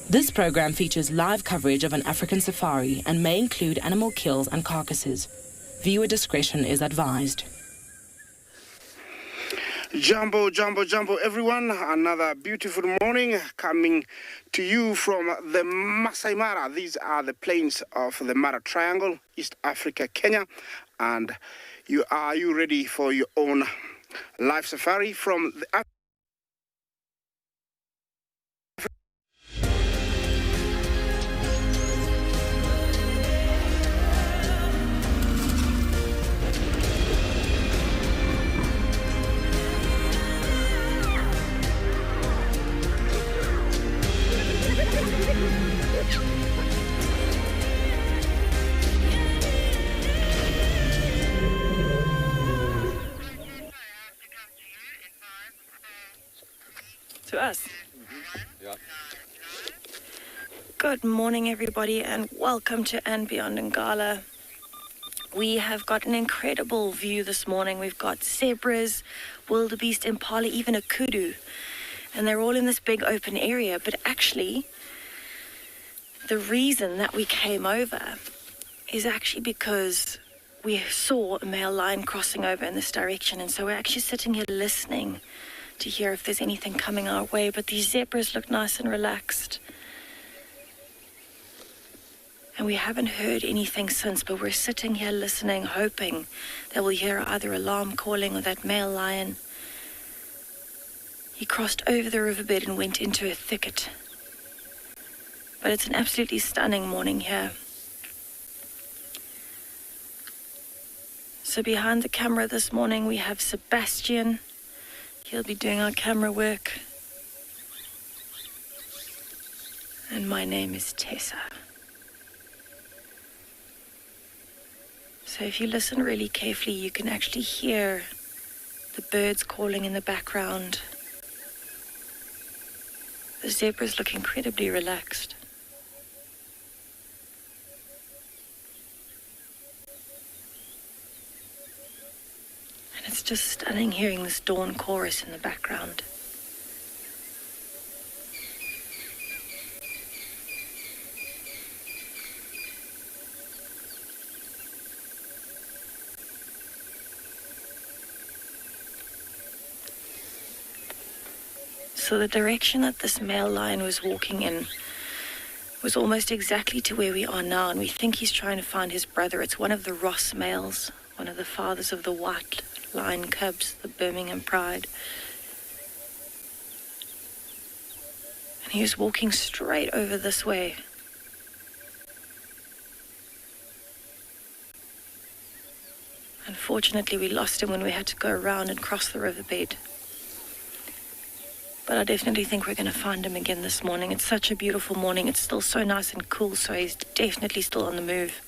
This program features live coverage of an African safari and may include animal kills and carcasses. Viewer discretion is advised. Jumbo, everyone. Another beautiful morning coming to you from the Masai Mara. These are the plains of the Mara Triangle, East Africa, Kenya. And are you ready for your own live safari from the to us. Yeah. Good morning, everybody, and welcome to And Beyond Ngala. We have got an incredible view this morning. We've got zebras, wildebeest, impala, even a kudu, and they're all in this big open area. But actually, the reason that we came over is actually because we saw a male lion crossing over in this direction, and so we're actually sitting here listening to hear if there's anything coming our way. But these zebras look nice and relaxed, and we haven't heard anything since, but we're sitting here listening, hoping that we'll hear either alarm calling or that male lion. He crossed over the riverbed and went into a thicket. But it's an absolutely stunning morning here. So behind the camera this morning we have Sebastian. He'll be doing our camera work. And my name is Tessa. So if you listen really carefully, you can actually hear the birds calling in the background. The zebras look incredibly relaxed. It's just stunning hearing this dawn chorus in the background. So the direction that this male lion was walking in was almost exactly to where we are now, and we think he's trying to find his brother. It's one of the Ross males, one of the fathers of the white lion cubs, the Birmingham Pride. And he was walking straight over this way. Unfortunately, we lost him when we had to go around and cross the riverbed. But I definitely think we're going to find him again this morning. It's such a beautiful morning. It's still so nice and cool, so he's definitely still on the move.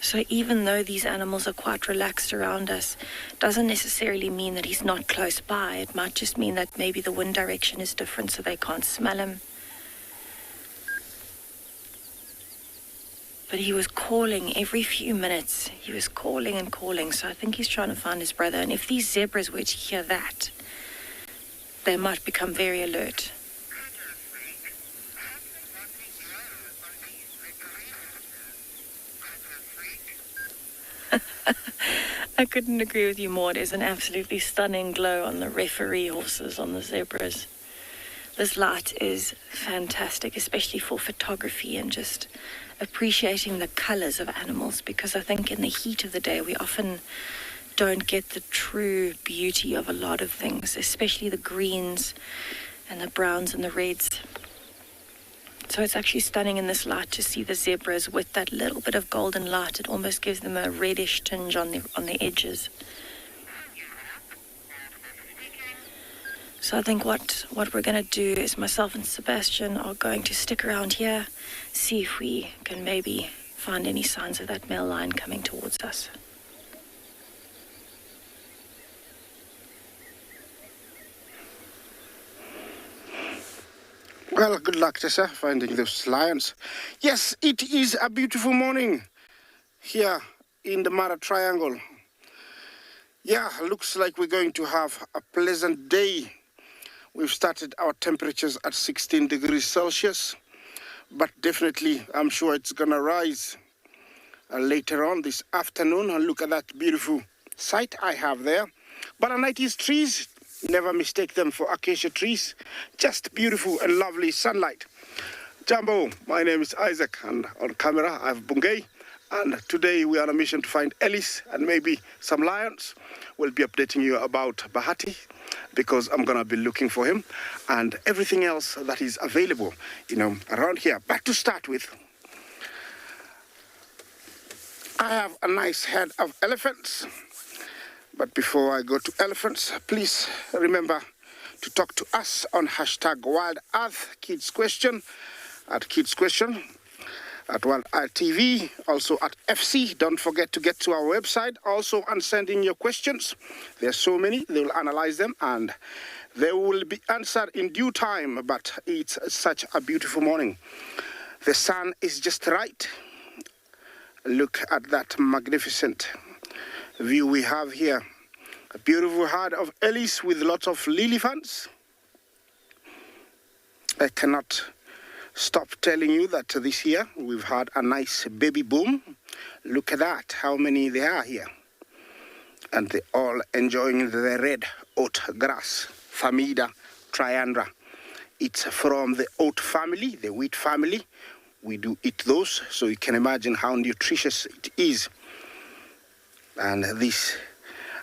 So even though these animals are quite relaxed around us, doesn't necessarily mean that he's not close by. It might just mean that maybe the wind direction is different, so they can't smell him. But he was calling every few minutes. He was calling and calling, so I think he's trying to find his brother. And if these zebras were to hear that, they might become very alert. I couldn't agree with you more. There's an absolutely stunning glow on the referee horses, on the zebras. This light is fantastic, especially for photography and just appreciating the colors of animals, because I think in the heat of the day we often don't get the true beauty of a lot of things, especially the greens and the browns and the reds. So it's actually stunning in this light to see the zebras with that little bit of golden light. It almost gives them a reddish tinge on the edges. So I think what we're going to do is myself and Sebastian are going to stick around here, see if we can maybe find any signs of that male lion coming towards us. Well, good luck, Tessa, finding those lions. Yes, it is a beautiful morning here in the Mara Triangle. Yeah, looks like we're going to have a pleasant day. We've started our temperatures at 16 degrees Celsius, but definitely I'm sure it's gonna rise later on this afternoon. And look at that beautiful sight I have there. Bananitis trees, never mistake them for acacia trees. Just beautiful and lovely sunlight. Jumbo, my name is Isaac, and on camera I have Bungay. And today we are on a mission to find Ellis and maybe some lions. We'll be updating you about Bahati because I'm gonna be looking for him and everything else that is available, around here. But to start with, I have a nice head of elephants. But before I go to elephants, please remember to talk to us on hashtag Wild Earth Kids Question at Kids Question, at Wild Earth TV, also at FC. Don't forget to get to our website also and send in your questions. There's so many, they will analyze them and they will be answered in due time. But it's such a beautiful morning. The sun is just right. Look at that magnificent view we have here. A beautiful herd of Ellis with lots of lily fans. I cannot stop telling you that this year we've had a nice baby boom. Look at that, how many there are here. And they're all enjoying the red oat grass, Famida triandra. It's from the oat family, the wheat family. We do eat those, so you can imagine how nutritious it is. And this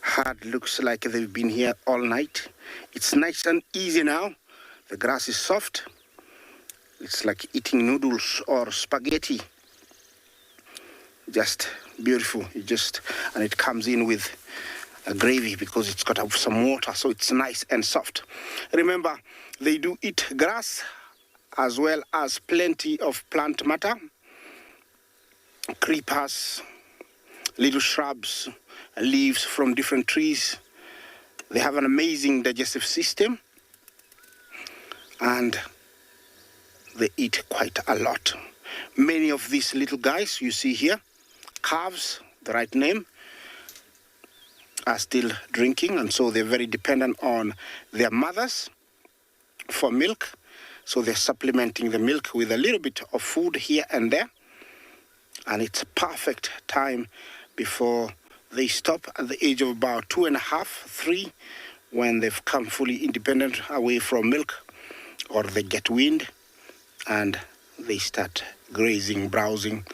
herd looks like they've been here all night. It's nice and easy now. The grass is soft. It's like eating noodles or spaghetti. Just beautiful. And it comes in with a gravy because it's got some water, so it's nice and soft. Remember, they do eat grass as well as plenty of plant matter, creepers, little shrubs, leaves from different trees. They have an amazing digestive system and they eat quite a lot. Many of these little guys you see here, calves, the right name, are still drinking, and so they're very dependent on their mothers for milk. So they're supplementing the milk with a little bit of food here and there. And it's a perfect time before they stop at the age of about 2.5, 3, when they've come fully independent away from milk, or they get wind and they start grazing, browsing,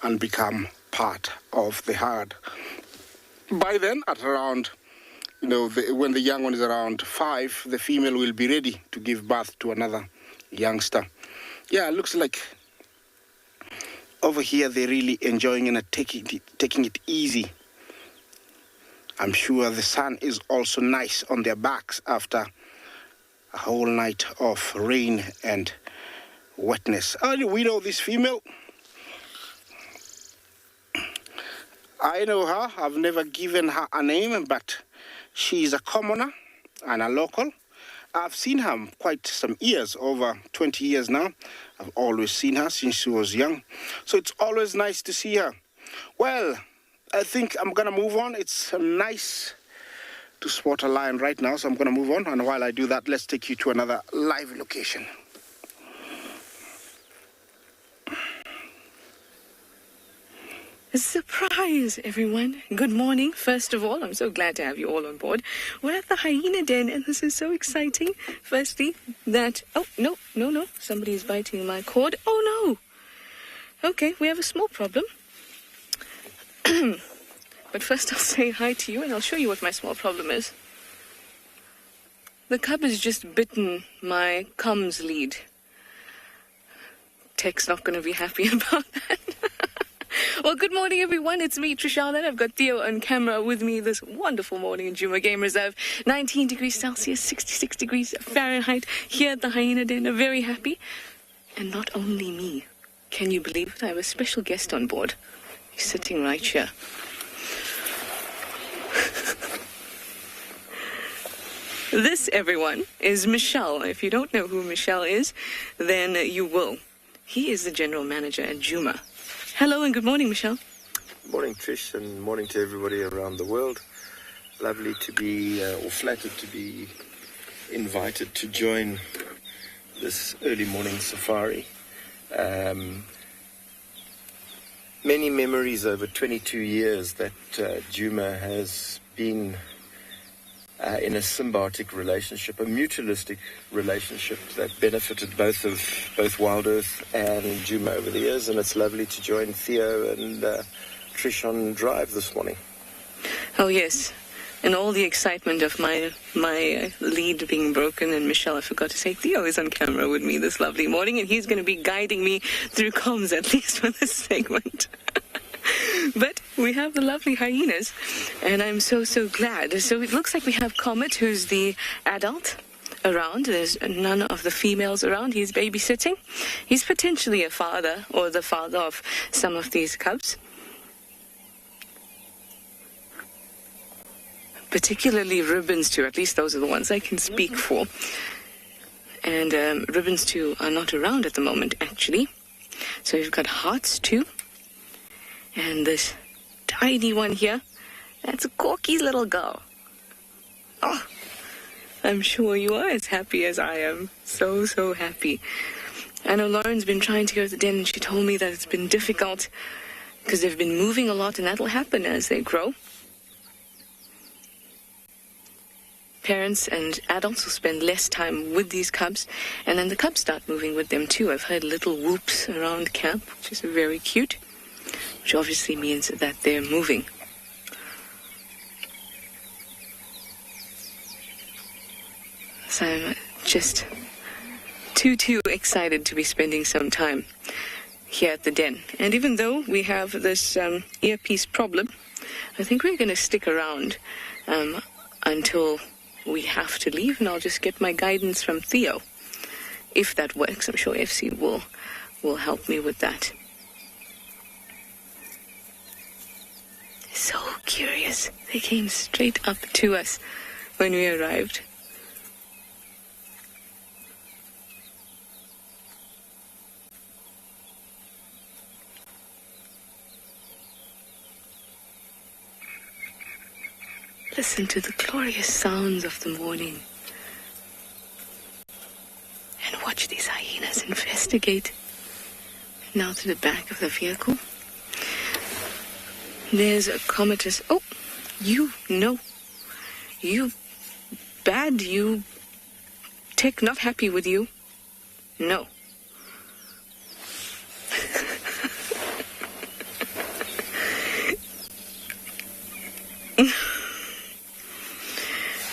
and become part of the herd. By then, at around, when the young one is around 5, the female will be ready to give birth to another youngster. Yeah, it looks like over here they're really enjoying and taking it easy. I'm sure the sun is also nice on their backs after a whole night of rain and wetness. Oh, we know this female. I know her. I've never given her a name, but she's a commoner and a local. I've seen her quite some years, over 20 years now. I've always seen her since she was young. So it's always nice to see her. Well, I think I'm going to move on. It's nice to spot a lion right now, so I'm going to move on. And while I do that, let's take you to another live location. Surprise, everyone. Good morning. First of all, I'm so glad to have you all on board. We're at the hyena den, and this is so exciting. Firstly, oh, no. Somebody is biting my cord. Oh, no. Okay, we have a small problem. But first I'll say hi to you, and I'll show you what my small problem is. The cub has just bitten my comms lead. Tech's not going to be happy about that. Well, good morning, everyone. It's me, Trishana, and I've got Theo on camera with me this wonderful morning in Tswalu Game Reserve. 19 degrees Celsius, 66 degrees Fahrenheit here at the hyena den. I'm very happy. And not only me. Can you believe it? I have a special guest on board. He's sitting right here. This, everyone, is Michelle. If you don't know who Michelle is, then you will. He is the general manager at Juma. Hello and good morning, Michelle. Morning, Trish, and morning to everybody around the world. lovely to be, or flattered to be invited to join this early morning safari. Many memories over 22 years that Juma has been in a symbiotic relationship, a mutualistic relationship that benefited both Wild Earth and Juma over the years, and it's lovely to join Theo and Trish on drive this morning. Oh, yes. And all the excitement of my lead being broken, and Michelle, I forgot to say, Theo is on camera with me this lovely morning, and he's going to be guiding me through comms, at least for this segment. But we have the lovely hyenas, and I'm so glad. So it looks like we have Comet, who's the adult around. There's none of the females around. He's babysitting. He's potentially a father, or the father of some of these cubs. Particularly Ribbons 2, at least those are the ones I can speak for. And Ribbons 2 are not around at the moment, actually. So we've got Hearts 2. And this tiny one here, that's a Corky's little girl. Oh, I'm sure you are as happy as I am. So happy. I know Lauren's been trying to go to the den, and she told me that it's been difficult because they've been moving a lot, and that'll happen as they grow. Parents and adults will spend less time with these cubs, and then the cubs start moving with them too. I've heard little whoops around camp, which is very cute, which obviously means that they're moving. So I'm just too excited to be spending some time here at the den. And even though we have this earpiece problem, I think we're going to stick around until we have to leave, and I'll just get my guidance from Theo. If that works, I'm sure FC will help me with that. So curious. They came straight up to us when we arrived. Listen to the glorious sounds of the morning. And watch these hyenas investigate. Now to the back of the vehicle. There's a Cometus. Oh, you bad, you tech not happy with you. No.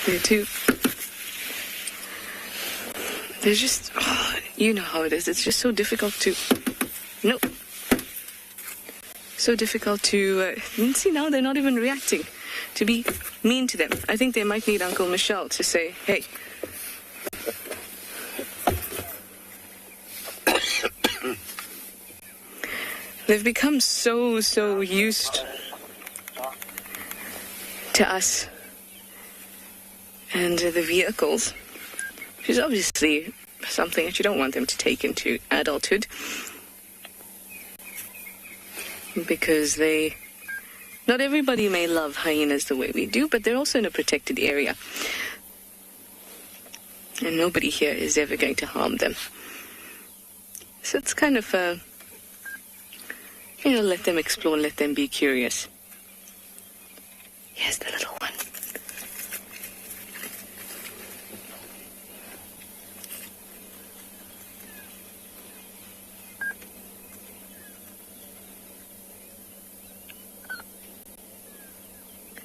There too. There's just, you know how it is. It's just so difficult to, no. So difficult to, see now they're not even reacting, to be mean to them. I think they might need Uncle Michelle to say, hey. They've become so used to us and the vehicles, which is obviously something that you don't want them to take into adulthood, because not everybody may love hyenas the way we do, but they're also in a protected area, and nobody here is ever going to harm them. So it's kind of let them explore, let them be curious. Here's the little one.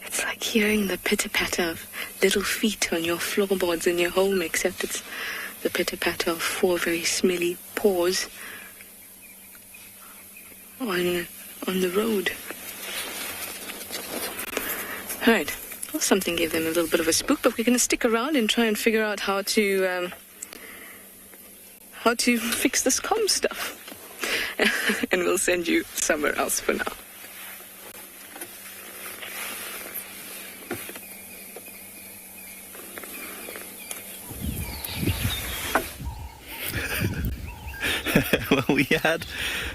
It's like hearing the pitter-patter of little feet on your floorboards in your home, except it's the pitter-patter of 4 very smelly paws on the road. All right. Well, something gave them a little bit of a spook, but we're going to stick around and try and figure out how to fix this comm stuff. And we'll send you somewhere else for now. We had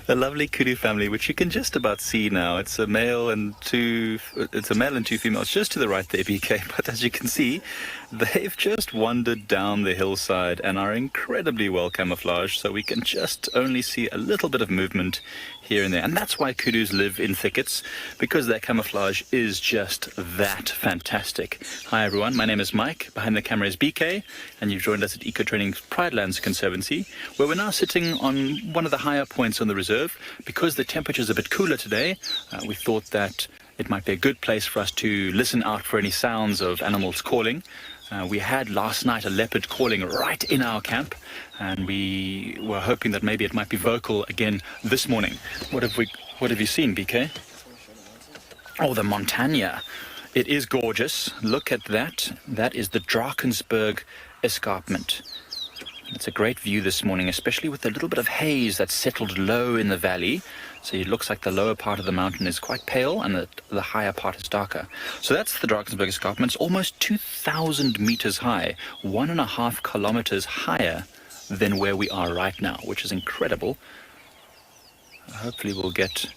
a lovely kudu family, which you can just about see now. It's a male and two females just to the right there, BK. But as you can see, they've just wandered down the hillside and are incredibly well camouflaged, so we can just only see a little bit of movement here and there. And that's why kudus live in thickets, because their camouflage is just that fantastic. Hi everyone, my name is Mike. Behind the camera is BK, and you've joined us at Eco Training's Pridelands Conservancy, where we're now sitting on one of the higher points on the reserve. Because the temperature's a bit cooler today, we thought that it might be a good place for us to listen out for any sounds of animals calling. We had last night a leopard calling right in our camp, and we were hoping that maybe it might be vocal again this morning. What have you seen, BK? Oh, the Montagna. It is gorgeous. Look at that. That is the Drakensberg escarpment. It's a great view this morning, especially with a little bit of haze that's settled low in the valley. So it looks like the lower part of the mountain is quite pale and the higher part is darker. So that's the Drakensberg escarpment. It's almost 2,000 meters high, 1.5 kilometers higher than where we are right now, which is incredible. Hopefully we'll get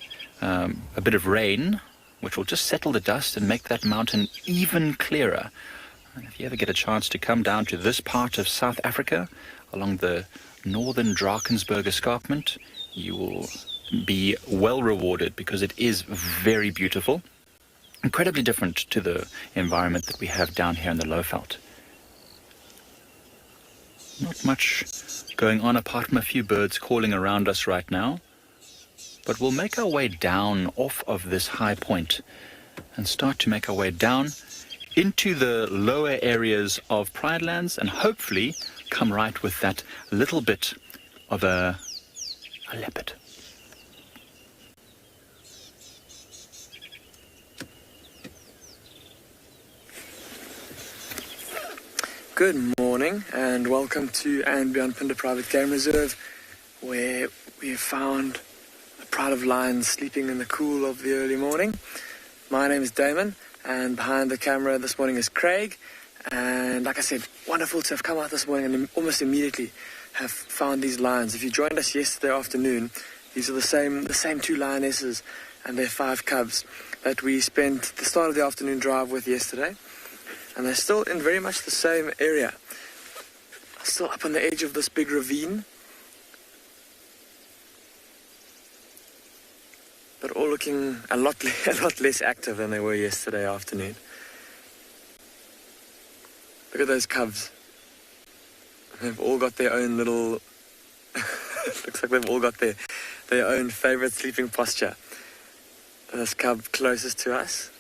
a bit of rain, which will just settle the dust and make that mountain even clearer. And if you ever get a chance to come down to this part of South Africa, along the northern Drakensberg escarpment, you will be well rewarded, because it is very beautiful, incredibly different to the environment that we have down here in the Lowveld. Not much going on apart from a few birds calling around us right now, but we'll make our way down off of this high point and start to make our way down into the lower areas of Pridelands, and hopefully come right with that little bit of a leopard. Good morning and welcome to and Beyond Pinder Private Game Reserve, where we have found a pride of lions sleeping in the cool of the early morning. My name is Damon, and behind the camera this morning is Craig. And like I said, wonderful to have come out this morning and almost immediately have found these lions. If you joined us yesterday afternoon, these are the same two lionesses and their 5 cubs that we spent the start of the afternoon drive with yesterday. And they're still in very much the same area. Still up on the edge of this big ravine. But all looking a lot less active than they were yesterday afternoon. Look at those cubs. They've all got their own little... looks like they've all got their own favorite sleeping posture. This cub closest to us,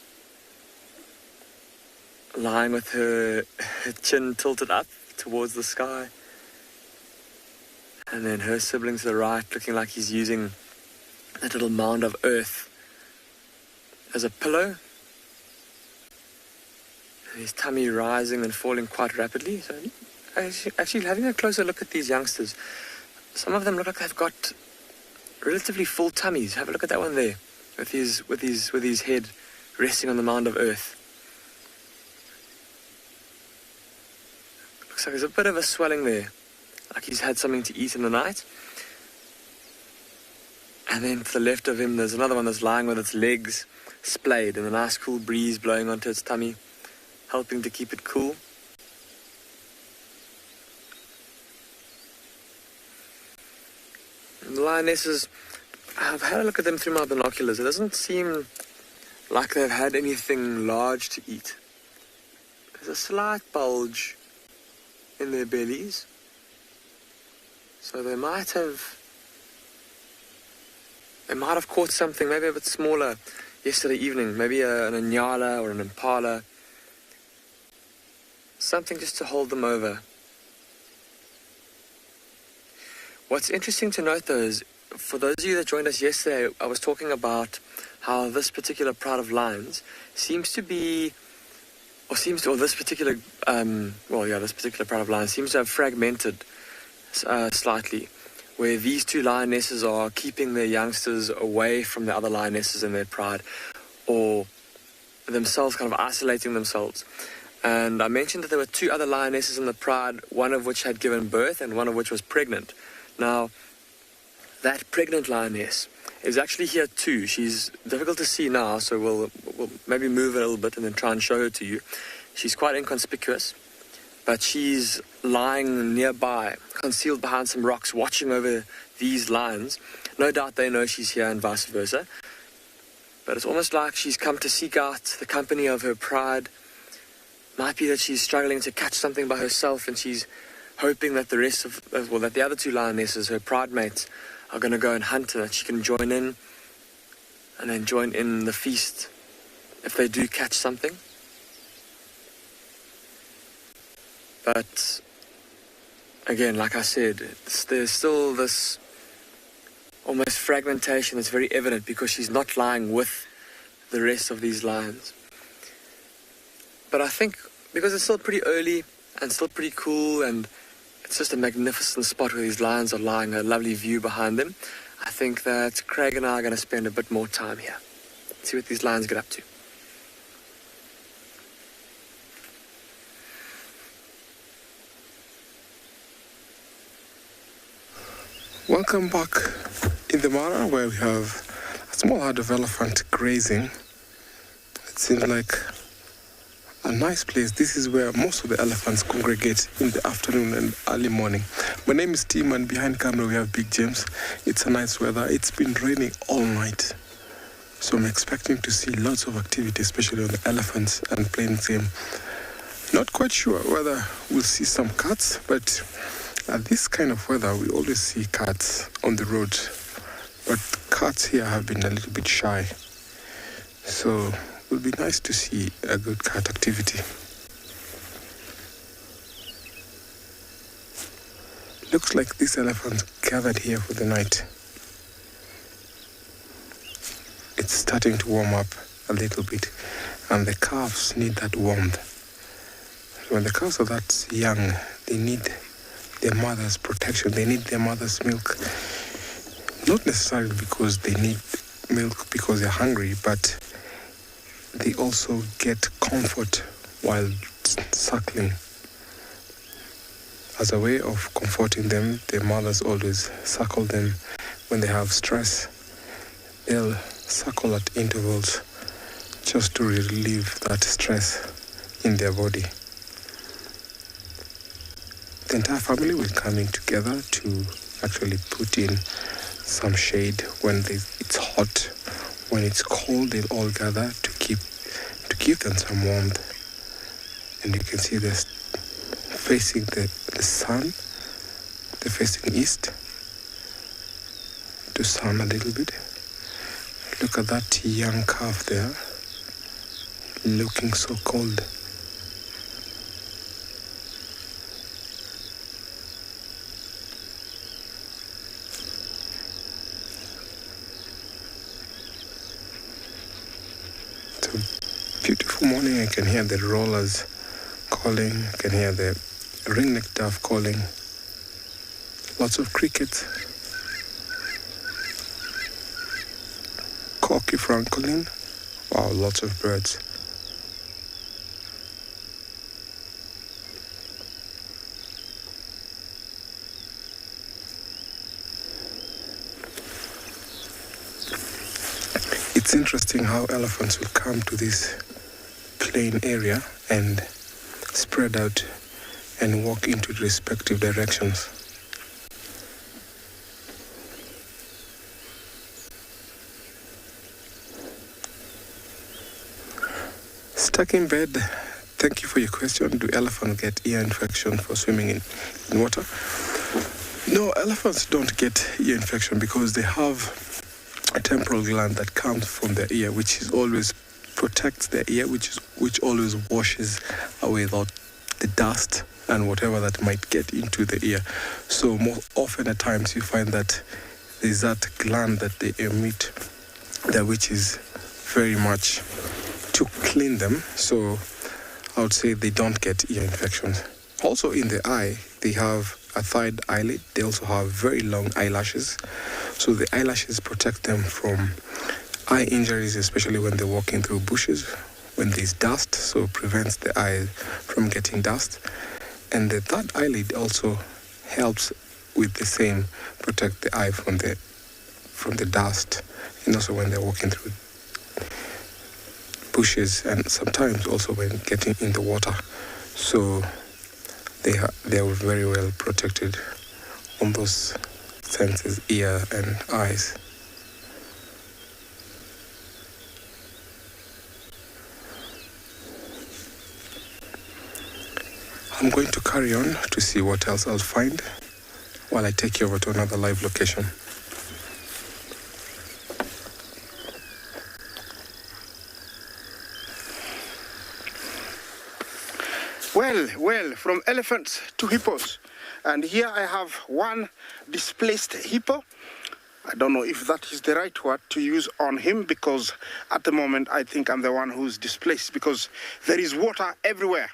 lying with her chin tilted up towards the sky. And then her sibling to the right, looking like he's using that little mound of earth as a pillow. And his tummy rising and falling quite rapidly. So actually having a closer look at these youngsters, some of them look like they've got relatively full tummies. Have a look at that one there, with his head resting on the mound of earth. Looks like there's a bit of a swelling there, like he's had something to eat in the night. And then to the left of him, there's another one that's lying with its legs splayed and a nice cool breeze blowing onto its tummy, helping to keep it cool. And the lionesses, I've had a look at them through my binoculars. It doesn't seem like they've had anything large to eat. There's a slight bulge in their bellies, so they might have caught something maybe a bit smaller yesterday evening, maybe an Inyala or an Impala, something just to hold them over. What's interesting to note though is, for those of you that joined us yesterday, I was talking about how this particular pride of lions this particular pride of lions seems to have fragmented slightly, where these two lionesses are keeping their youngsters away from the other lionesses in their pride, or themselves kind of isolating themselves. And I mentioned that there were 2 other lionesses in the pride, one of which had given birth and one of which was pregnant. Now, that pregnant lioness is actually here too. She's difficult to see now, so we'll maybe move a little bit and then try and show her to you. She's quite inconspicuous, but she's lying nearby, concealed behind some rocks, watching over these lions. No doubt they know she's here and vice versa. But it's almost like she's come to seek out the company of her pride. Might be that she's struggling to catch something by herself and she's hoping that that the other two lionesses, her pride mates, are going to go and hunt and that she can join in and then join in the feast if they do catch something. But again, like I said, there's still this almost fragmentation that's very evident because she's not lying with the rest of these lions. But I think because it's still pretty early and still pretty cool and it's just a magnificent spot where these lions are lying, a lovely view behind them, I think that Craig and I are going to spend a bit more time here. See what these lions get up to. Welcome back in the Mara, where we have a small herd of elephant grazing. It seems like a nice place. This is where most of the elephants congregate in the afternoon and early morning. My name is Tim, and behind camera we have Big James. It's a nice weather. It's been raining all night, so I'm expecting to see lots of activity, especially on the elephants and plains game. Not quite sure whether we'll see some cats, but at this kind of weather, we always see cats on the road, but cats here have been a little bit shy. So it will be nice to see a good cat activity. Looks like these elephants gathered here for the night. It's starting to warm up a little bit, and the calves need that warmth. When the calves are that young, they need their mother's protection. They need their mother's milk. Not necessarily because they need milk because they're hungry, but they also get comfort while suckling. As a way of comforting them, their mothers always suckle them when they have stress. They'll suckle at intervals just to relieve that stress in their body. The entire family will come in together to actually put in some shade when it's hot. When it's cold, they'll all gather to give them some warmth. And you can see they're facing the sun. They're facing east to sun a little bit. Look at that young calf there, looking so cold. Beautiful morning. I can hear the rollers calling. I can hear the ringneck dove calling. Lots of crickets. Corky francolin. Wow, lots of birds. It's interesting how elephants will come to this plain area and spread out and walk into respective directions. Stuck in bed, thank you for your question. Do elephants get ear infection for swimming in water? No, elephants don't get ear infection because they have a temporal gland that comes from their ear, which is always protects their ear, which always washes away the dust and whatever that might get into the ear. So more often at times you find that there's that gland that they emit there, which is very much to clean them. So I would say they don't get ear infections. Also in the eye, they have a third eyelid. They also have very long eyelashes. So the eyelashes protect them from eye injuries, especially when they're walking through bushes, when there's dust, so it prevents the eye from getting dust. And the third eyelid also helps with the same protect the eye from the dust, and also when they're walking through bushes, and sometimes also when getting in the water. So they are very well protected on those senses, ear and eyes. I'm going to carry on to see what else I'll find while I take you over to another live location. Well, from elephants to hippos. And here I have one displaced hippo. I don't know if that is the right word to use on him, because at the moment I think I'm the one who's displaced, because there is water everywhere.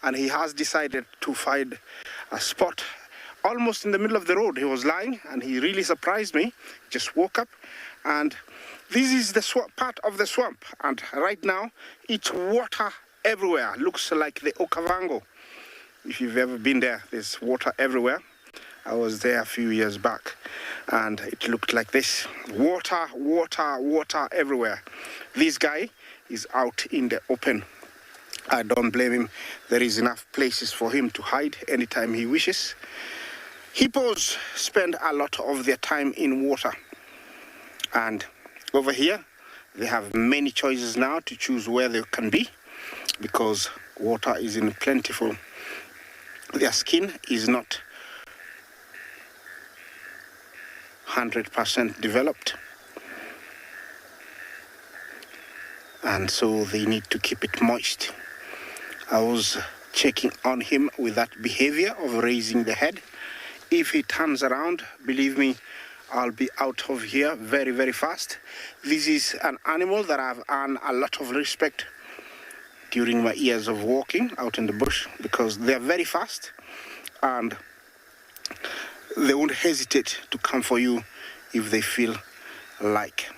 And he has decided to find a spot almost in the middle of the road. He was lying and he really surprised me. Just woke up, and this is the part of the swamp. And right now it's water everywhere. Looks like the Okavango. If you've ever been there, there's water everywhere. I was there a few years back and it looked like this. Water, water, water everywhere. This guy is out in the open. I don't blame him. There is enough places for him to hide anytime he wishes. Hippos spend a lot of their time in water. And over here, they have many choices now to choose where they can be, because water is in plentiful. Their skin is not 100% developed, and so they need to keep it moist. I was checking on him with that behavior of raising the head. If he turns around, believe me, I'll be out of here very, very fast. This is an animal that I've earned a lot of respect during my years of walking out in the bush, because they're very fast and they won't hesitate to come for you if they feel like.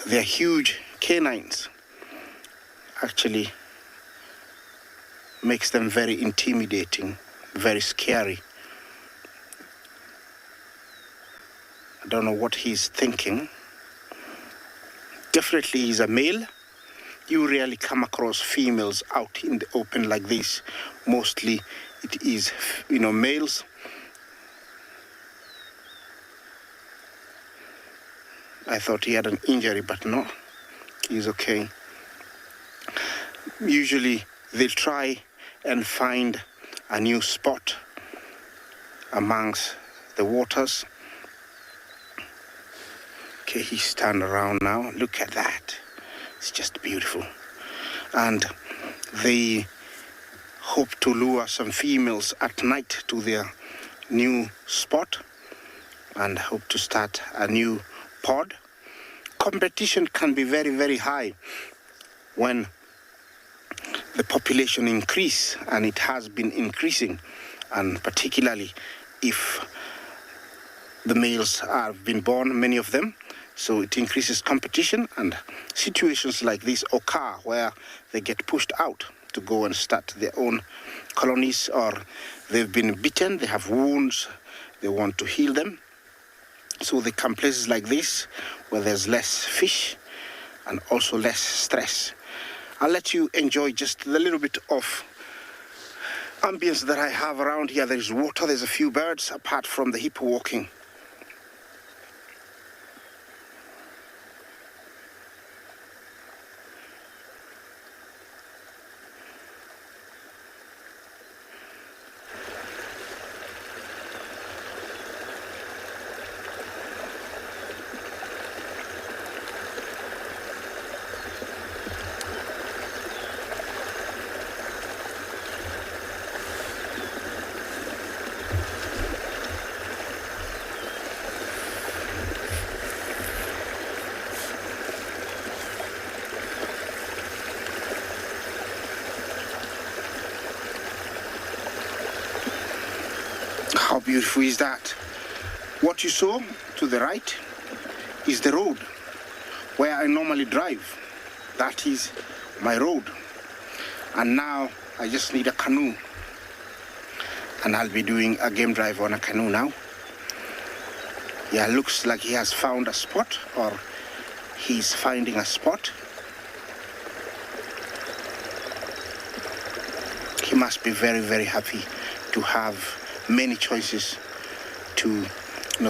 They're huge canines. Actually makes them very intimidating, very scary. I don't know what he's thinking. Definitely he's a male. You rarely come across females out in the open like this. Mostly it is, males. I thought he had an injury, but no, he's okay. Usually they'll try and find a new spot amongst the waters. Okay, he's turned around now. Look at that. It's just beautiful. And they hope to lure some females at night to their new spot and hope to start a new pod. Competition can be very, very high when the population increase, and it has been increasing, and particularly if the males have been born, many of them. So it increases competition, and situations like this occur where they get pushed out to go and start their own colonies, or they've been bitten, they have wounds, they want to heal them. So they come places like this where there's less fish and also less stress. I'll let you enjoy just the little bit of ambience that I have around here. There's water, there's a few birds apart from the hippo walking. How beautiful is that? What you saw to the right is the road where I normally drive. That is my road. And now I just need a canoe. and I'll be doing a game drive on a canoe now. Yeah, looks like he has found a spot, or he's finding a spot. He must be very, very happy to have many choices to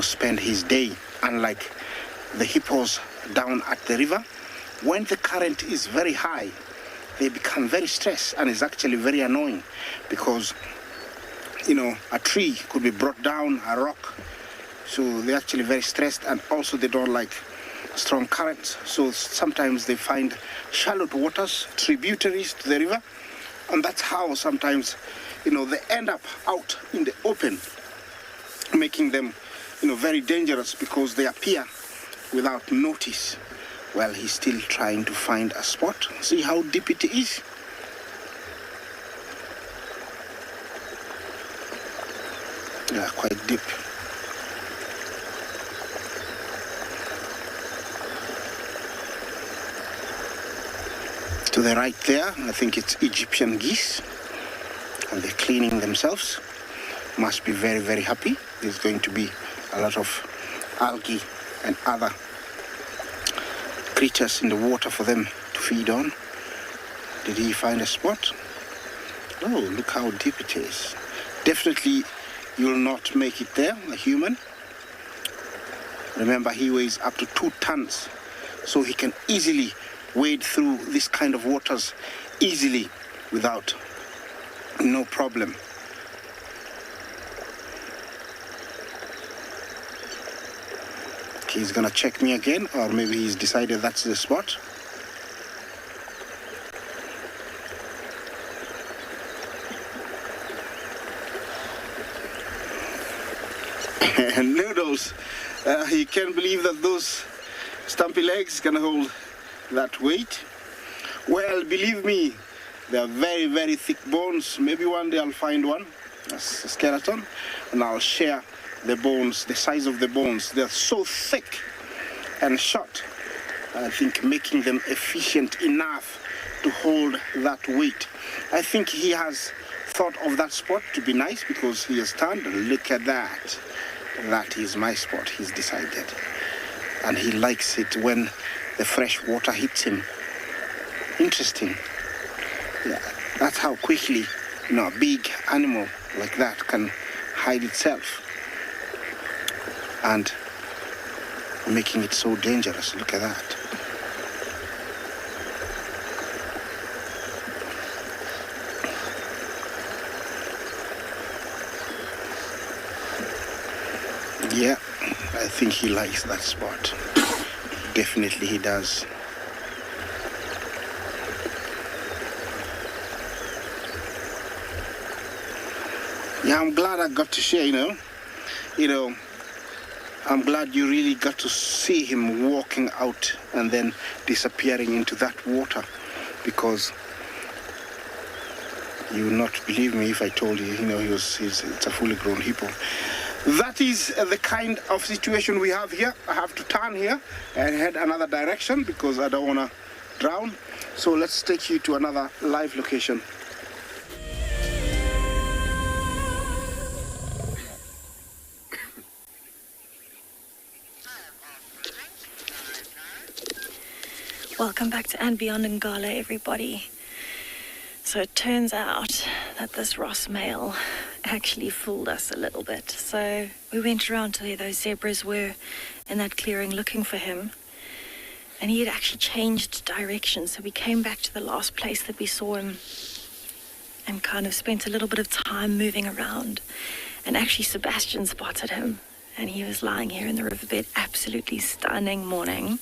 spend his day, unlike the hippos down at the river. When the current is very high, they become very stressed, and it's actually very annoying because a tree could be brought down, a rock, so they're actually very stressed, and also they don't like strong currents, so sometimes they find shallow waters, tributaries to the river, and that's how sometimes they end up out in the open, making them very dangerous because they appear without notice. Well, he's still trying to find a spot. See how deep it is? Yeah, quite deep. To the right there, I think it's Egyptian geese, and they're cleaning themselves. Must be very, very happy. There's going to be a lot of algae and other creatures in the water for them to feed on. Did he find a spot? Oh, look how deep it is. Definitely you'll not make it there, a human. Remember, he weighs up to 2 tons, so he can easily wade through this kind of waters easily without no problem. Okay, he's gonna check me again, or maybe he's decided that's the spot. Noodles, he can't believe that those stumpy legs can hold that weight. Well, believe me, they are very, very thick bones. Maybe one day I'll find one, a skeleton, and I'll share the bones, the size of the bones. They're so thick and short, I think making them efficient enough to hold that weight. I think he has thought of that spot to be nice because he has turned. Look at that. That is my spot, he's decided. And he likes it when the fresh water hits him. Interesting. Yeah, that's how quickly, a big animal like that can hide itself. And making it so dangerous. Look at that. Yeah, I think he likes that spot. Definitely he does. Yeah, I'm glad I got to share, I'm glad you really got to see him walking out and then disappearing into that water, because you would not believe me if I told you, it's a fully grown hippo. That is the kind of situation we have here. I have to turn here and head another direction because I don't want to drown. So let's take you to another live location. Welcome back to And Beyond Ngala, everybody. So it turns out that this Ross male actually fooled us a little bit. So we went around to where those zebras were in that clearing looking for him. And he had actually changed direction. So we came back to the last place that we saw him and kind of spent a little bit of time moving around. And actually Sebastian spotted him. And he was lying here in the riverbed. Absolutely stunning morning.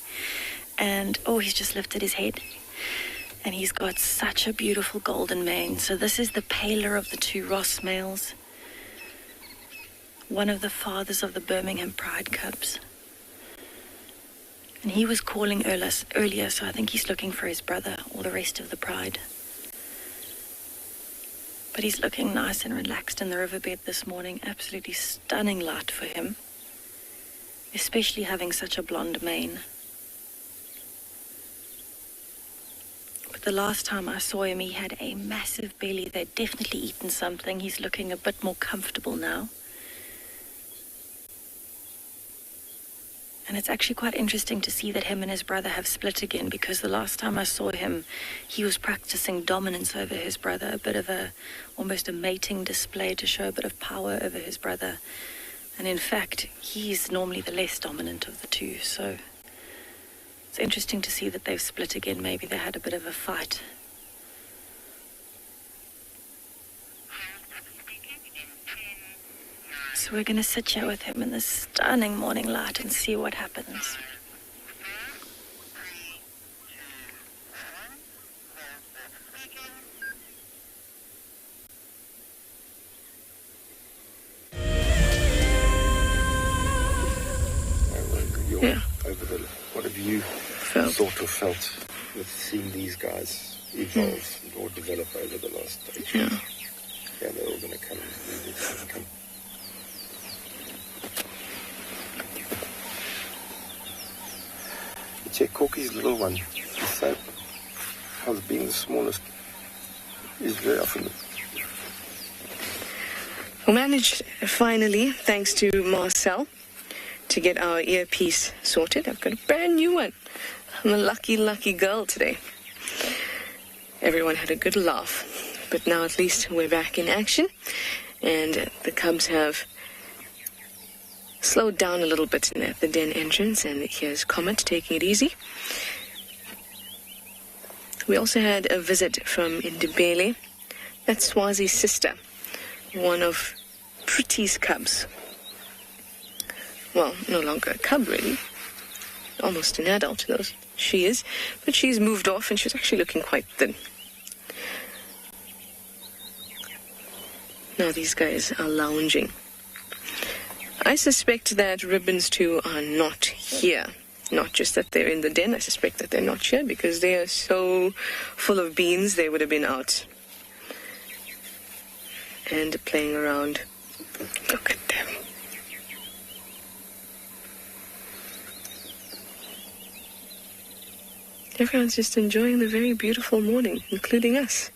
And, he's just lifted his head. And he's got such a beautiful golden mane. So this is the paler of the 2 Ross males. One of the fathers of the Birmingham Pride cubs. And he was calling earlier, so I think he's looking for his brother or the rest of the Pride. But he's looking nice and relaxed in the riverbed this morning. Absolutely stunning light for him. Especially having such a blonde mane. the last time I saw him, he had a massive belly. They'd definitely eaten something. He's looking a bit more comfortable now. And it's actually quite interesting to see that him and his brother have split again, because the last time I saw him, he was practicing dominance over his brother, a bit of almost a mating display to show a bit of power over his brother. And in fact, he's normally the less dominant of the two, so it's interesting to see that they've split again. Maybe they had a bit of a fight. So we're going to sit here with him in this stunning morning light and see what happens. Yeah. What have you sort of felt with seeing these guys evolve or develop over the last 8 years? Yeah, they're all going to come. Check Corky's little one. So, as being the smallest, is very often. We managed finally, thanks to Marcel, to get our earpiece sorted. I've got a brand new one. I'm a lucky, lucky girl today. Everyone had a good laugh, but now at least we're back in action, and the cubs have slowed down a little bit at the den entrance, and here's Comet taking it easy. We also had a visit from Indibele. That's Swazi's sister, one of Pretty's cubs. Well, no longer a cub, really. Almost an adult, though she is. But she's moved off, and she's actually looking quite thin. Now these guys are lounging. I suspect that Ribbons 2 are not here. Not just that they're in the den, I suspect that they're not here because they are so full of beans they would have been out and playing around. Look at them. Everyone's just enjoying the very beautiful morning, including us.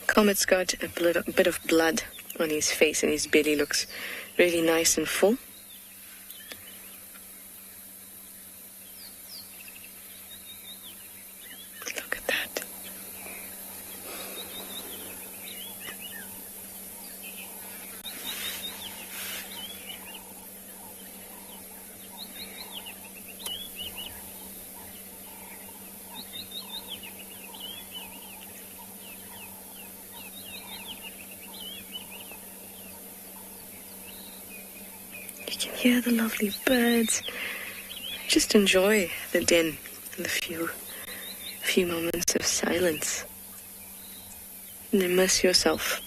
Comet's got a bit of blood on his face, and his belly looks really nice and full. Look at that. You can hear the lovely birds. Just enjoy the den and the few moments of silence. And immerse yourself.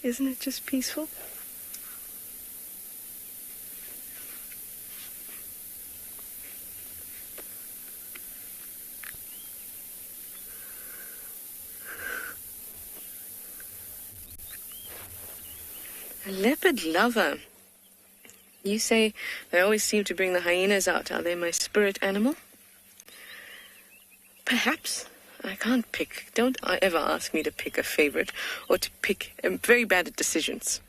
Isn't it just peaceful? A leopard lover. You say they always seem to bring the hyenas out. Are they my spirit animal? Perhaps. I can't pick. Don't ever ask me to pick a favorite or to pick. I'm very bad at decisions.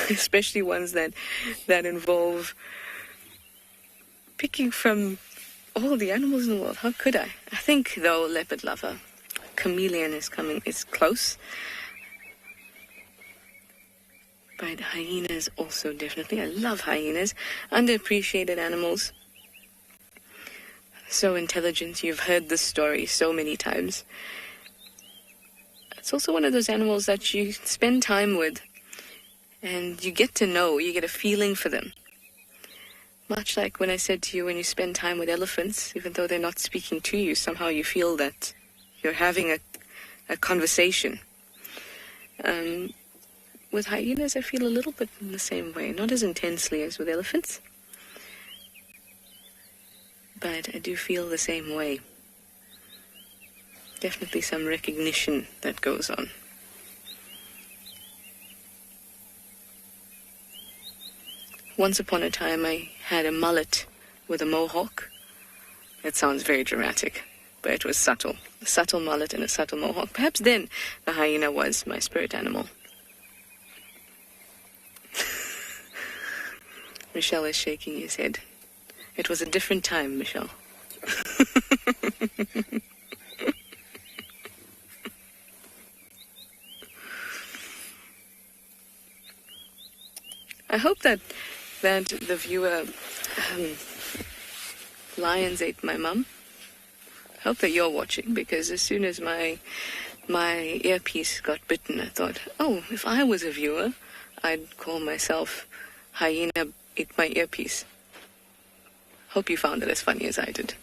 Especially ones that involve picking from all the animals in the world. How could I? I think, though, leopard lover. Chameleon is close. But hyenas also definitely. I love hyenas. Underappreciated animals. so intelligent. You've heard this story so many times. It's also one of those animals that you spend time with and you get to know, you get a feeling for them. Much like when I said to you, when you spend time with elephants, even though they're not speaking to you, somehow you feel that you're having a conversation. With hyenas, I feel a little bit in the same way, not as intensely as with elephants, but I do feel the same way. Definitely some recognition that goes on. Once upon a time, I had a mullet with a mohawk. It sounds very dramatic, but it was subtle. A subtle mullet and a subtle mohawk. Perhaps then the hyena was my spirit animal. Michelle is shaking his head. It was a different time, Michelle. I hope that the viewer, lions ate my mum. I hope that you're watching, because as soon as my earpiece got bitten, I thought, oh, if I was a viewer, I'd call myself hyena ate my earpiece. Hope you found it as funny as I did.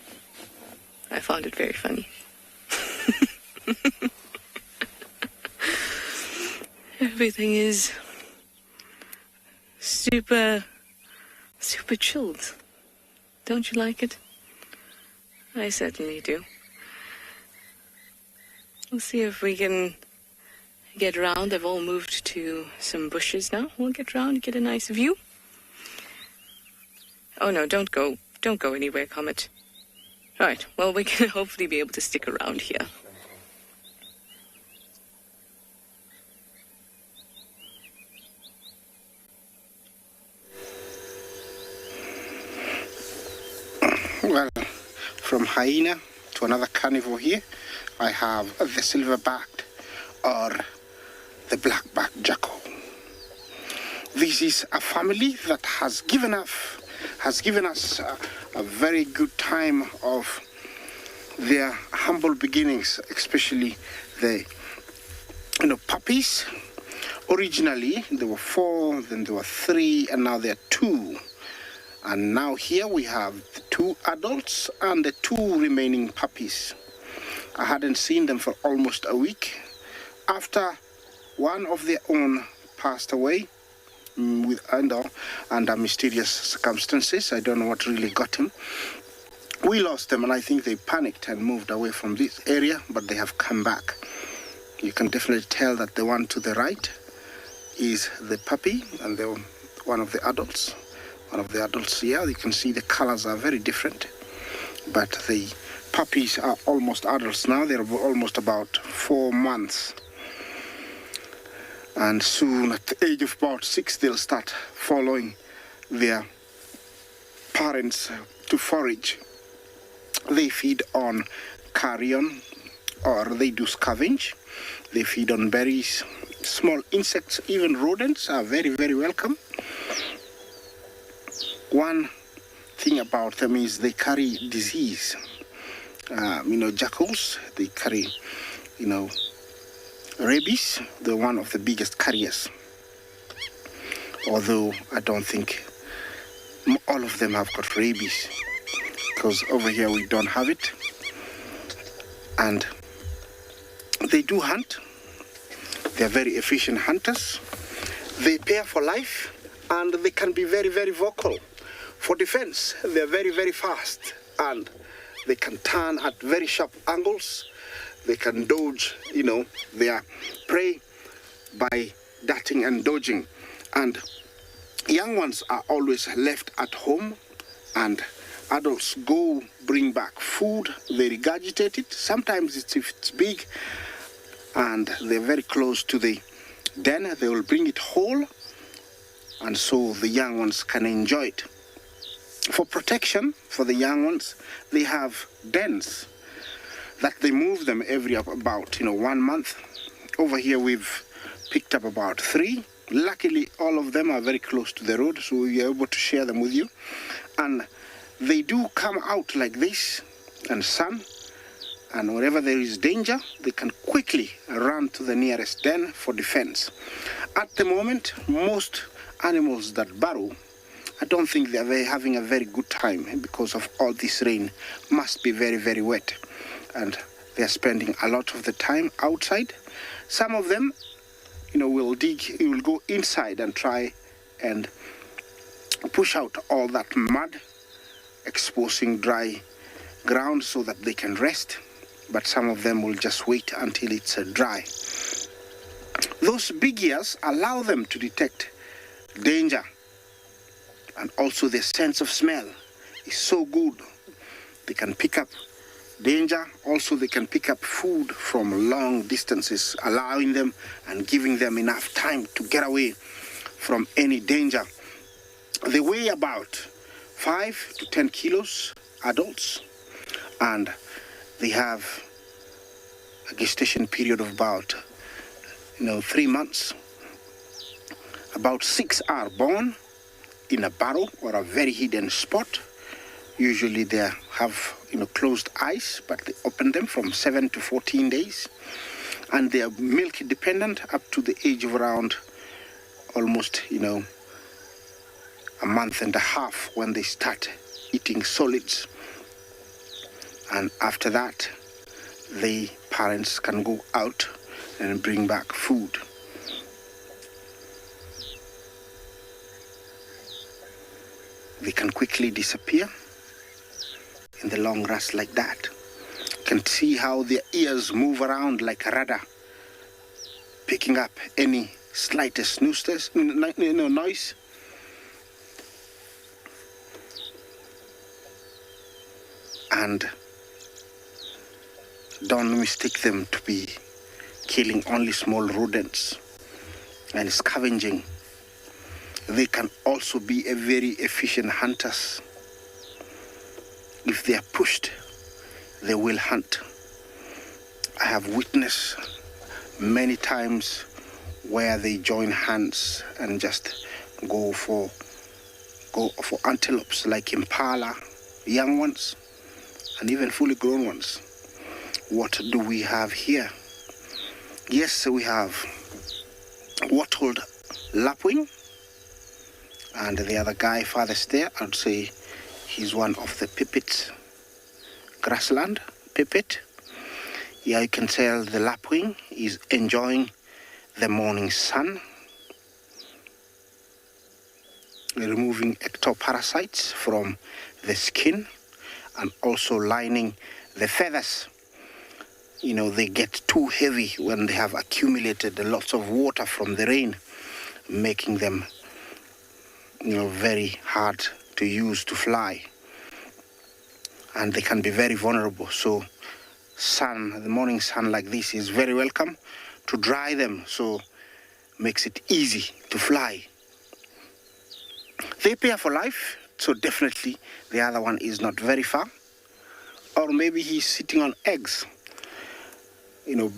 I found it very funny. Everything is super chilled. Don't you like it? I certainly do. We'll see if we can get around. They've all moved to some bushes now. We'll get around and get a nice view. Oh no, don't go anywhere, Comet. Right, well, we can hopefully be able to stick around here. Well, from hyena to another carnivore here, I have the silver-backed or the black-backed jackal. This is a family that has given us a very good time of their humble beginnings, especially the puppies. Originally there were 4, then there were 3, and now there are 2. And now here we have the 2 adults and the 2 remaining puppies. I hadn't seen them for almost a week. After one of their own passed away under mysterious circumstances. I don't know what really got him. We lost them, and I think they panicked and moved away from this area, but they have come back. You can definitely tell that the one to the right is the puppy, and one of the adults. One of the adults here, you can see the colors are very different, but the puppies are almost adults now. They're almost about 4 months. And soon, at the age of about 6, they'll start following their parents to forage. They feed on carrion, or they do scavenge. They feed on berries, small insects, even rodents are very, very welcome. One thing about them is they carry disease. Jackals, they carry, rabies. They're one of the biggest carriers. Although I don't think all of them have got rabies, because over here we don't have it. And they do hunt. They're very efficient hunters. They pair for life, and they can be very, very vocal. For defense, they're very, very fast, and they can turn at very sharp angles. They can dodge, their prey by darting and dodging. And young ones are always left at home, and adults go bring back food. They regurgitate it. Sometimes if it's big and they're very close to the den, they will bring it whole, and so the young ones can enjoy it. For protection for the young ones, they have dens that they move them every about 1 month. Over here we've picked up about 3. Luckily all of them are very close to the road, so we are able to share them with you. And they do come out like this and sun. And wherever there is danger, they can quickly run to the nearest den for defense. At the moment, most animals that burrow, I don't think they're having a very good time because of all this rain. Must be very, very wet. And they're spending a lot of the time outside. Some of them, will go inside and try and push out all that mud, exposing dry ground so that they can rest. But some of them will just wait until it's dry. Those big ears allow them to detect danger, and also their sense of smell is so good. They can pick up danger. Also, they can pick up food from long distances, allowing them and giving them enough time to get away from any danger. They weigh about 5 to 10 kilos, adults, and they have a gestation period of about 3 months. About 6 are born in a burrow or a very hidden spot. Usually they have closed eyes, but they open them from 7 to 14 days, and they are milk dependent up to the age of around almost a month and a half when they start eating solids. And after that, the parents can go out and bring back food. They can quickly disappear in the long grass like that. You can see how their ears move around like a radar, picking up any slightest noise. And don't mistake them to be killing only small rodents and scavenging. They can also be a very efficient hunters. If they are pushed, they will hunt. I have witnessed many times where they join hands and just go for antelopes like impala, young ones, and even fully grown ones. What do we have here? Yes, we have wattled lapwing, and the other guy farthest there, I'd say he's one of the pipits, grassland pipit. Yeah, you can tell the lapwing is enjoying the morning sun, removing ectoparasites from the skin and also lining the feathers. They get too heavy when they have accumulated lots of water from the rain, making them very hard to use to fly, and they can be very vulnerable. So the morning sun like this is very welcome to dry them, so makes it easy to fly. They pair for life, so definitely the other one is not very far, or maybe he's sitting on eggs.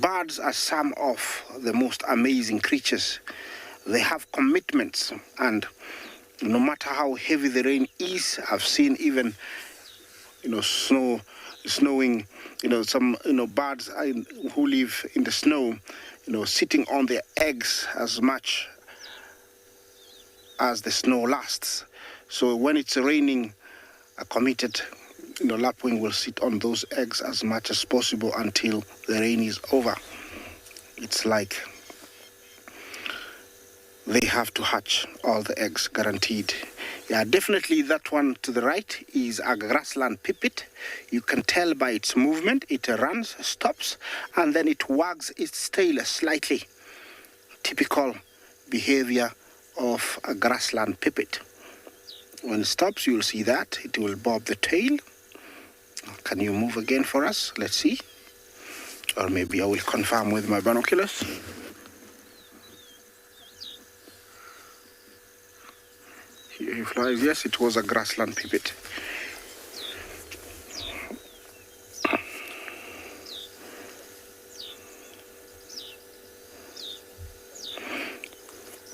Birds are some of the most amazing creatures. They have commitments, and no matter how heavy the rain is, I've seen even, snowing, some, birds who live in the snow, sitting on their eggs as much as the snow lasts. So when it's raining, a committed, lapwing will sit on those eggs as much as possible until the rain is over. It's like they have to hatch all the eggs, guaranteed. Yeah, definitely that one to the right is a grassland pipit. You can tell by its movement. It runs, stops, and then it wags its tail slightly. Typical behavior of a grassland pipit. When it stops, you'll see that. It will bob the tail. Can you move again for us? Let's see. Or maybe I will confirm with my binoculars. Here he flies. Yes, it was a grassland pipit.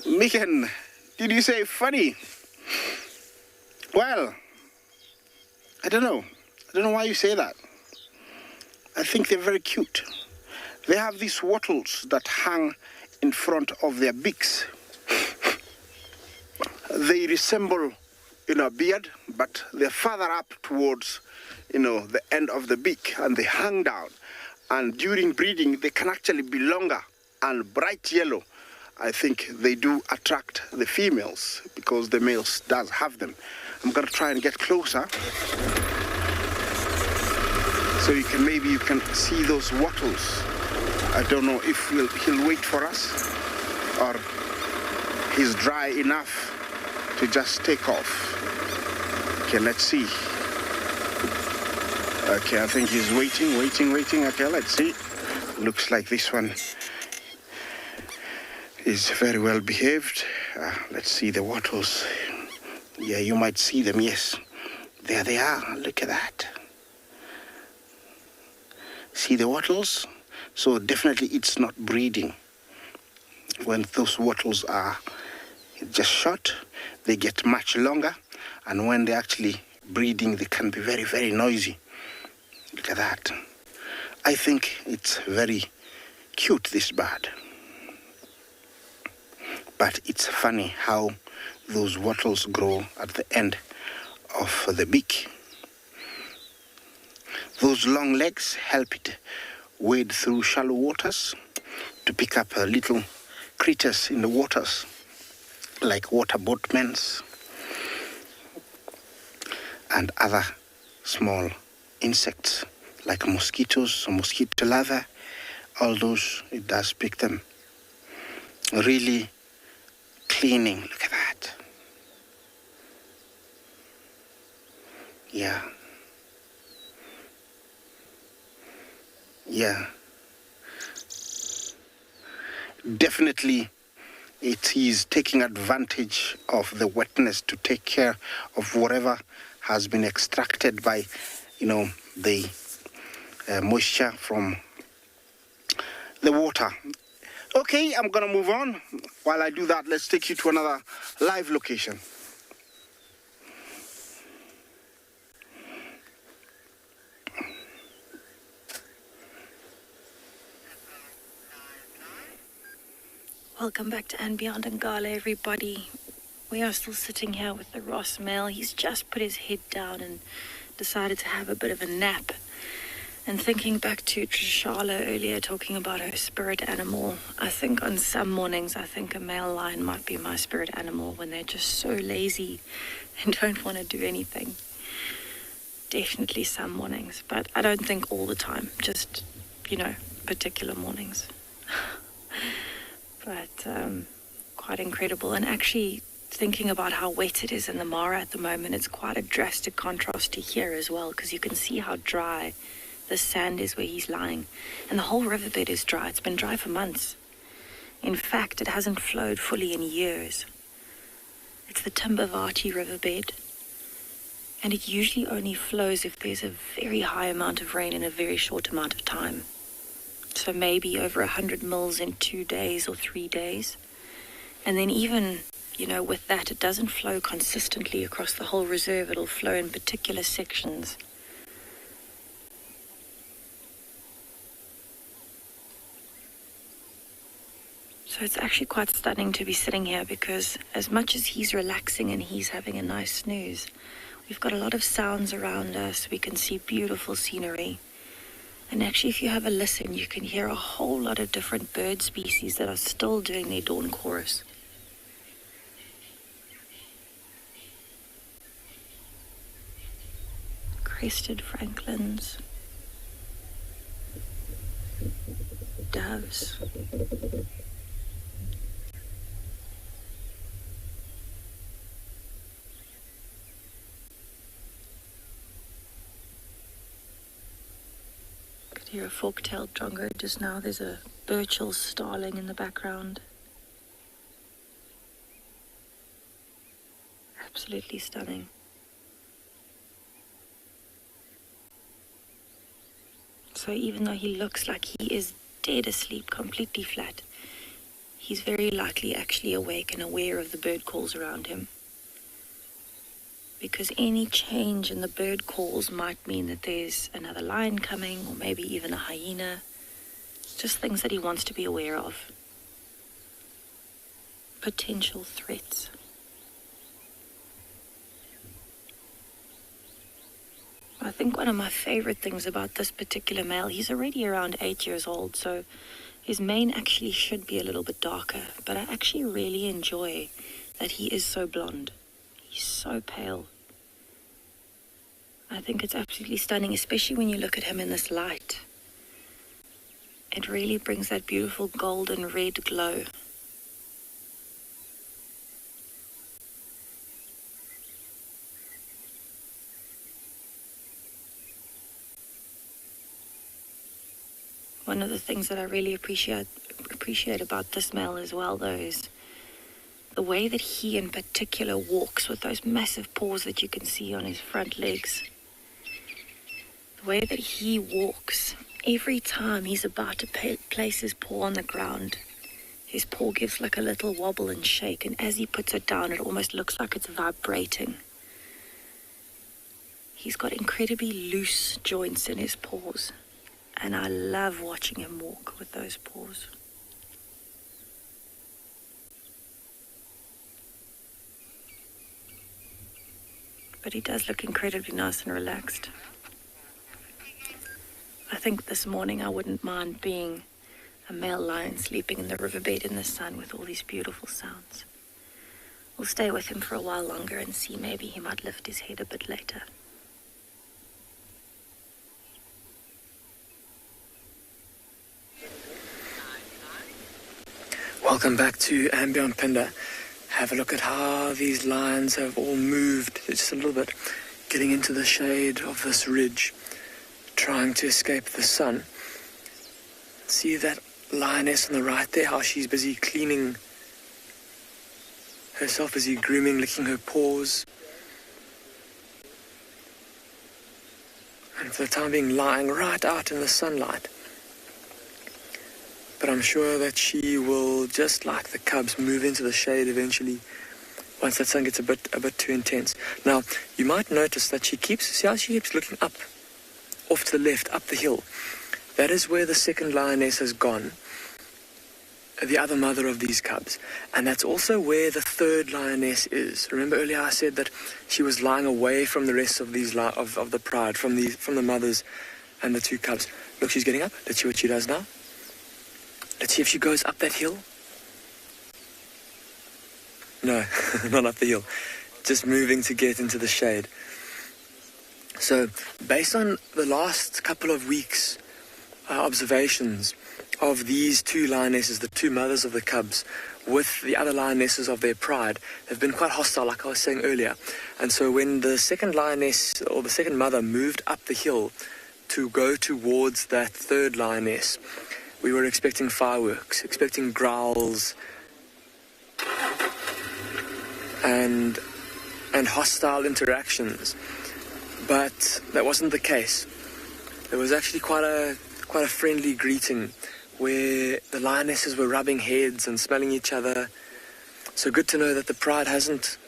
Miken, did you say funny? Well, I don't know. I don't know why you say that. I think they're very cute. They have these wattles that hang in front of their beaks. They resemble, a beard, but they're farther up towards, the end of the beak, and they hang down. And during breeding, they can actually be longer and bright yellow. I think they do attract the females because the males does have them. I'm gonna try and get closer. So maybe you can see those wattles. I don't know if he'll wait for us or he's dry enough to just take off. Okay, let's see. Okay, I think he's waiting. Okay, let's see. Looks like this one is very well behaved. Let's see the wattles. Yeah, you might see them, yes. There they are, look at that. See the wattles? So definitely it's not breeding. When those wattles are just short, they get much longer, and when they're actually breeding, they can be very, very noisy. Look at that. I think it's very cute, this bird. But it's funny how those wattles grow at the end of the beak. Those long legs help it wade through shallow waters to pick up little creatures in the waters, like water boatmen and other small insects like mosquitoes or mosquito larvae. All those, it does pick them. Really cleaning, look at that. Yeah. Definitely it is taking advantage of the wetness to take care of whatever has been extracted by, the moisture from the water. Okay, I'm gonna move on. While I do that, let's take you to another live location. Welcome back to And Beyond Ngala, everybody. We are still sitting here with the Ross male. He's just put his head down and decided to have a bit of a nap. And thinking back to Tswalu earlier, talking about her spirit animal, I think on some mornings, I think a male lion might be my spirit animal when they're just so lazy and don't want to do anything. Definitely some mornings, but I don't think all the time, just, particular mornings. But quite incredible. And actually thinking about how wet it is in the Mara at the moment, it's quite a drastic contrast to here as well, because you can see how dry the sand is where he's lying. And the whole riverbed is dry. It's been dry for months. In fact, it hasn't flowed fully in years. It's the Timbavati riverbed. And it usually only flows if there's a very high amount of rain in a very short amount of time. So maybe over 100 mils in 2 days or 3 days. And then even, with that, it doesn't flow consistently across the whole reserve. It'll flow in particular sections. So it's actually quite stunning to be sitting here, because as much as he's relaxing and he's having a nice snooze, we've got a lot of sounds around us. We can see beautiful scenery. And actually, if you have a listen, you can hear a whole lot of different bird species that are still doing their dawn chorus. Crested francolins, doves, could hear a fork-tailed drongo just now. There's a Burchell starling in the background. Absolutely stunning. So even though he looks like he is dead asleep, completely flat, he's very likely actually awake and aware of the bird calls around him. because any change in the bird calls might mean that there's another lion coming, or maybe even a hyena. Just things that he wants to be aware of. Potential threats. I think one of my favorite things about this particular male, he's already around 8 years old, so his mane actually should be a little bit darker, but I actually really enjoy that he is so blonde. He's so pale. I think it's absolutely stunning, especially when you look at him in this light. It really brings that beautiful golden red glow. One of the things that I really appreciate about this male as well, though, is the way that he in particular walks with those massive paws that you can see on his front legs. The way that he walks, every time he's about to place his paw on the ground, his paw gives like a little wobble and shake, and as he puts it down, it almost looks like it's vibrating. He's got incredibly loose joints in his paws. And I love watching him walk with those paws. But he does look incredibly nice and relaxed. I think this morning I wouldn't mind being a male lion sleeping in the riverbed in the sun with all these beautiful sounds. We'll stay with him for a while longer and see, maybe he might lift his head a bit later. Welcome back to Ambient Pinda. Have a look at how these lions have all moved just a little bit, getting into the shade of this ridge, trying to escape the sun. See that lioness on the right there, how she's busy cleaning herself, busy grooming, licking her paws. And for the time being lying right out in the sunlight. But I'm sure that she will, just like the cubs, move into the shade eventually once that sun gets a bit too intense. Now, you might notice that see how she keeps looking up, off to the left, up the hill. That is where the second lioness has gone, the other mother of these cubs. And that's also where the third lioness is. Remember earlier I said that she was lying away from the rest of these of the pride, from the mothers and the two cubs. Look, she's getting up. Let's see what she does now. Let's see if she goes up that hill. No, not up the hill. Just moving to get into the shade. So, based on the last couple of weeks' observations of these two lionesses, the two mothers of the cubs, with the other lionesses of their pride, they've been quite hostile, like I was saying earlier. And so when the second lioness, or the second mother, moved up the hill to go towards that third lioness, we were expecting fireworks, expecting growls, and hostile interactions. But that wasn't the case. There was actually quite a friendly greeting where the lionesses were rubbing heads and smelling each other. So good to know that the pride hasn't,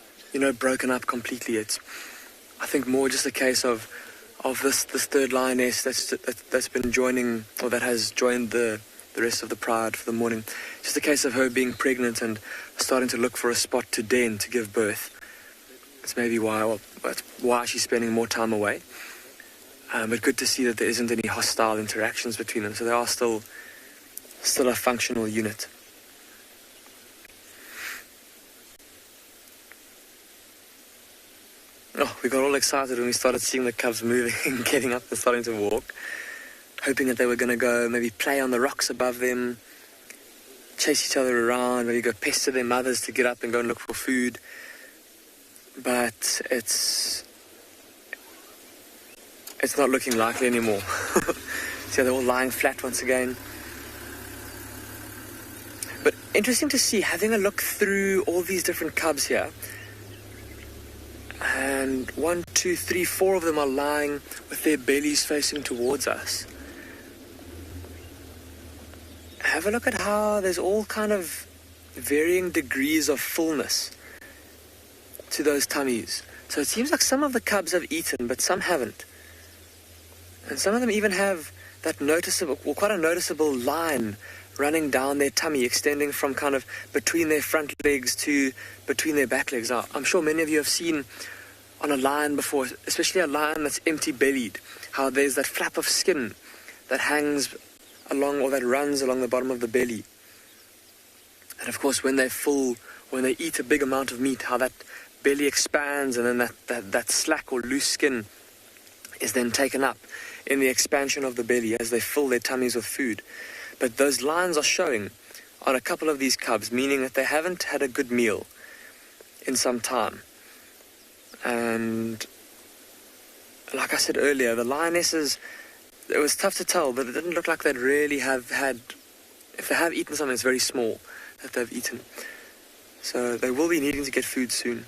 broken up completely. It's, I think, more just a case of this third lioness that's been joining, or that has joined the rest of the pride for the morning. Just a case of her being pregnant and starting to look for a spot to den to give birth. It's maybe why she's spending more time away. But good to see that there isn't any hostile interactions between them. So they are still a functional unit. Oh, we got all excited when we started seeing the cubs moving and getting up and starting to walk, hoping that they were going to go maybe play on the rocks above them, chase each other around, maybe go pester their mothers to get up and go and look for food. But it's not looking likely anymore. See, they're all lying flat once again. But interesting to see, having a look through all these different cubs here. And 1, 2, 3, 4 of them are lying with their bellies facing towards us. Have a look at how there's all kind of varying degrees of fullness to those tummies. So it seems like some of the cubs have eaten, but some haven't. And some of them even have that noticeable, well, quite a noticeable line running down their tummy, extending from kind of between their front legs to between their back legs. Now, I'm sure many of you have seen on a lion before, especially a lion that's empty-bellied, how there's that flap of skin that hangs along, or that runs along the bottom of the belly. And of course, when they're full, when they eat a big amount of meat, how that belly expands, and then that slack or loose skin is then taken up in the expansion of the belly as they fill their tummies with food. But those lines are showing on a couple of these cubs, meaning that they haven't had a good meal in some time. And like I said earlier, the lionesses, it was tough to tell, but it didn't look like they'd really have had, if they have eaten something, it's very small that they've eaten. So they will be needing to get food soon.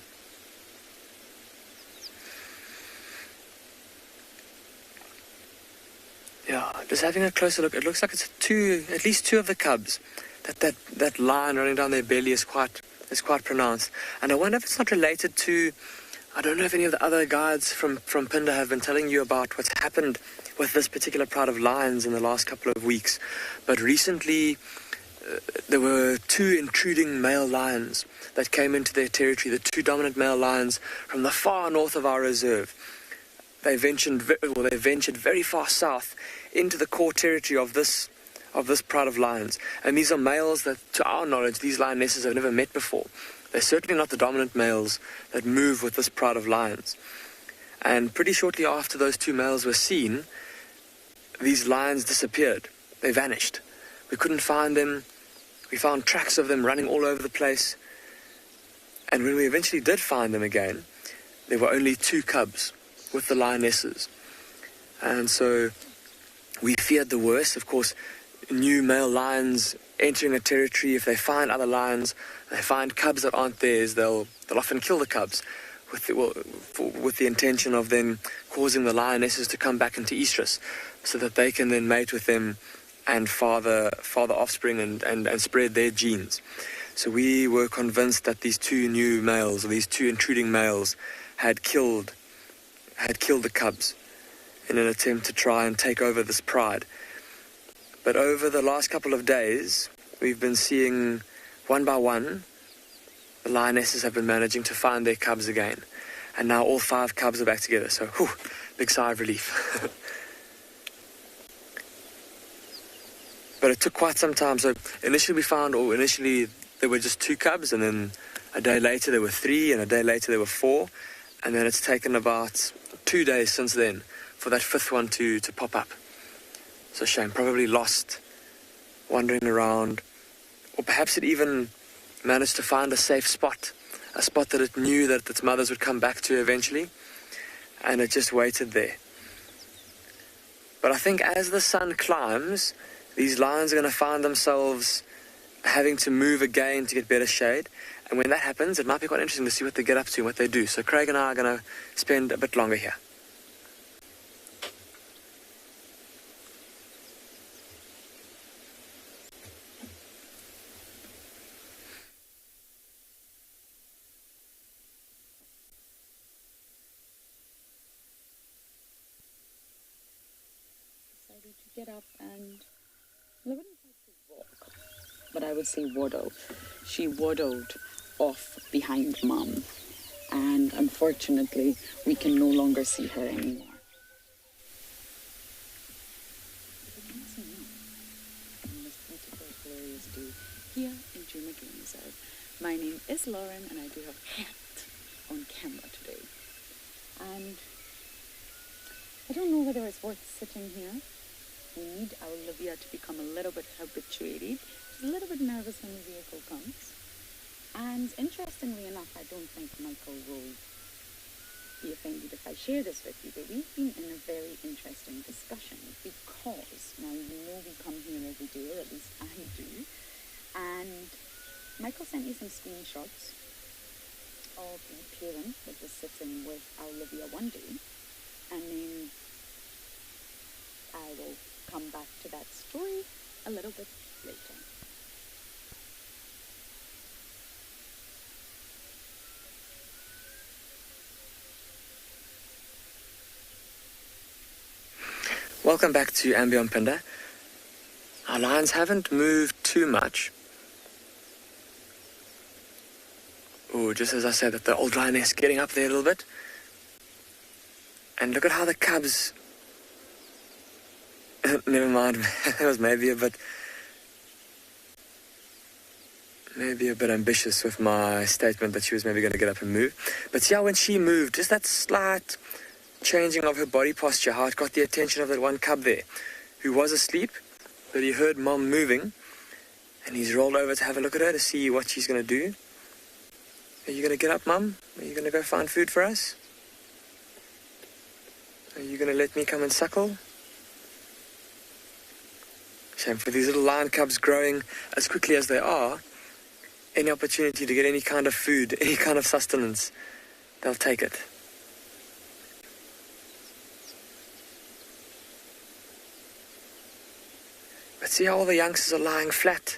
Yeah, just having a closer look, it looks like it's at least two of the cubs. That line running down their belly is quite pronounced. And I wonder if it's not related to, I don't know if any of the other guides from Phinda have been telling you about what's happened with this particular pride of lions in the last couple of weeks. But recently, there were two intruding male lions that came into their territory, the two dominant male lions from the far north of our reserve. They ventured very far south into the core territory of this pride of lions. And these are males that, to our knowledge, these lionesses have never met before. They're certainly not the dominant males that move with this pride of lions. And pretty shortly after those two males were seen, these lions disappeared. They vanished. We couldn't find them. We found tracks of them running all over the place. And when we eventually did find them again, there were only two cubs with the lionesses. And so we feared the worst. Of course, new male lions entering a territory, if they find other lions, they find cubs that aren't theirs, they'll often kill the cubs with the intention of then causing the lionesses to come back into estrus so that they can then mate with them and father offspring and spread their genes. So we were convinced that these two new males, or these two intruding males, had killed the cubs in an attempt to try and take over this pride. But over the last couple of days, we've been seeing one by one, the lionesses have been managing to find their cubs again. And now all 5 cubs are back together. So, big sigh of relief. But it took quite some time. So initially there were just 2 cubs, and then a day later there were 3, and a day later there were 4. And then it's taken about 2 days since then for that 5th one to pop up. It's a shame, probably lost, wandering around, or perhaps it even managed to find a safe spot, a spot that it knew that its mothers would come back to eventually, and it just waited there. But I think as the sun climbs, these lions are going to find themselves having to move again to get better shade, and when that happens, it might be quite interesting to see what they get up to and what they do. So Craig and I are going to spend a bit longer here. To get up, and I wouldn't like to walk, but I would say waddle. She waddled off behind Mum, and unfortunately we can no longer see her anymore. On this beautiful, glorious day here in Tswalu Kalahari Reserve. My name is Lauren, and I do have a cat on camera today. And I don't know whether it's worth sitting here. We need our Olivia to become a little bit habituated. She's a little bit nervous when the vehicle comes. And interestingly enough, I don't think Michael will be offended if I share this with you, but we've been in a very interesting discussion because, now you know we come here every day, or at least I do, and Michael sent me some screenshots of the parent that was sitting with our Olivia one day, and then I will come back to that story a little bit later. Welcome back to Ambient Pinda. Our lions haven't moved too much. Oh, just as I said, that the old lioness getting up there a little bit. And look at how the cubs... Never mind, that was maybe a bit ambitious with my statement that she was maybe going to get up and move. But see how when she moved, just that slight changing of her body posture, how it got the attention of that one cub there, who was asleep, but he heard Mom moving, and he's rolled over to have a look at her to see what she's going to do. Are you going to get up, Mum? Are you going to go find food for us? Are you going to let me come and suckle? Shame for these little lion cubs growing as quickly as they are. Any opportunity to get any kind of food, any kind of sustenance, they'll take it. But see how all the youngsters are lying flat.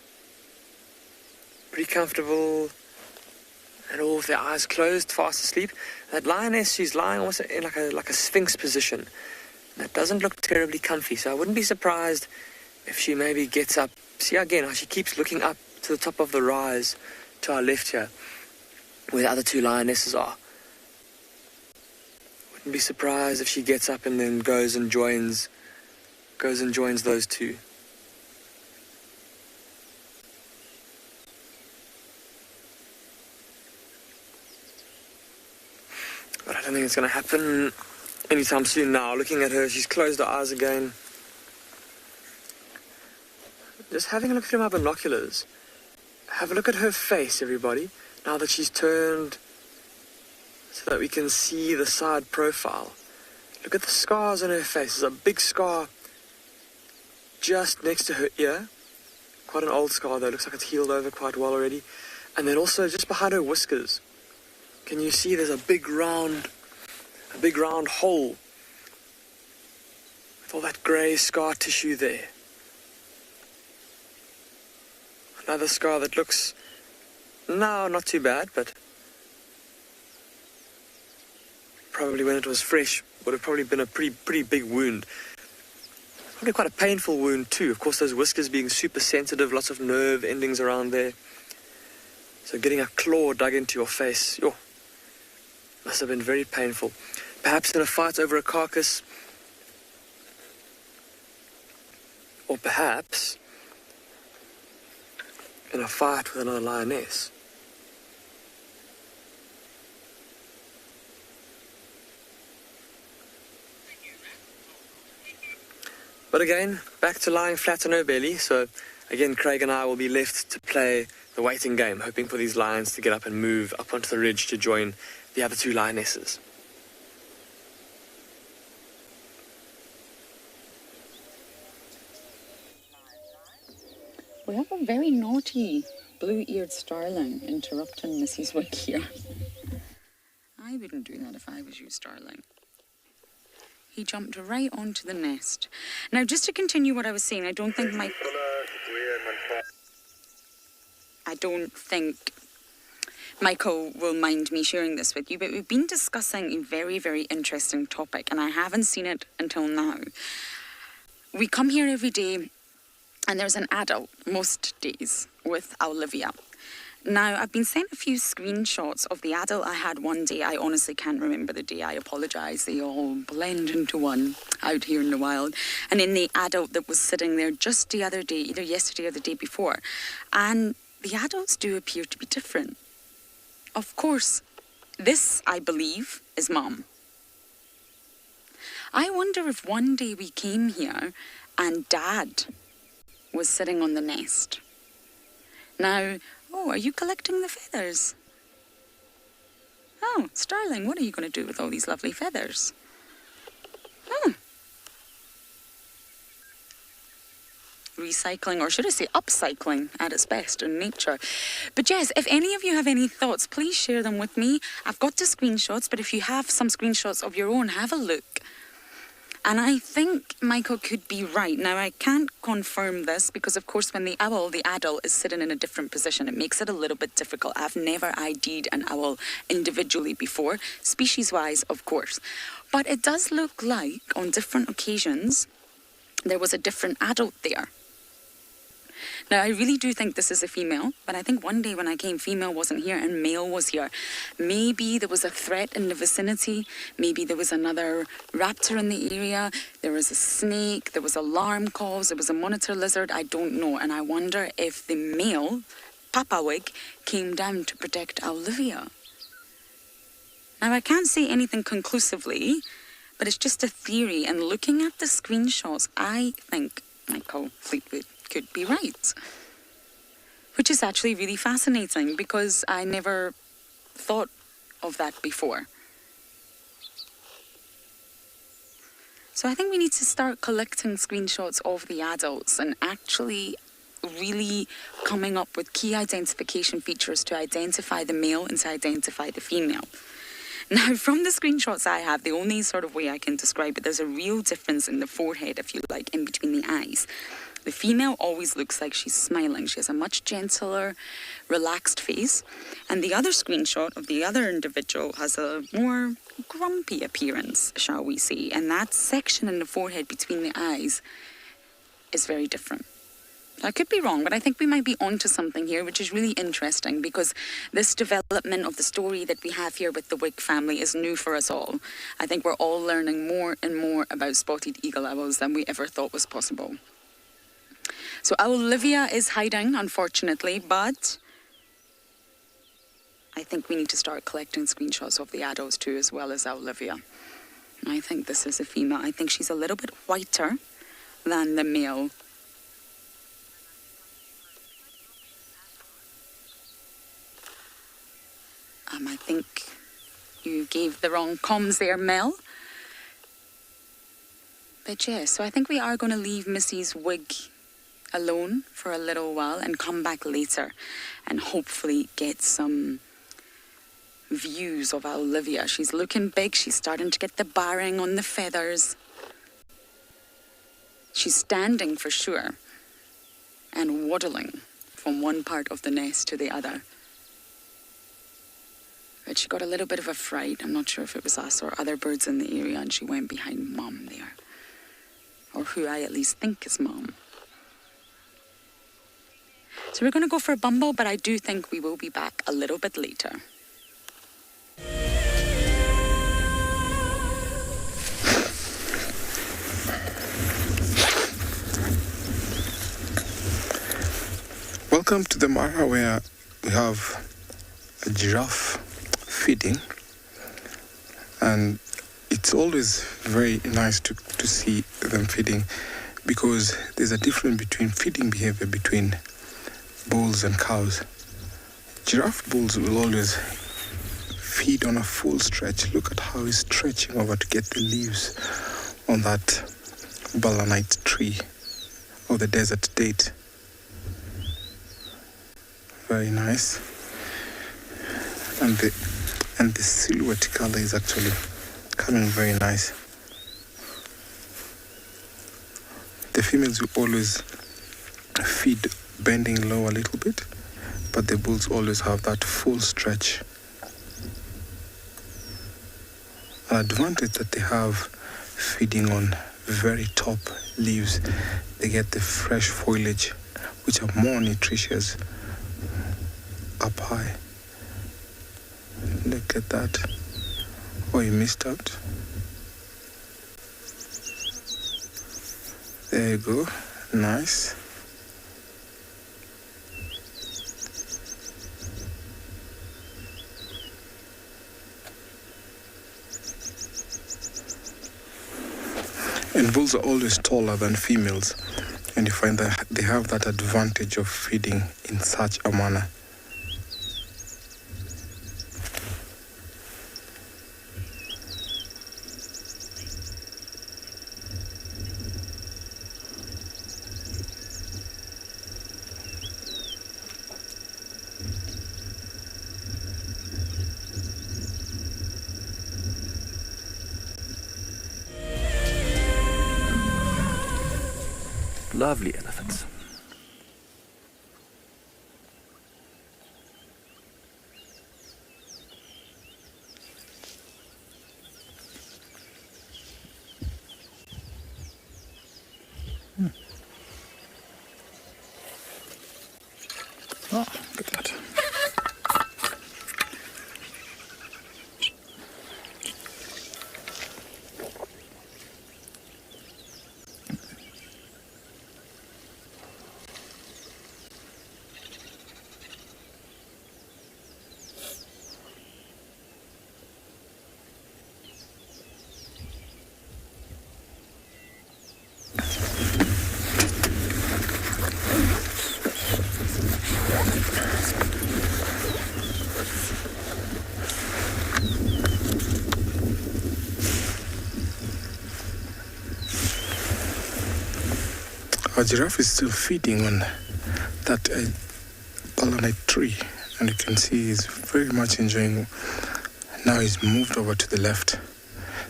Pretty comfortable. And all with their eyes closed, fast asleep. That lioness, she's lying almost in like a sphinx position. That doesn't look terribly comfy, so I wouldn't be surprised if she maybe gets up. See again how she keeps looking up to the top of the rise to our left here, where the other two lionesses are. Wouldn't be surprised if she gets up and then goes and joins those two. But I don't think it's going to happen anytime soon now. Looking at her, she's closed her eyes again. Just having a look through my binoculars. Have a look at her face, everybody. Now that she's turned so that we can see the side profile. Look at the scars on her face. There's a big scar just next to her ear. Quite an old scar though. Looks like it's healed over quite well already. And then also just behind her whiskers. Can you see there's a big round hole with all that grey scar tissue there. Another scar that looks, no, not too bad, but probably when it was fresh would have probably been a pretty big wound. Probably quite a painful wound too. Of course, those whiskers being super sensitive, lots of nerve endings around there. So getting a claw dug into your face, must have been very painful. Perhaps in a fight over a carcass, or perhaps in a fight with another lioness. But again, back to lying flat on her belly. So again, Craig and I will be left to play the waiting game, hoping for these lions to get up and move up onto the ridge to join the other two lionesses. We have a very naughty blue-eared starling interrupting Missy's work here. I wouldn't do that if I was you, starling. He jumped right onto the nest. Now, just to continue what I was saying, I don't think Michael will mind me sharing this with you, but we've been discussing a very, very interesting topic, and I haven't seen it until now. We come here every day, and there's an adult most days with Olivia. Now, I've been sent a few screenshots of the adult I had one day. I honestly can't remember the day. I apologise. They all blend into one out here in the wild. And then the adult that was sitting there just the other day, either yesterday or the day before. And the adults do appear to be different. Of course, this, I believe, is Mom. I wonder if one day we came here and Dad was sitting on the nest. Now, are you collecting the feathers? Oh, Starling, what are you going to do with all these lovely feathers? Recycling, or should I say upcycling at its best in nature. But yes, if any of you have any thoughts, please share them with me. I've got the screenshots, but if you have some screenshots of your own, have a look. And I think Michael could be right. Now, I can't confirm this because, of course, when the adult is sitting in a different position, it makes it a little bit difficult. I've never ID'd an owl individually before, species-wise, of course. But it does look like, on different occasions, there was a different adult there. Now, I really do think this is a female, but I think one day when I came, female wasn't here and male was here. Maybe there was a threat in the vicinity. Maybe there was another raptor in the area. There was a snake. There was alarm calls. There was a monitor lizard. I don't know. And I wonder if the male, Papawig, came down to protect Olivia. Now, I can't say anything conclusively, but it's just a theory. And looking at the screenshots, I think Michael Fleetwood could be right. Which is actually really fascinating because I never thought of that before. So I think we need to start collecting screenshots of the adults and actually really coming up with key identification features to identify the male and to identify the female. Now, from the screenshots I have, the only sort of way I can describe it, there's a real difference in the forehead, if you like, in between the eyes. The female always looks like she's smiling. She has a much gentler, relaxed face. And the other screenshot of the other individual has a more grumpy appearance, shall we say. And that section in the forehead between the eyes is very different. I could be wrong, but I think we might be onto something here, which is really interesting because this development of the story that we have here with the Wig family is new for us all. I think we're all learning more and more about spotted eagle owls than we ever thought was possible. So Olivia is hiding, unfortunately, but I think we need to start collecting screenshots of the adults too, as well as Olivia. I think this is a female. I think she's a little bit whiter than the male. I think you gave the wrong comms there, Mel. But yeah, so I think we are going to leave Missy's wig alone for a little while and come back later and hopefully get some views of Olivia. She's looking big. She's starting to get the barring on the feathers. She's standing for sure and waddling from one part of the nest to the other. But she got a little bit of a fright. I'm not sure if it was us or other birds in the area, and she went behind Mom there. Or who I at least think is Mom. So we're going to go for a bumble, but I do think we will be back a little bit later. Welcome to the Mara, where we have a giraffe feeding, and it's always very nice to see them feeding because there's a difference between feeding behavior between bulls and cows. Giraffe bulls will always feed on a full stretch. Look at how he's stretching over to get the leaves on that balanite tree or the desert date. Very nice. And the silhouette color is actually coming very nice. The females will always feed bending low a little bit, but the bulls always have that full stretch. An advantage that they have feeding on very top leaves, they get the fresh foliage, which are more nutritious up high. Look at that. Oh, you missed out. There you go. Nice. And bulls are always taller than females, and you find that they have that advantage of feeding in such a manner. Lovely elephants. Oh, look at that. Our giraffe is still feeding on that balanite tree, and you can see he's very much enjoying. Now he's moved over to the left.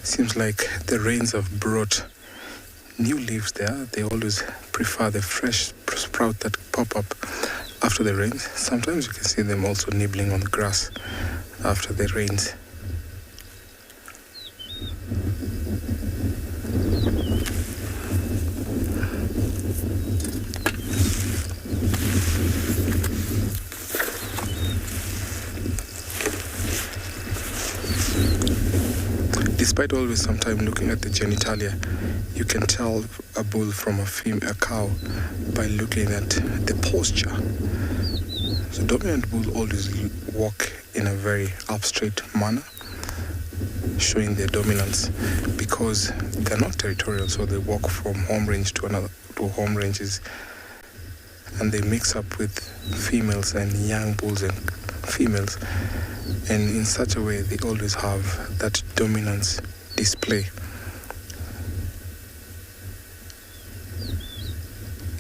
Seems like the rains have brought new leaves there. They always prefer the fresh sprout that pop up after the rains. Sometimes you can see them also nibbling on the grass after the rains. Despite always sometimes looking at the genitalia, you can tell a bull from a cow by looking at the posture. So dominant bull always walk in a very up straight manner, showing their dominance because they're not territorial, so they walk from home range to home ranges, and they mix up with females and young bulls and females, and in such a way they always have that dominance display.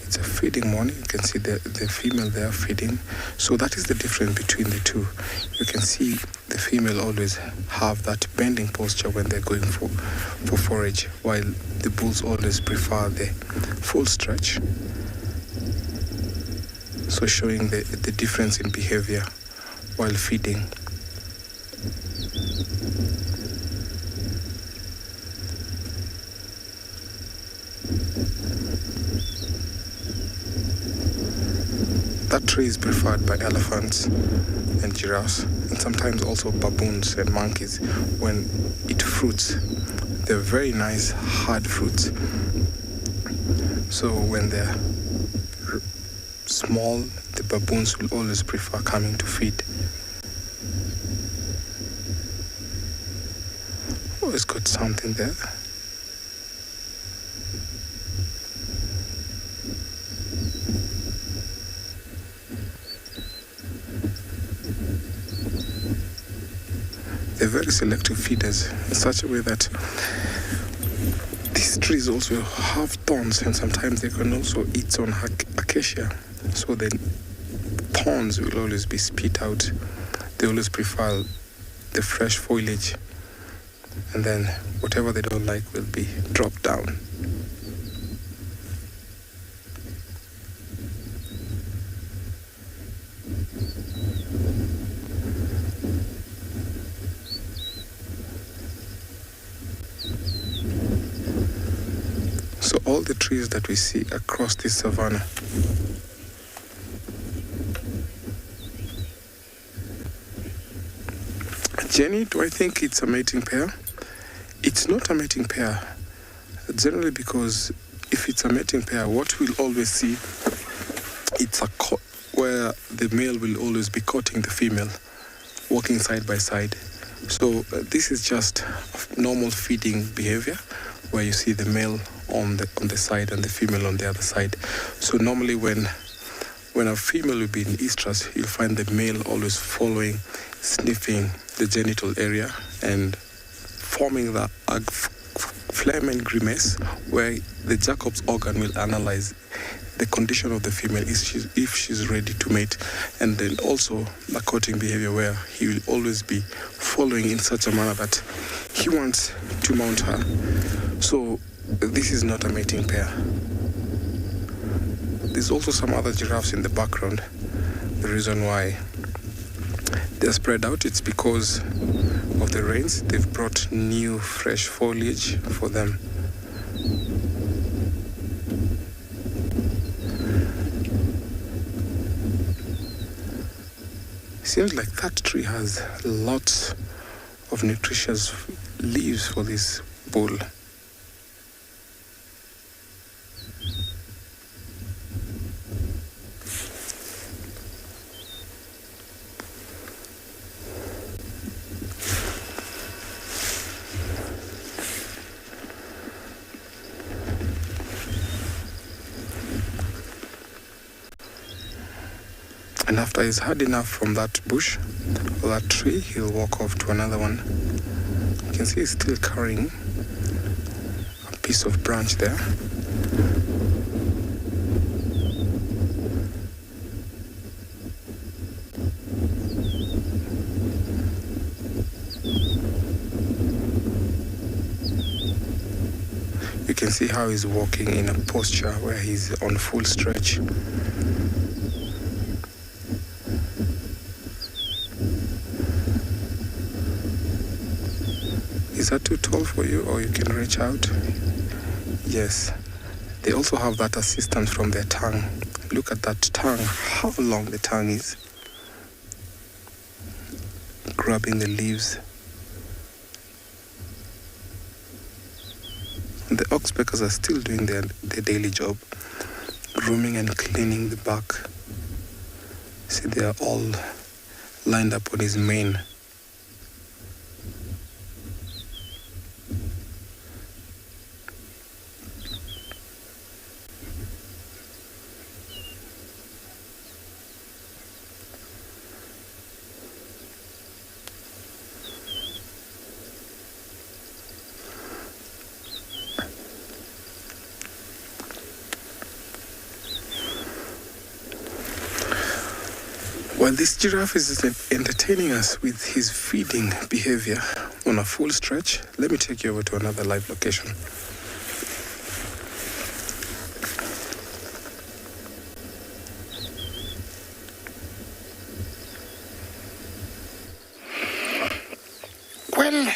It's a feeding morning. You can see the female there feeding. So that is the difference between the two. You can see the female always have that bending posture when they're going for forage, while the bulls always prefer the full stretch. So showing the difference in behavior while feeding. That tree is preferred by elephants and giraffes, and sometimes also baboons and monkeys when eat fruits. They're very nice, hard fruits. So when they're small, the baboons will always prefer coming to feed. Always got something there. They're very selective feeders in such a way that these trees also have thorns, and sometimes they can also eat on acacia. So the thorns will always be spit out. They always prefer the fresh foliage, and then whatever they don't like will be dropped down. So all the trees that we see across this savanna, Jenny, do I think it's a mating pair? It's not a mating pair, generally, because if it's a mating pair, what we'll always see, it's where the male will always be courting the female, walking side by side. So this is just normal feeding behavior, where you see the male on the side and the female on the other side. So normally when a female will be in estrus, you'll find the male always following, sniffing the genital area and forming the phlegm and grimace, where the Jacob's organ will analyze the condition of the female if she's ready to mate, and then also the courting behavior, where he will always be following in such a manner that he wants to mount her. So this is not a mating pair. There's also some other giraffes in the background. The reason why they're spread out, it's because of the rains. They've brought new fresh foliage for them. seems like that tree has lots of nutritious leaves for this bull. And after he's had enough from that bush or that tree, he'll walk off to another one. You can see he's still carrying a piece of branch there. You can see how he's walking in a posture where he's on full stretch. Is that too tall for you, or you can reach out? Yes. They also have that assistance from their tongue. Look at that tongue, how long the tongue is. Grabbing the leaves. And the oxpeckers are still doing their daily job, grooming and cleaning the bark. See, they are all lined up on his mane. While this giraffe is entertaining us with his feeding behavior on a full stretch, let me take you over to another live location. Well,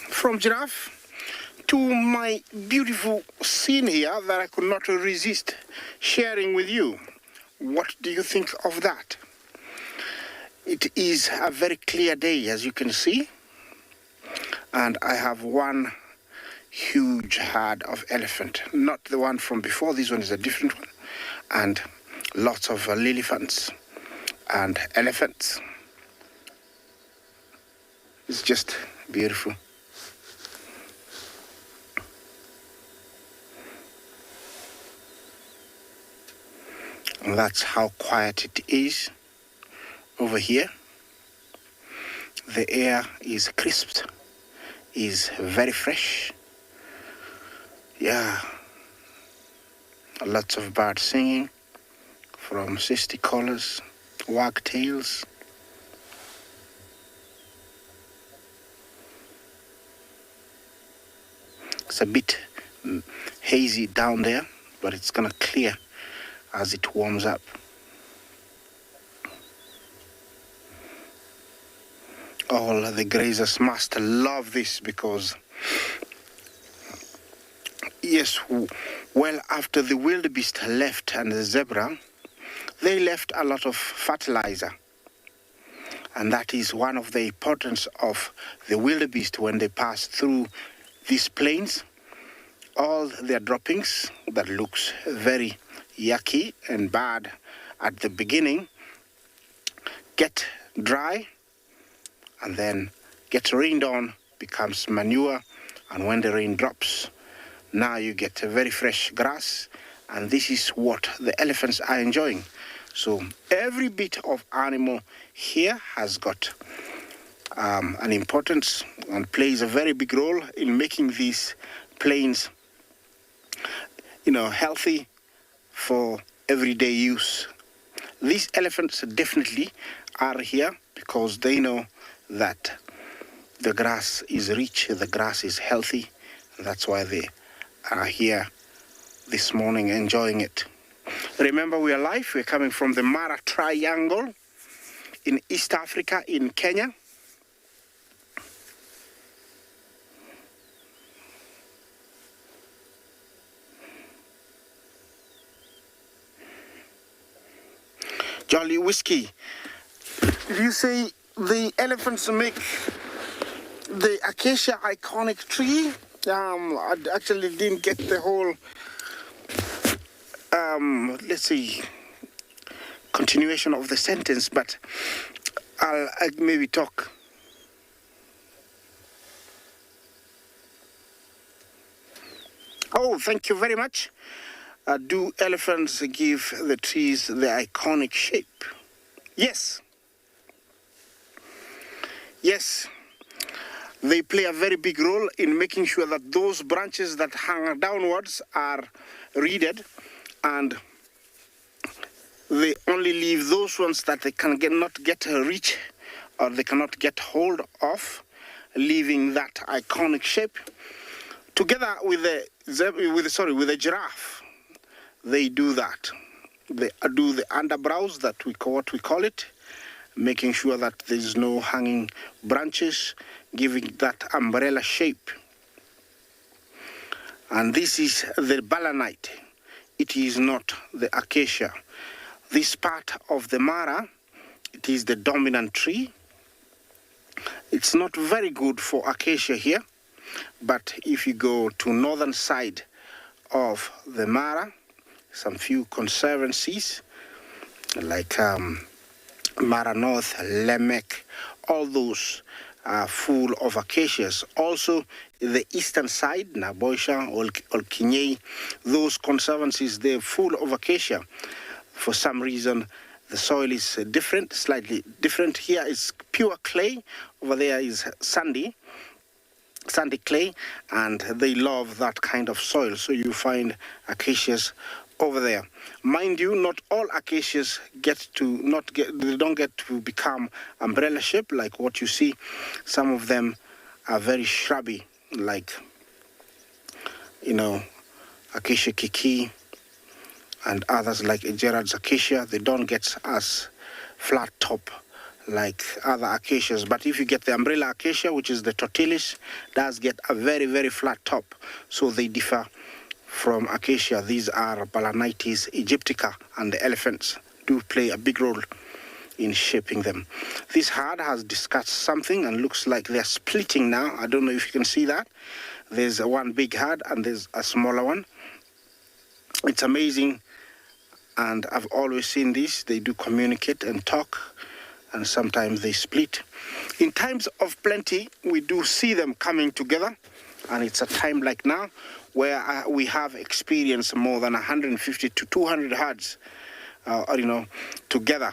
from giraffe to my beautiful scene here that I could not resist sharing with you. What do you think of that? It is a very clear day, as you can see, and I have one huge herd of elephant, not the one from before. This one is a different one, and lots of lillifants and elephants. It's just beautiful. And that's how quiet it is over here. The air is crisp, is very fresh. Yeah, lots of birds singing, from sisticolas, wagtails. It's a bit hazy down there, but it's gonna clear as it warms up. All the grazers must love this because, yes, well, after the wildebeest left and the zebra, they left a lot of fertilizer. And that is one of the importance of the wildebeest when they pass through these plains. All their droppings that looks very yucky and bad at the beginning get dry and then get rained on, becomes manure, and when the rain drops, now you get a very fresh grass, and this is what the elephants are enjoying. So every bit of animal here has got an importance and plays a very big role in making these plains, healthy for everyday use. These elephants definitely are here because they know that the grass is rich, the grass is healthy. That's why they are here this morning enjoying it. Remember, we are live. We're coming from the Mara Triangle in East Africa, in Kenya. Jolly Whiskey, you say the elephants make the acacia iconic tree? I actually didn't get the whole, let's see, continuation of the sentence, but I'll maybe talk. Oh, thank you very much. Do elephants give the trees the iconic shape? Yes. Yes. They play a very big role in making sure that those branches that hang downwards are reeded, and they only leave those ones that they not get a reach or they cannot get hold of, leaving that iconic shape. Together with the giraffe, they do that. They do the underbrows, what we call it, making sure that there's no hanging branches, giving that umbrella shape. And this is the balanite. It is not the acacia. This part of the Mara, it is the dominant tree. It's not very good for acacia here, but if you go to northern side of the Mara, some few conservancies like Mara North, Lemek, all those are full of acacias. Also, the eastern side, Naboisha, Olkinyei, those conservancies, they're full of acacia. For some reason, the soil is different, slightly different. Here is pure clay. Over there is sandy clay, and they love that kind of soil. So you find acacias over there. Mind you, not all acacias they don't get to become umbrella shape like what you see. Some of them are very shrubby, like, acacia kiki and others like Gerard's acacia. They don't get as flat top like other acacias. But if you get the umbrella acacia, which is the tortilis, does get a very, very flat top. So they differ from acacia. These are Balanites aegyptica, and the elephants do play a big role in shaping them. This herd has discussed something and looks like they're splitting now. I don't know if you can see that. There's one big herd and there's a smaller one. It's amazing, and I've always seen this. They do communicate and talk, and sometimes they split. In times of plenty, we do see them coming together, and it's a time like now where we have experienced more than 150 to 200 herds, together.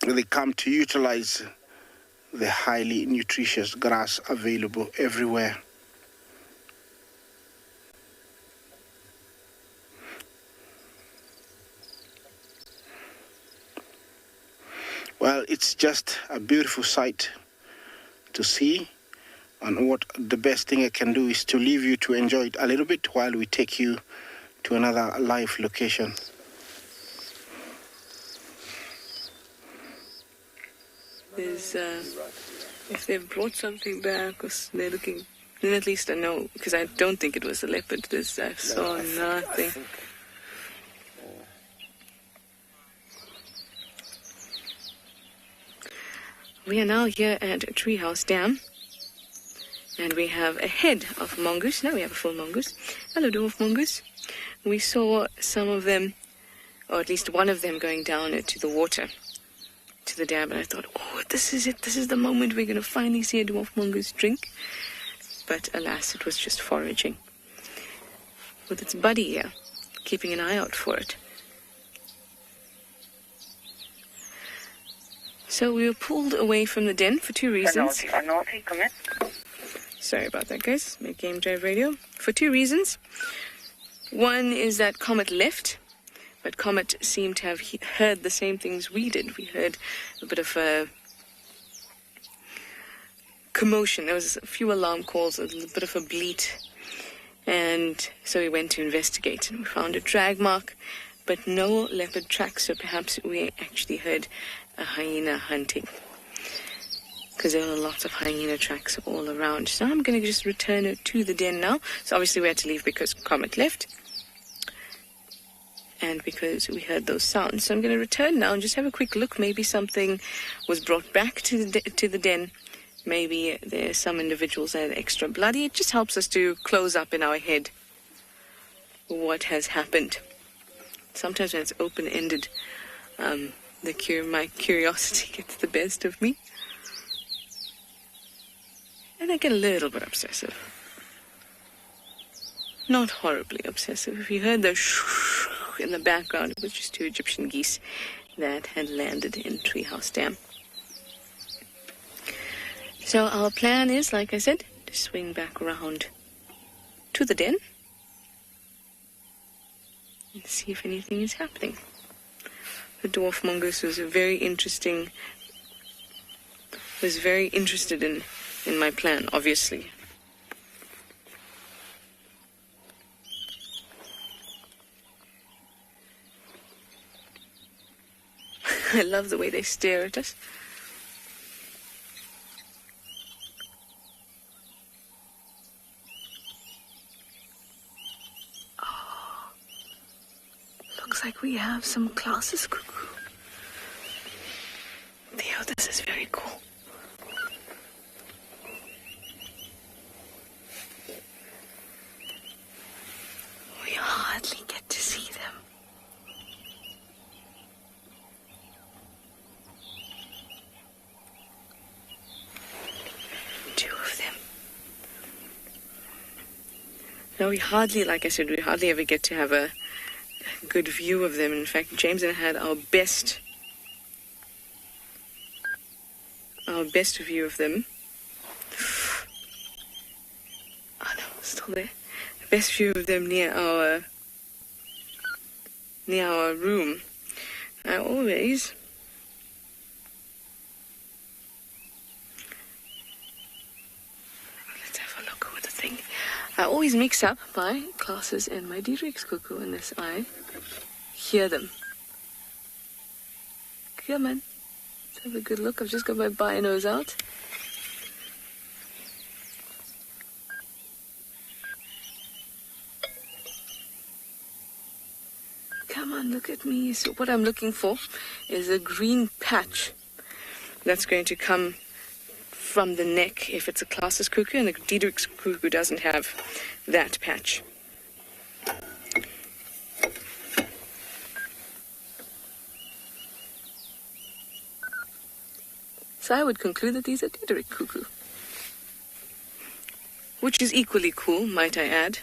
They come to utilize the highly nutritious grass available everywhere. Well, it's just a beautiful sight to see. And what the best thing I can do is to leave you to enjoy it a little bit while we take you to another live location. There's, if they've brought something back, because they're looking, then at least I know, because I don't think it was a leopard. I saw nothing. We are now here at Treehouse Dam. And we have a head of mongoose. Now we have a full mongoose. Hello, dwarf mongoose. We saw some of them, or at least one of them, going down into the water, to the dam. And I thought, oh, this is it. This is the moment we're going to finally see a dwarf mongoose drink. But alas, it was just foraging. With its buddy here, keeping an eye out for it. So we were pulled away from the den for two reasons. Sorry about that, guys. Make Game Drive Radio. For two reasons. One is that Comet left, but Comet seemed to have heard the same things we did. We heard a bit of a commotion. There was a few alarm calls, a little bit of a bleat. And so we went to investigate, and we found a drag mark, but no leopard tracks. So perhaps we actually heard a hyena hunting, because there are lots of hyena tracks all around. So I'm going to just return it to the den now. So obviously we had to leave because Comet left. and because we heard those sounds. So I'm going to return now and just have a quick look. Maybe something was brought back to the den. Maybe there's some individuals that are extra bloody. It just helps us to close up in our head what has happened. Sometimes when it's open-ended, my curiosity gets the best of me. And I get a little bit obsessive. Not horribly obsessive. If you heard the shh in the background, it was just 2 Egyptian geese that had landed in Treehouse Dam. So our plan is, like I said, to swing back around to the den and see if anything is happening. The dwarf mongoose was very interested in my plan, obviously. I love the way they stare at us. Looks like we have some classes cuckoo. Theo, this is very cool. We hardly get to see them. Two of them. No, we hardly, like I said, we hardly ever get to have a good view of them. In fact, James and I had our best view of them. Oh no, still there. Best view of them near our room. I always let's have a look at the thing. I always mix up my classes and my Diedrich's cuckoo unless I hear them. Come on. Let's have a good look. I've just got my binos out. Come on, look at me. So what I'm looking for is a green patch that's going to come from the neck if it's a classes cuckoo, and the Diedrich's cuckoo doesn't have that patch. So I would conclude that these are Diederich cuckoo, which is equally cool, might I add.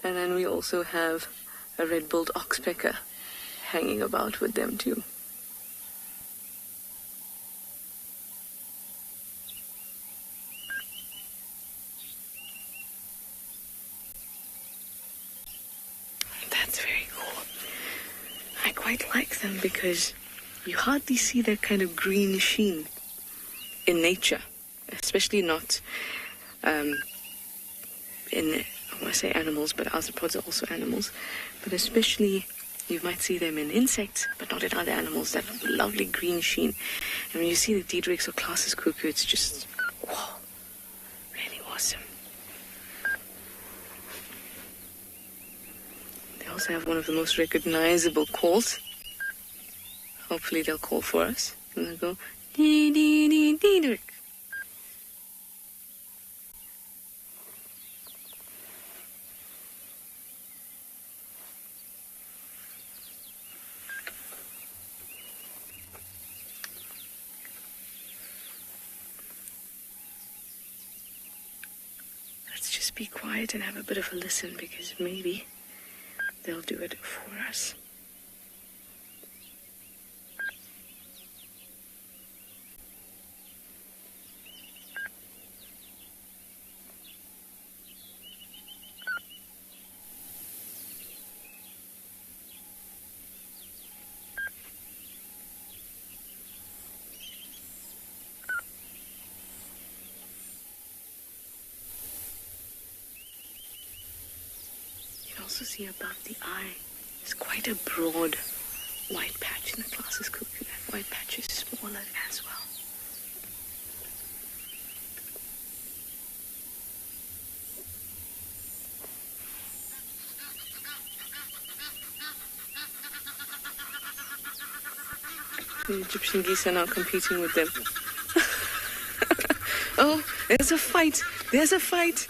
And then we also have a red-billed oxpecker hanging about with them too. That's very cool. I quite like them because you hardly see that kind of green sheen in nature, especially not in, I want to say animals, but arthropods are also animals, but especially you might see them in insects, but not in other animals, that lovely green sheen. And when you see the Diedrich's or classes cuckoo, it's just, whoa, really awesome. They also have one of the most recognizable calls. Hopefully they'll call for us. And they'll go, dee dee dee Diedrich. Let's just be quiet and have a bit of a listen, because maybe they'll do it for us. Also see above the eye is quite a broad white patch in the classes cuckoo. That white patch is smaller as well. The Egyptian geese are now competing with them. Oh, there's a fight. There's a fight.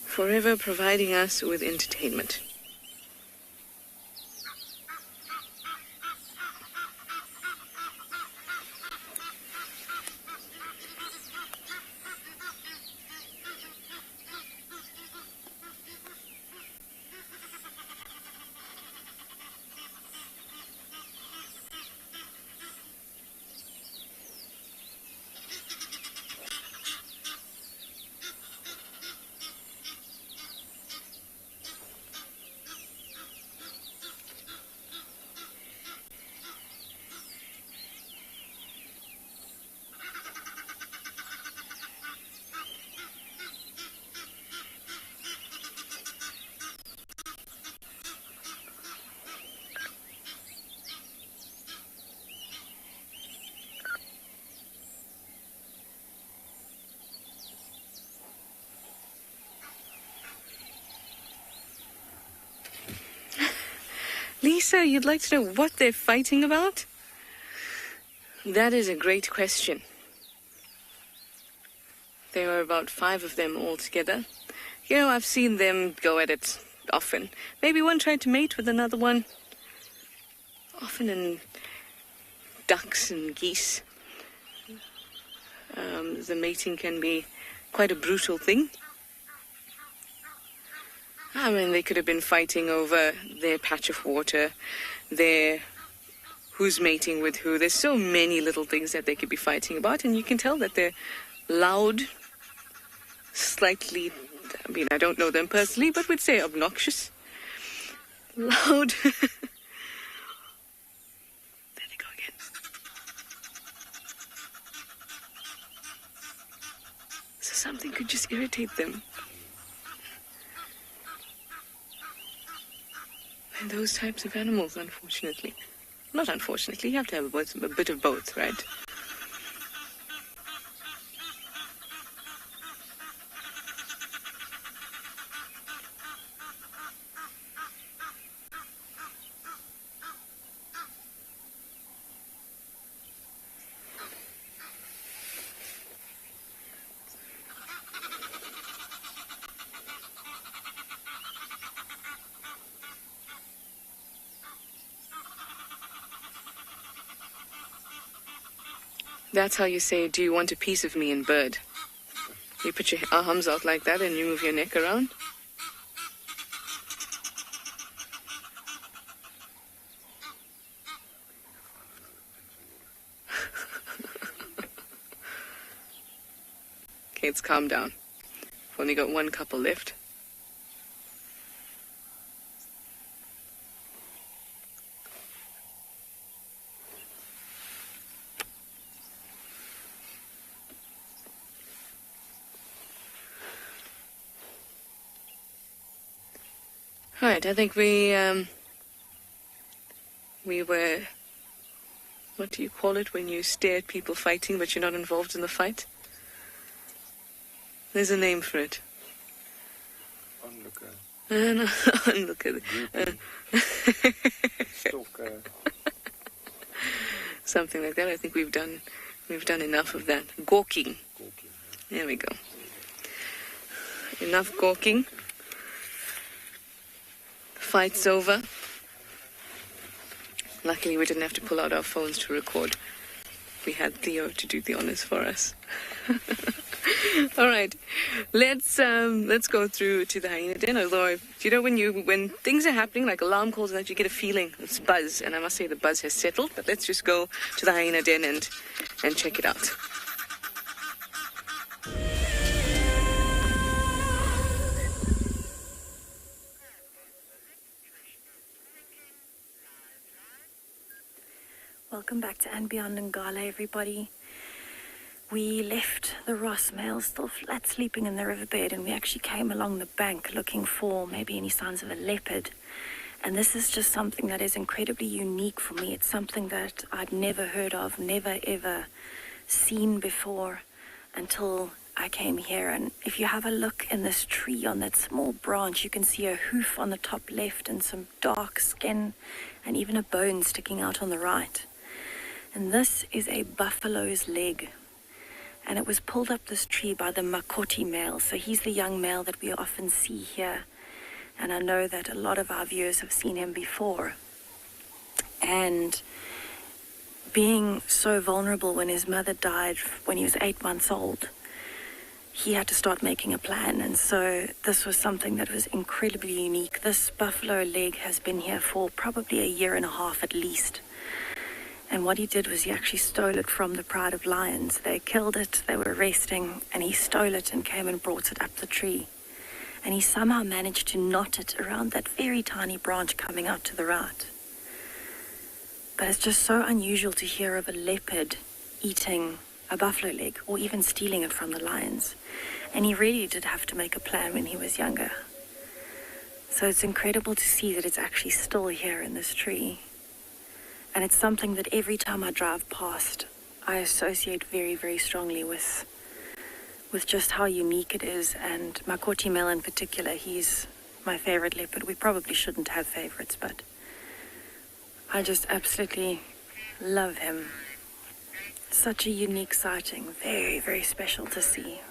Forever providing us with entertainment. Lisa, you'd like to know what they're fighting about? That is a great question. There are about 5 of them all together. You know, I've seen them go at it often. Maybe one tried to mate with another one. Often in ducks and geese. The mating can be quite a brutal thing. I mean, they could have been fighting over their patch of water, who's mating with who. There's so many little things that they could be fighting about, and you can tell that they're loud, slightly, I mean, I don't know them personally, but would say obnoxious. Loud. There they go again. So something could just irritate them. And those types of animals, unfortunately. Not unfortunately, you have to have a bit of both, right? That's how you say, do you want a piece of me in bird? You put your arms out like that and you move your neck around. Okay, it's calmed down. We've only got one couple left. Right, I think we were, what do you call it when you stare at people fighting but you're not involved in the fight? There's a name for it. Onlooker. No, onlooker. Stalker. Something like that. I think we've done enough of that. Gawking. There we go. Enough gawking. Fight's over. Luckily, we didn't have to pull out our phones to record. We had Theo to do the honors for us. All right, let's go through to the hyena den. Although, you know, when things are happening, like alarm calls and that, you get a feeling, it's buzz, and I must say the buzz has settled. But let's just go to the hyena den and check it out. Welcome back to And Beyond Ngala, everybody. We left the Ross male still flat sleeping in the riverbed, and we actually came along the bank looking for maybe any signs of a leopard. And this is just something that is incredibly unique for me. It's something that I'd never heard of, never ever seen before until I came here. And if you have a look in this tree on that small branch, you can see a hoof on the top left and some dark skin and even a bone sticking out on the right. And this is a buffalo's leg. And it was pulled up this tree by the Makoti male. So he's the young male that we often see here. And I know that a lot of our viewers have seen him before. And being so vulnerable when his mother died when he was 8 months old, he had to start making a plan. And so this was something that was incredibly unique. This buffalo leg has been here for probably 1.5 years at least. And what he did was he actually stole it from the Pride of Lions. They killed it, they were resting, and he stole it and came and brought it up the tree. And he somehow managed to knot it around that very tiny branch coming out to the right. But it's just so unusual to hear of a leopard eating a buffalo leg or even stealing it from the lions. And he really did have to make a plan when he was younger. So it's incredible to see that it's actually still here in this tree. And it's something that every time I drive past, I associate very, very strongly with just how unique it is. And Makoti male in particular, he's my favorite leopard. We probably shouldn't have favorites, but I just absolutely love him. Such a unique sighting, very, very special to see.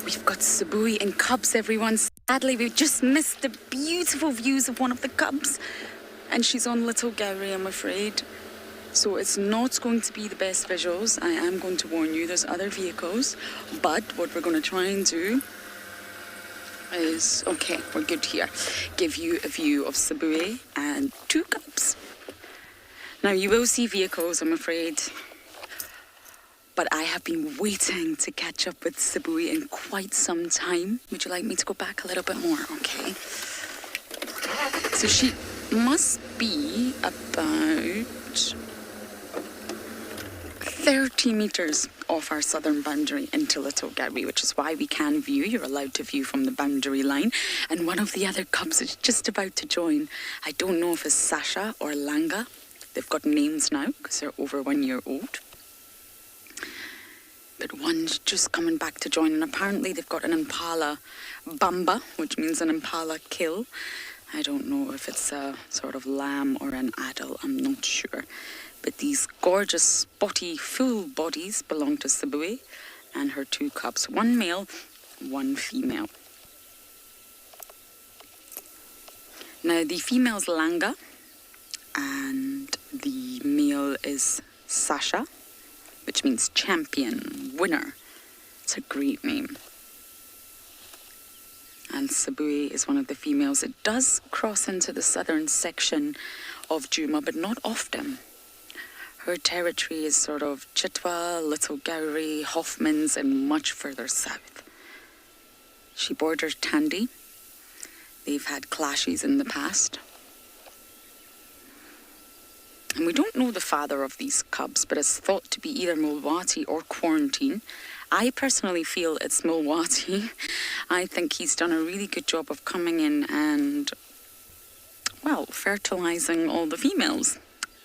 We've got Tswalu in cubs, everyone. Sadly, we've just missed the beautiful views of one of the cubs. And she's on Little Gowrie, I'm afraid. So it's not going to be the best visuals. I am going to warn you, there's other vehicles. But what we're going to try and do is, okay, we're good here. Give you a view of Tswalu and 2 cubs. Now, you will see vehicles, I'm afraid. But I have been waiting to catch up with Tswalu in quite some time. Would you like me to go back a little bit more? Okay. So she must be about 30 meters off our southern boundary into Little Gowrie, which is why we can view. You're allowed to view from the boundary line. And one of the other cubs is just about to join. I don't know if it's Sasha or Langa. They've got names now because they're over 1 year old. But one's just coming back to join, and apparently they've got an impala bamba, which means an impala kill. I don't know if it's a sort of lamb or an adult, I'm not sure. But these gorgeous, spotty, full bodies belong to Tswalu and her 2 cubs. 1 male, 1 female. Now, the female's Langa, and the male is Sasha, which means champion, winner. It's a great name. And Tswalu is one of the females. It does cross into the southern section of Djuma, but not often. Her territory is sort of Chitwa, Little Gowrie, Hoffmans, and much further south. She borders Tandy. They've had clashes in the past. And we don't know the father of these cubs, but it's thought to be either Mulwati or Quarantine. I personally feel it's Mulwati. I think he's done a really good job of coming in and, well, fertilizing all the females,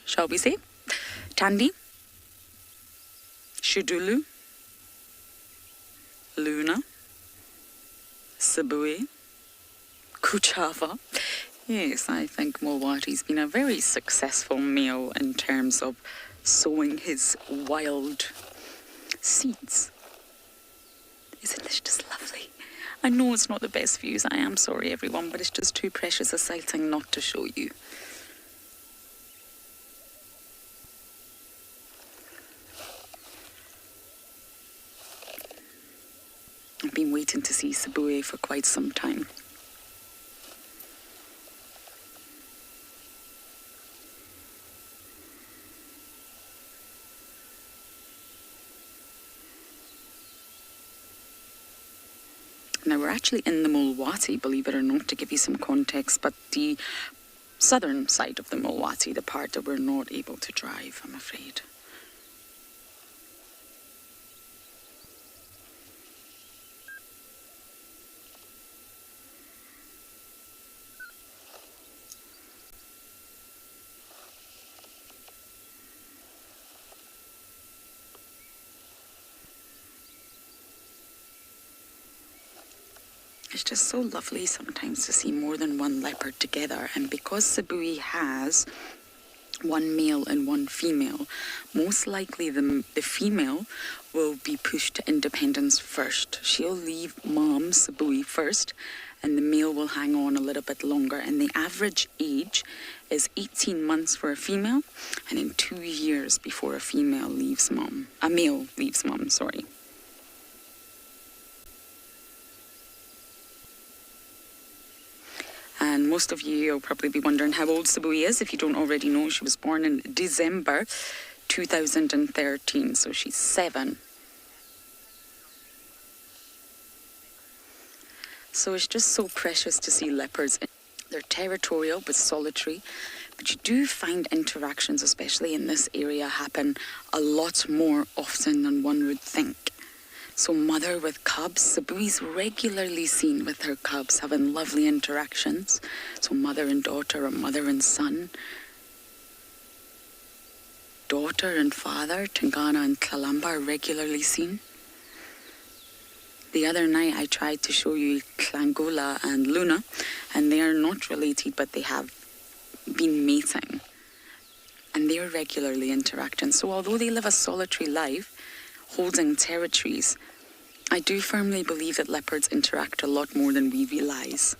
shall we say. Tandy, Shudulu, Luna, Tswalu, Kuchava. Yes, I think Mulwati's been a very successful male in terms of sowing his wild seeds. Isn't this just lovely? I know it's not the best views, I am sorry everyone, but it's just too precious a sighting not to show you. I've been waiting to see Tswalu for quite some time. Now, we're actually in the Mulwati, believe it or not, to give you some context, but the southern side of the Mulwati, the part that we're not able to drive, I'm afraid. It's just so lovely sometimes to see more than one leopard together, and because Tswalu has one male and one female, most likely the female will be pushed to independence first. She'll leave mom, Tswalu, first, and the male will hang on a little bit longer. And the average age is 18 months for a female, and in 2 years before a male leaves mom, sorry. And most of you will probably be wondering how old Tswalu is. If you don't already know, she was born in December 2013, so she's 7. So it's just so precious to see leopards. They're territorial but solitary, but you do find interactions, especially in this area, happen a lot more often than one would think. So mother with cubs, Tswalu's regularly seen with her cubs having lovely interactions. So mother and daughter or mother and son. Daughter and father, Tingana and Kalamba, are regularly seen. The other night I tried to show you Klangula and Luna, and they are not related, but they have been mating. And they're regularly interacting. So although they live a solitary life, holding territories, I do firmly believe that leopards interact a lot more than we realise.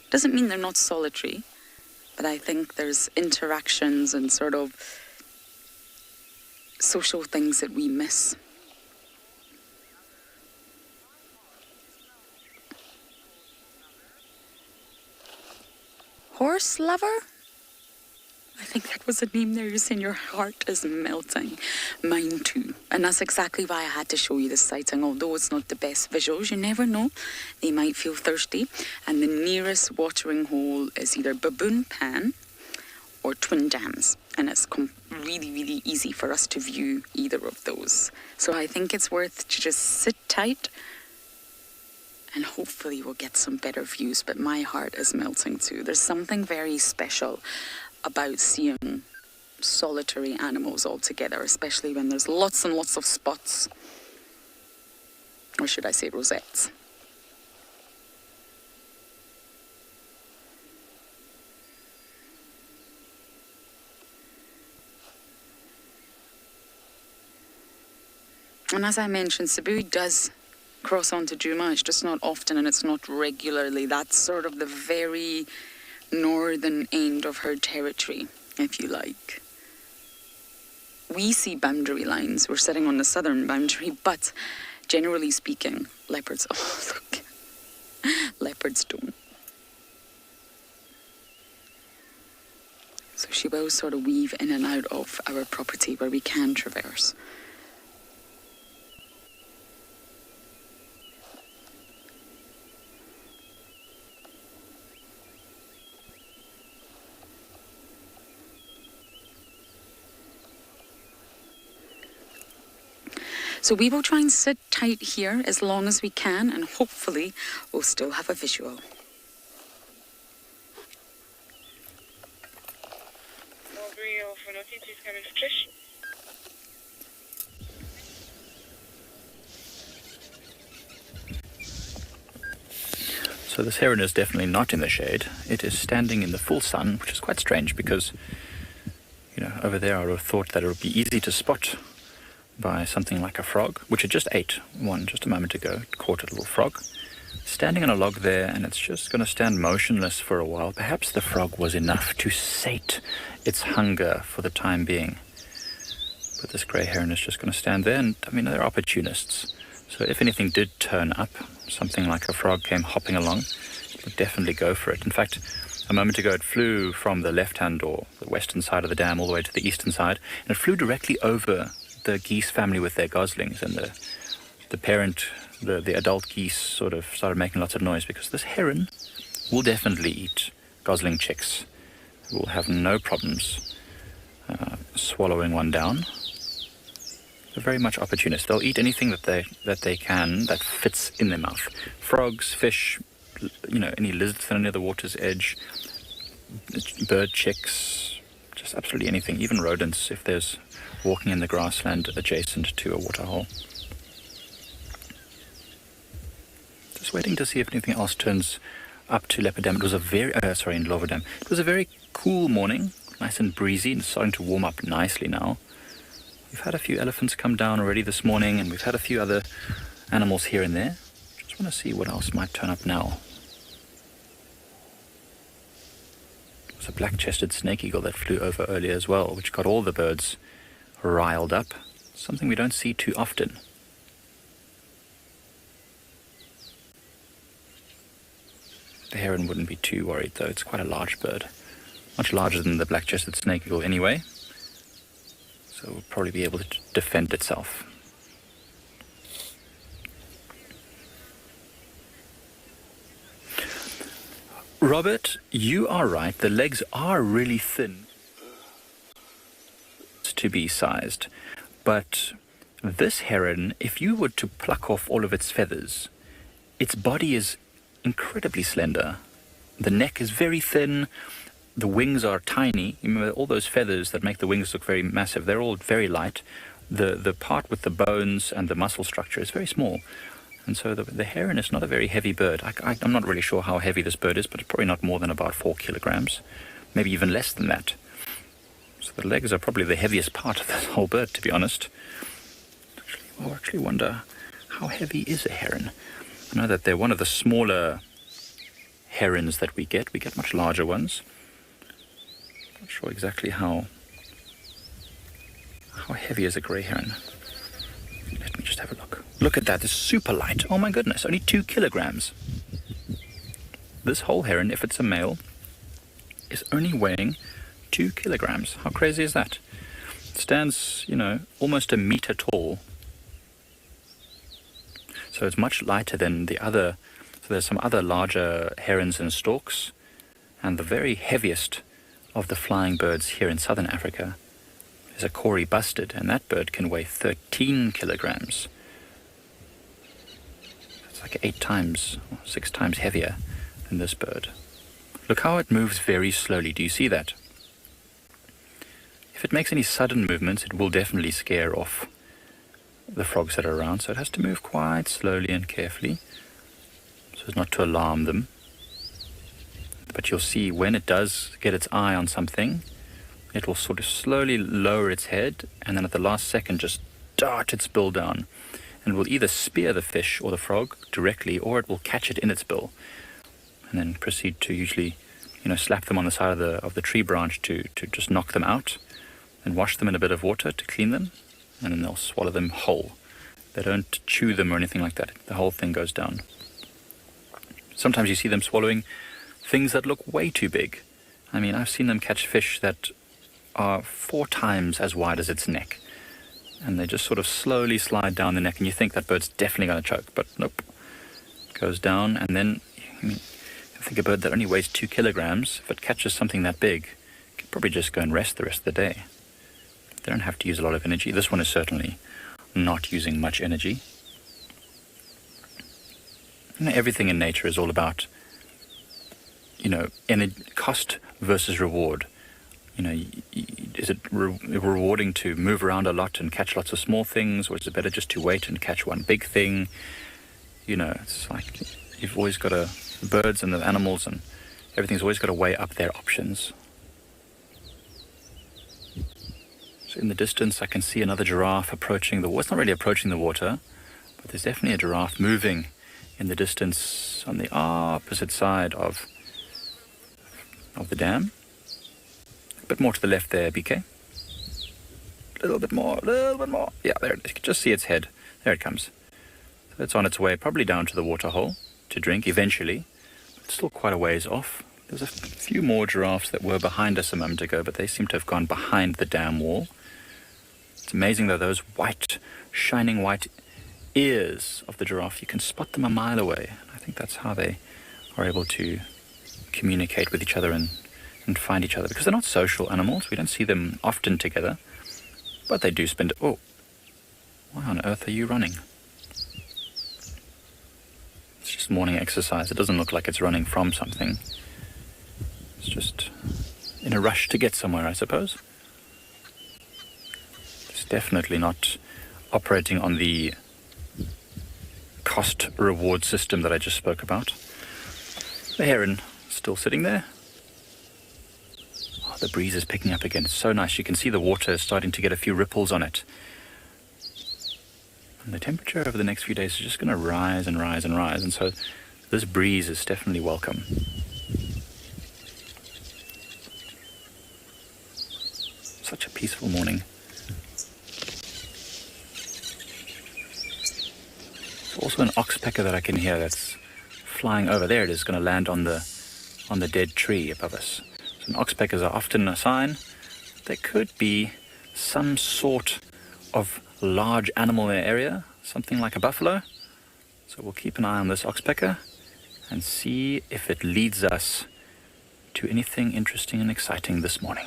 Doesn't mean they're not solitary, but I think there's interactions and sort of social things that we miss. Horse lover? I think that was a name there. You're saying your heart is melting. Mine too. And that's exactly why I had to show you this sighting. Although it's not the best visuals, you never know. They might feel thirsty. And the nearest watering hole is either Baboon Pan or Twin Dams. And it's really, really easy for us to view either of those. So I think it's worth to just sit tight and hopefully we'll get some better views. But my heart is melting too. There's something very special about seeing solitary animals all together, especially when there's lots and lots of spots, or should I say rosettes. And as I mentioned, Tswalu does cross onto Djuma. It's just not often and it's not regularly. That's sort of the very northern end of her territory, if you like. We see boundary lines. We're sitting on the southern boundary, but generally speaking, leopards, oh look, leopards don't. So she will sort of weave in and out of our property where we can traverse. So we will try and sit tight here as long as we can, and hopefully we'll still have a visual. So this heron is definitely not in the shade. It is standing in the full sun, which is quite strange because, you know, over there I would have thought that it would be easy to spot by something like a frog, which it just ate one just a moment ago. It caught a little frog standing on a log there, and it's just going to stand motionless for a while. Perhaps the frog was enough to sate its hunger for the time being, but this grey heron is just going to stand there. And I mean, they're opportunists, so if anything did turn up, something like a frog came hopping along, it would definitely go for it. In fact, a moment ago it flew from the left-hand or the western side of the dam all the way to the eastern side, and it flew directly over the geese family with their goslings, and the parent the adult geese sort of started making lots of noise, because this heron will definitely eat gosling chicks. Will have no problems swallowing one down. They're very much opportunists. They'll eat anything that they can that fits in their mouth. Frogs, fish, any lizards that are near the water's edge, bird chicks, just absolutely anything. Even rodents, if there's walking in the grassland adjacent to a waterhole. Just waiting to see if anything else turns up to Leopard Dam. It was a very, in Lower Dam. It was a very cool morning, nice and breezy, and starting to warm up nicely now. We've had a few elephants come down already this morning, and we've had a few other animals here and there. Just want to see what else might turn up now. There's a black-chested snake eagle that flew over earlier as well, which got all the birds riled up. Something we don't see too often. The heron wouldn't be too worried though, it's quite a large bird. Much larger than the black-chested snake eagle anyway. So it will probably be able to defend itself. Robert, you are right, the legs are really thin to be sized. But this heron, if you were to pluck off all of its feathers, its body is incredibly slender. The neck is very thin. The wings are tiny. You remember all those feathers that make the wings look very massive, they're all very light. The part with the bones and the muscle structure is very small. And so the heron is not a very heavy bird. I'm not really sure how heavy this bird is, but it's probably not more than about 4 kilograms. Maybe even less than that. So the legs are probably the heaviest part of this whole bird, to be honest. I actually wonder, how heavy is a heron? I know that they're one of the smaller herons that we get. We get much larger ones. Not sure exactly how heavy is a grey heron. Let me just have a look. Look at that, it's super light. Oh my goodness, only 2 kilograms. This whole heron, if it's a male, is only weighing 2 kilograms. How crazy is that? It stands, almost a meter tall. So it's much lighter than the other. So there's some other larger herons and storks, and the very heaviest of the flying birds here in southern Africa is a Kori bustard, and that bird can weigh 13 kilograms. That's like 8 times or 6 times heavier than this bird. Look how it moves very slowly. Do you see that? If it makes any sudden movements, it will definitely scare off the frogs that are around, so it has to move quite slowly and carefully so as not to alarm them. But you'll see when it does get its eye on something, it will sort of slowly lower its head, and then at the last second just dart its bill down, and will either spear the fish or the frog directly, or it will catch it in its bill and then proceed to usually slap them on the side of the tree branch to just knock them out, and wash them in a bit of water to clean them, and then they'll swallow them whole. They don't chew them or anything like that. The whole thing goes down. Sometimes you see them swallowing things that look way too big. I mean, I've seen them catch fish that are 4 times as wide as its neck, and they just sort of slowly slide down the neck, and you think that bird's definitely going to choke, but nope. It goes down, and then, I think a bird that only weighs 2 kilograms, if it catches something that big, it can probably just go and rest the rest of the day. They don't have to use a lot of energy. This one is certainly not using much energy. Everything in nature is all about, cost versus reward. Is it rewarding to move around a lot and catch lots of small things, or is it better just to wait and catch one big thing? It's like you've always got the birds and the animals and everything's always got to weigh up their options. So in the distance I can see another giraffe approaching the water. It's not really approaching the water, but there's definitely a giraffe moving in the distance on the opposite side of the dam. A bit more to the left there, BK. A little bit more. Yeah, there it is. You can just see its head. There it comes. So it's on its way probably down to the waterhole to drink eventually. It's still quite a ways off. There's a few more giraffes that were behind us a moment ago, but they seem to have gone behind the dam wall. It's amazing though, those shining white ears of the giraffe. You can spot them a mile away. I think that's how they are able to communicate with each other and find each other, because they're not social animals. We don't see them often together, but they do spend... Oh, why on earth are you running? It's just morning exercise. It doesn't look like it's running from something. It's just in a rush to get somewhere, I suppose. It's definitely not operating on the cost-reward system that I just spoke about. The heron still sitting there. Oh, the breeze is picking up again. It's so nice. You can see the water starting to get a few ripples on it. And the temperature over the next few days is just going to rise and rise and rise. And so this breeze is definitely welcome. Such a peaceful morning. There's also an oxpecker that I can hear that's flying over. There it is, going to land on the dead tree above us. So oxpeckers are often a sign there could be some sort of large animal in the area, something like a buffalo. So we'll keep an eye on this oxpecker and see if it leads us to anything interesting and exciting this morning.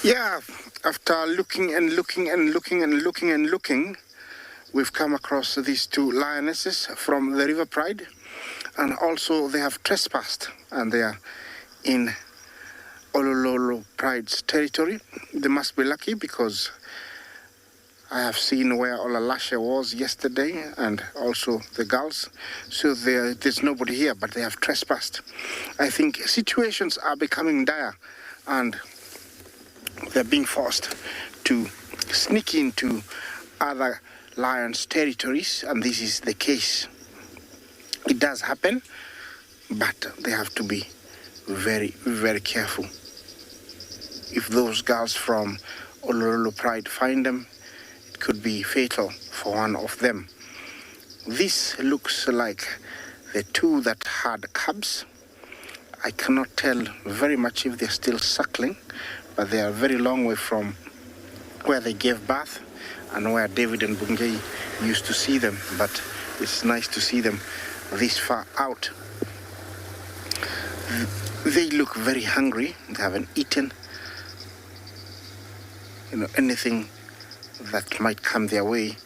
Yeah, after looking and looking and looking and looking and looking, we've come across these two lionesses from the River Pride, and also they have trespassed and they are in Olololo Pride's territory. They must be lucky because I have seen where Olalashe was yesterday and also the girls. So there's nobody here, but they have trespassed. I think situations are becoming dire and they're being forced to sneak into other lions' territories, and this is the case. It does happen, but they have to be very, very careful. If those girls from Olololo Pride find them, it could be fatal for one of them. This looks like the two that had cubs. I cannot tell very much if they're still suckling, but they are a very long way from where they gave birth and where David and Bungei used to see them, but it's nice to see them this far out. They look very hungry. They haven't eaten. Anything that might come their way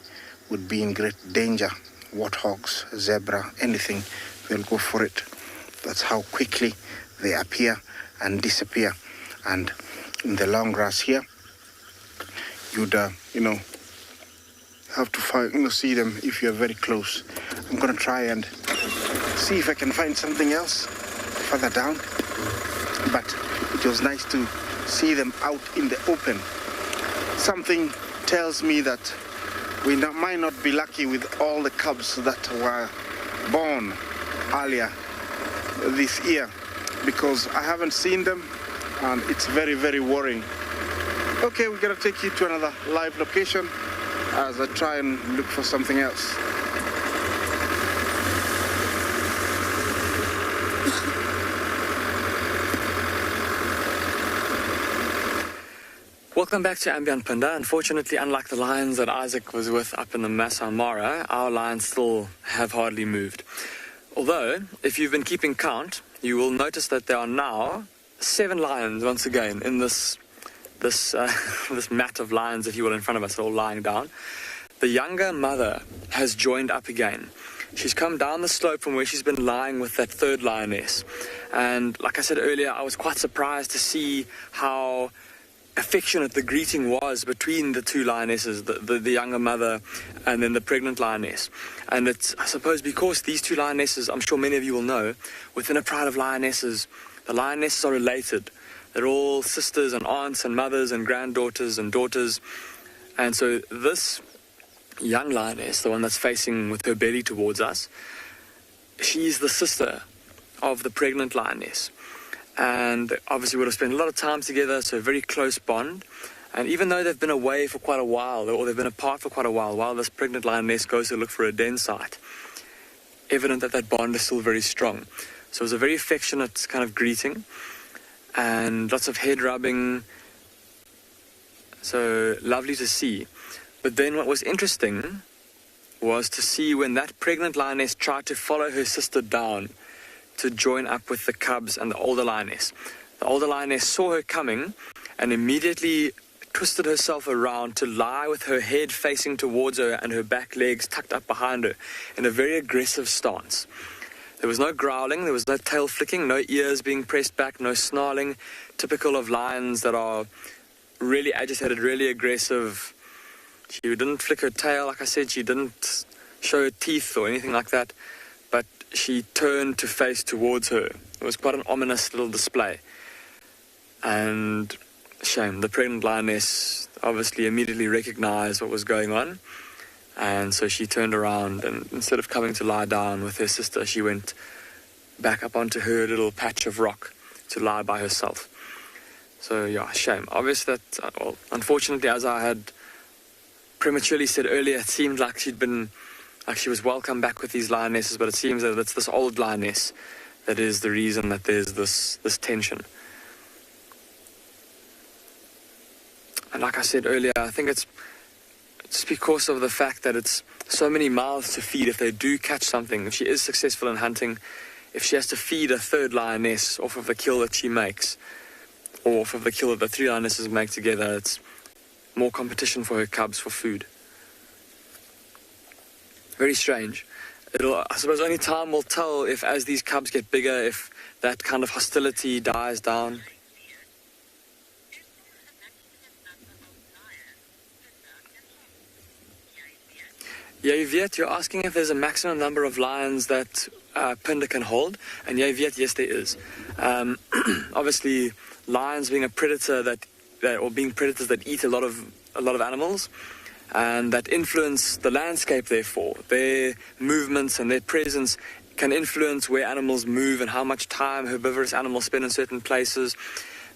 would be in great danger. Warthogs, zebra, anything, they'll go for it. That's how quickly they appear and disappear. And in the long grass here, you'd, have to see them if you're very close. I'm going to try and see if I can find something else further down. But it was nice to see them out in the open. Something tells me that we might not be lucky with all the cubs that were born earlier this year, because I haven't seen them and it's very, very worrying. Okay, we're gonna take you to another live location as I try and look for something else. Welcome back to Ambient Punda. Unfortunately, unlike the lions that Isaac was with up in the Masai Mara, our lions still have hardly moved. Although, if you've been keeping count, you will notice that there are now 7 lions once again in this mat of lions, if you will, in front of us, all lying down. The younger mother has joined up again. She's come down the slope from where she's been lying with that third lioness. And like I said earlier, I was quite surprised to see how affectionate the greeting was between the two lionesses, the younger mother and then the pregnant lioness. And it's, I suppose, because these two lionesses, I'm sure many of you will know, within a pride of lionesses, the lionesses are related. They're all sisters and aunts and mothers and granddaughters and daughters. And so this young lioness, the one that's facing with her belly towards us, she's the sister of the pregnant lioness. And obviously would have spent a lot of time together, so a very close bond. And even though they've been away for quite a while, or they've been apart for quite a while this pregnant lioness goes to look for a den site, evident that that bond is still very strong. So it was a very affectionate kind of greeting, and lots of head rubbing. So lovely to see. But then what was interesting was to see when that pregnant lioness tried to follow her sister down to join up with the cubs and the older lioness. The older lioness saw her coming and immediately twisted herself around to lie with her head facing towards her and her back legs tucked up behind her in a very aggressive stance. There was no growling, there was no tail flicking, no ears being pressed back, no snarling, typical of lions that are really agitated, really aggressive. She didn't flick her tail, like I said, she didn't show her teeth or anything like that, but she turned to face towards her. It was quite an ominous little display. And shame, the pregnant lioness obviously immediately recognized what was going on, and so she turned around, and instead of coming to lie down with her sister, she went back up onto her little patch of rock to lie by herself. So yeah, shame. Obviously that, well, unfortunately, as I had prematurely said earlier, it seemed like she was welcome back with these lionesses, but it seems that it's this old lioness that is the reason that there's this tension. And like I said earlier, I think it's just because of the fact that it's so many mouths to feed. If they do catch something, if she is successful in hunting, if she has to feed a third lioness off of the kill that she makes, or off of the kill that the three lionesses make together, it's more competition for her cubs for food. Very strange. I suppose only time will tell if, as these cubs get bigger, if that kind of hostility dies down. Viet, you're asking if there's a maximum number of lions that Pinda can hold, and Viet, yes, there is. Obviously, lions being a predator or being predators that eat a lot of animals, and that influence the landscape. Therefore, their movements and their presence can influence where animals move and how much time herbivorous animals spend in certain places.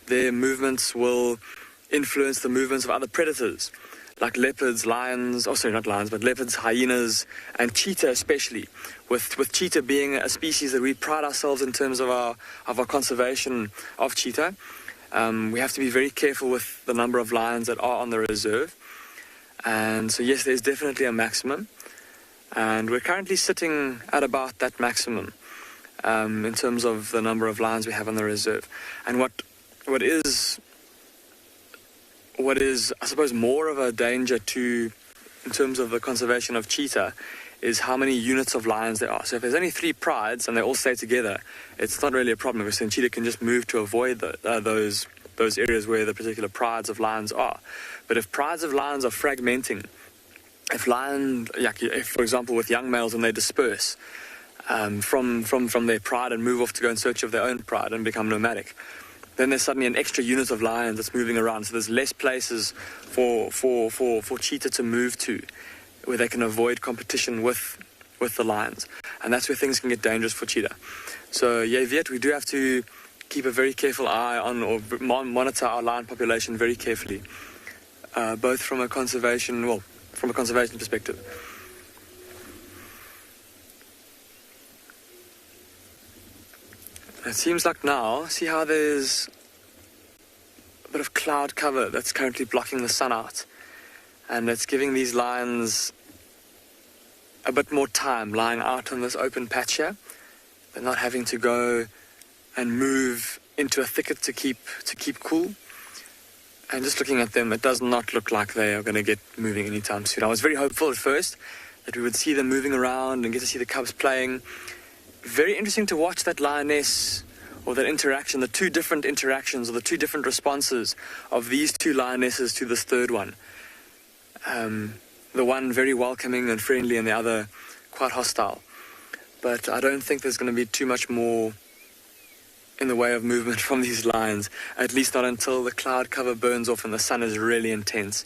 Their movements will influence the movements of other predators, like leopards, lions, not lions, but leopards, hyenas, and cheetah especially. With cheetah being a species that we pride ourselves in terms of our conservation of cheetah, we have to be very careful with the number of lions that are on the reserve. And so yes, there's definitely a maximum, and we're currently sitting at about that maximum in terms of the number of lions we have on the reserve. And what is I suppose more of a danger in terms of the conservation of cheetah is how many units of lions there are. So if there's only 3 prides and they all stay together, it's not really a problem, because then cheetah can just move to avoid those areas where the particular prides of lions are. But if prides of lions are fragmenting, if for example with young males when they disperse from their pride and move off to go in search of their own pride and become nomadic, then there's suddenly an extra unit of lions that's moving around. So there's less places for cheetah to move to, where they can avoid competition with the lions. And that's where things can get dangerous for cheetah. So Viet, we do have to keep a very careful eye on, or monitor our lion population very carefully, both from a conservation perspective. It seems like now, see how there's a bit of cloud cover that's currently blocking the sun out, and it's giving these lions a bit more time lying out on this open patch here. They're not having to go and move into a thicket to keep cool. And just looking at them, it does not look like they are going to get moving anytime soon. I was very hopeful at first that we would see them moving around and get to see the cubs playing. Very interesting to watch that lioness, or that interaction, the 2 different interactions, or the 2 different responses of these 2 lionesses to this third one. The one very welcoming and friendly, and the other quite hostile. But I don't think there's going to be too much more in the way of movement from these lions, at least not until the cloud cover burns off and the sun is really intense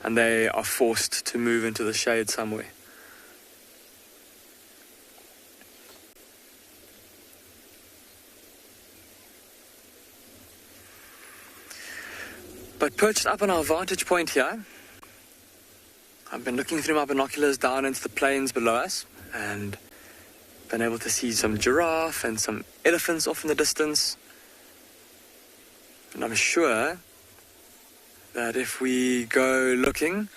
and they are forced to move into the shade somewhere. But perched up on our vantage point here, I've been looking through my binoculars down into the plains below us, and Been able to see some giraffe and some elephants off in the distance. And I'm sure that if we go looking,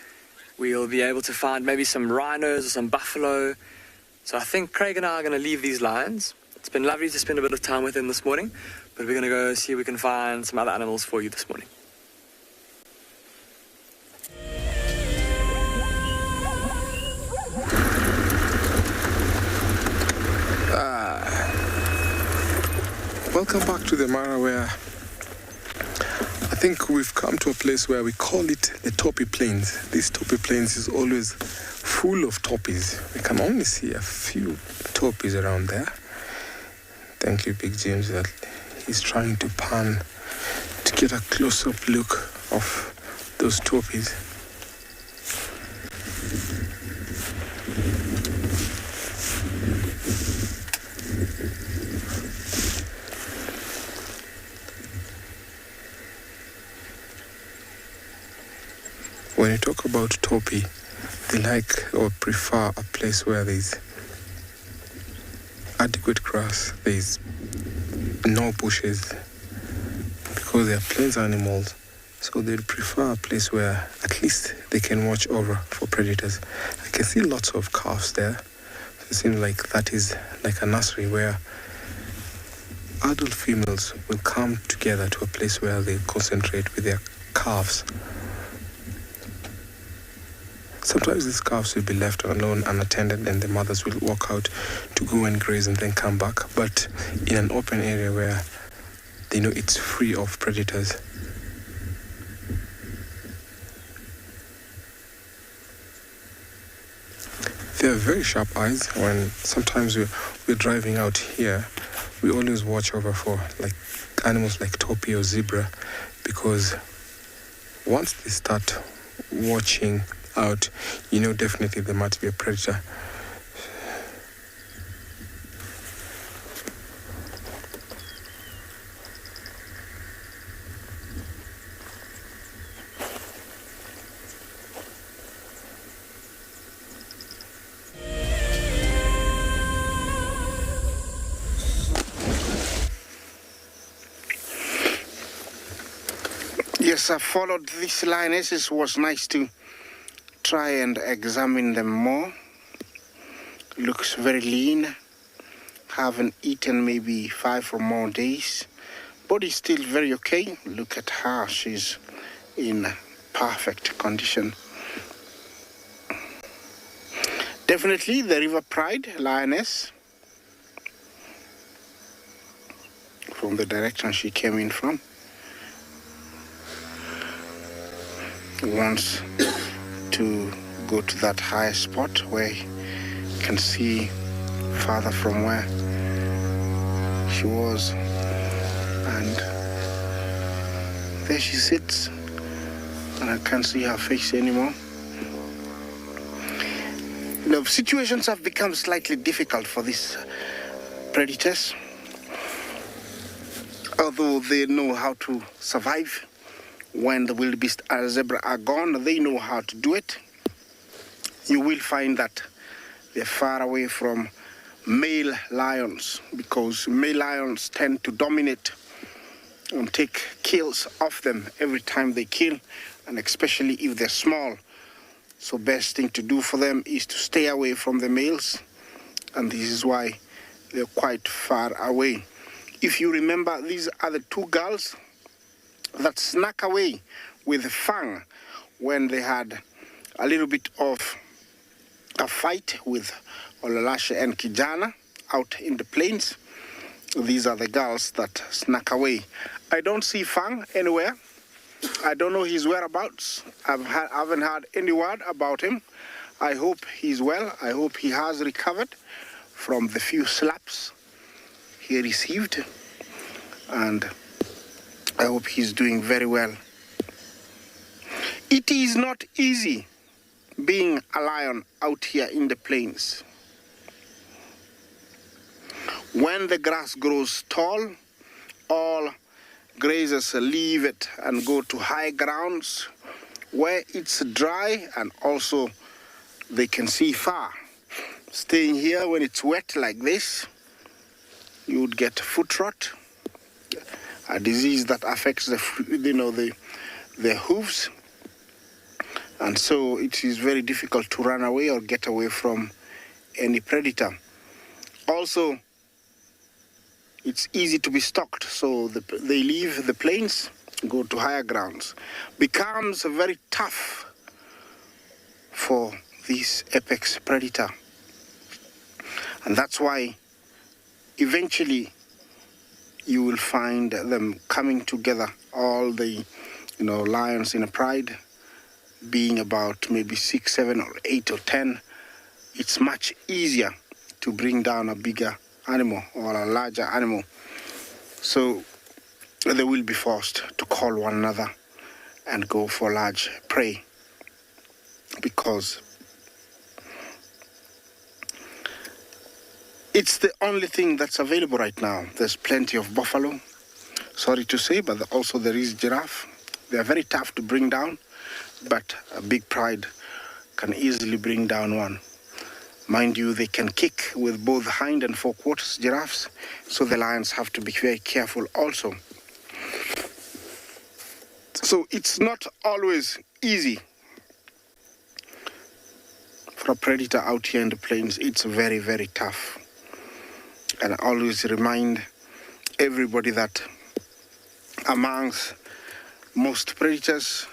we'll be able to find maybe some rhinos or some buffalo. So I think Craig and I are going to leave these lions. It's been lovely to spend a bit of time with them this morning, but we're going to go see if we can find some other animals for you this morning. Welcome back to the Mara, where I think we've come to a place where we call it the Topi Plains. This Topi Plains is always full of toppies. We can only see a few toppies around there. Thank you, Big James, that he's trying to pan to get a close-up look of those toppies. When you talk about topi, they like or prefer a place where there's adequate grass, there's no bushes, because they are plains animals, so they'd prefer a place where at least they can watch over for predators. I can see lots of calves there. It seems like that is like a nursery where adult females will come together to a place where they concentrate with their calves. Sometimes these calves will be left alone, unattended, and the mothers will walk out to go and graze and then come back. But in an open area where they know it's free of predators. They have very sharp eyes. When sometimes we're driving out here, we always watch over for like animals like topi or zebra, because once they start watching out, you know definitely there might be a predator. Yes, I followed these lionesses. It was nice to try and examine them more. Looks very lean. Haven't eaten maybe 5 or more days. Body's still very okay. Look at her. She's in perfect condition. Definitely the River Pride lioness, from the direction she came in from, wants to go to that high spot where you can see farther from where she was, and there she sits, and I can't see her face anymore. You know, situations have become slightly difficult for these predators, although they know how to survive. When the wildebeest and zebra are gone, they know how to do it. You will find that they're far away from male lions, because male lions tend to dominate and take kills off them every time they kill, and especially if they're small. So best thing to do for them is to stay away from the males, and this is why they're quite far away. If you remember, these are the 2 girls that snuck away with Fang when they had a little bit of a fight with Olalashe and Kijana out in the plains. These are the girls that snuck away. I don't see Fang anywhere. I don't know his whereabouts. I haven't heard any word about him. I hope he's well. I hope he has recovered from the few slaps he received, and I hope he's doing very well. It is not easy being a lion out here in the plains. When the grass grows tall, all grazers leave it and go to high grounds where it's dry and also they can see far. staying here when it's wet like this, you would get foot rot, a disease that affects the hooves, and so it is very difficult to run away or get away from any predator. Also, it's easy to be stalked, so they leave the plains, go to higher grounds. Becomes very tough for this apex predator, and that's why eventually you will find them coming together, all the lions in a pride, being about maybe 6, 7, or 8 or 10. It's much easier to bring down a bigger animal or a larger animal. So they will be forced to call one another and go for large prey, because it's the only thing that's available right now. There's plenty of buffalo, sorry to say, but also there is giraffe. They are very tough to bring down, but a big pride can easily bring down one. Mind you, they can kick with both hind and forequarters, giraffes, so the lions have to be very careful also. So it's not always easy for a predator out here in the plains. It's very, very tough. And I always remind everybody that amongst most predators,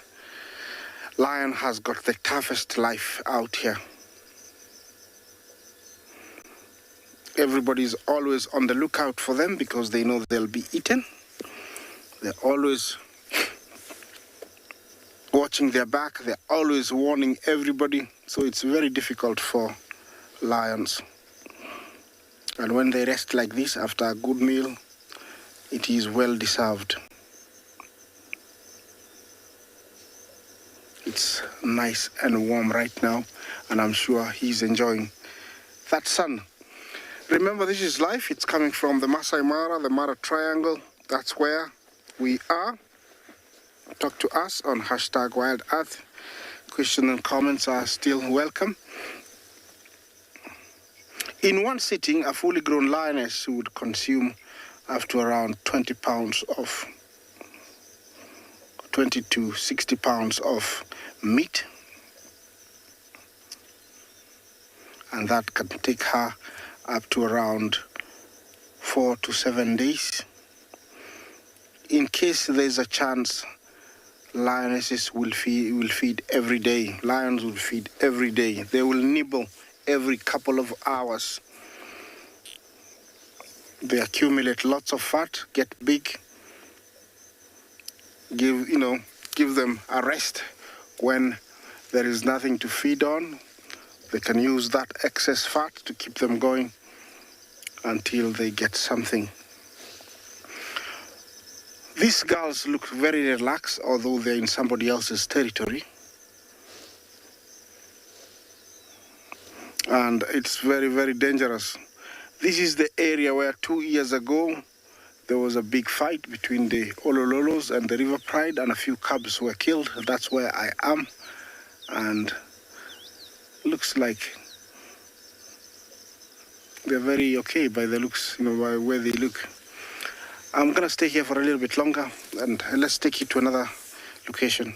lion has got the toughest life out here. Everybody's always on the lookout for them because they know they'll be eaten. They're always watching their back. They're always warning everybody. So it's very difficult for lions. And when they rest like this after a good meal, it is well deserved. It's nice and warm right now, and I'm sure he's enjoying that sun. Remember, this is live. It's coming from the Masai Mara, the Mara Triangle. That's where we are. Talk to us on #WildEarth. Questions and comments are still welcome. In one sitting, a fully grown lioness would consume up to around 20 to 60 pounds of meat. And that can take her up to around 4 to 7 days. In case there's a chance, lionesses will feed every day. Lions will feed every day. They will nibble every couple of hours. They accumulate lots of fat, get big, give them a rest when there is nothing to feed on. They can use that excess fat to keep them going until they get something. These girls look very relaxed, although they're in somebody else's territory. And it's very, very dangerous. This is the area where 2 years ago there was a big fight between the Olololos and the River Pride, and a few cubs were killed. That's where I am. And looks like they're very okay by the looks, by where they look. I'm gonna stay here for a little bit longer, and let's take you to another location.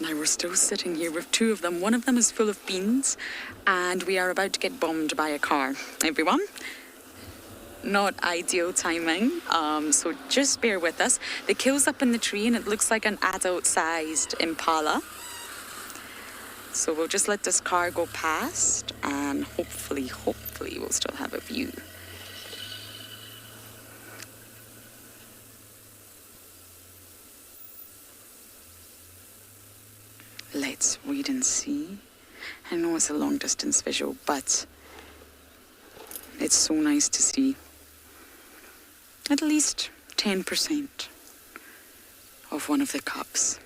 Now we're still sitting here with two of them. One of them is full of beans, and we are about to get bombed by a car. Everyone, not ideal timing, so just bear with us. The kill's up in the tree, and it looks like an adult-sized impala. So we'll just let this car go past, and hopefully we'll still have a view. Let's wait and see. I know it's a long distance visual, but it's so nice to see at least 10% of one of the cubs.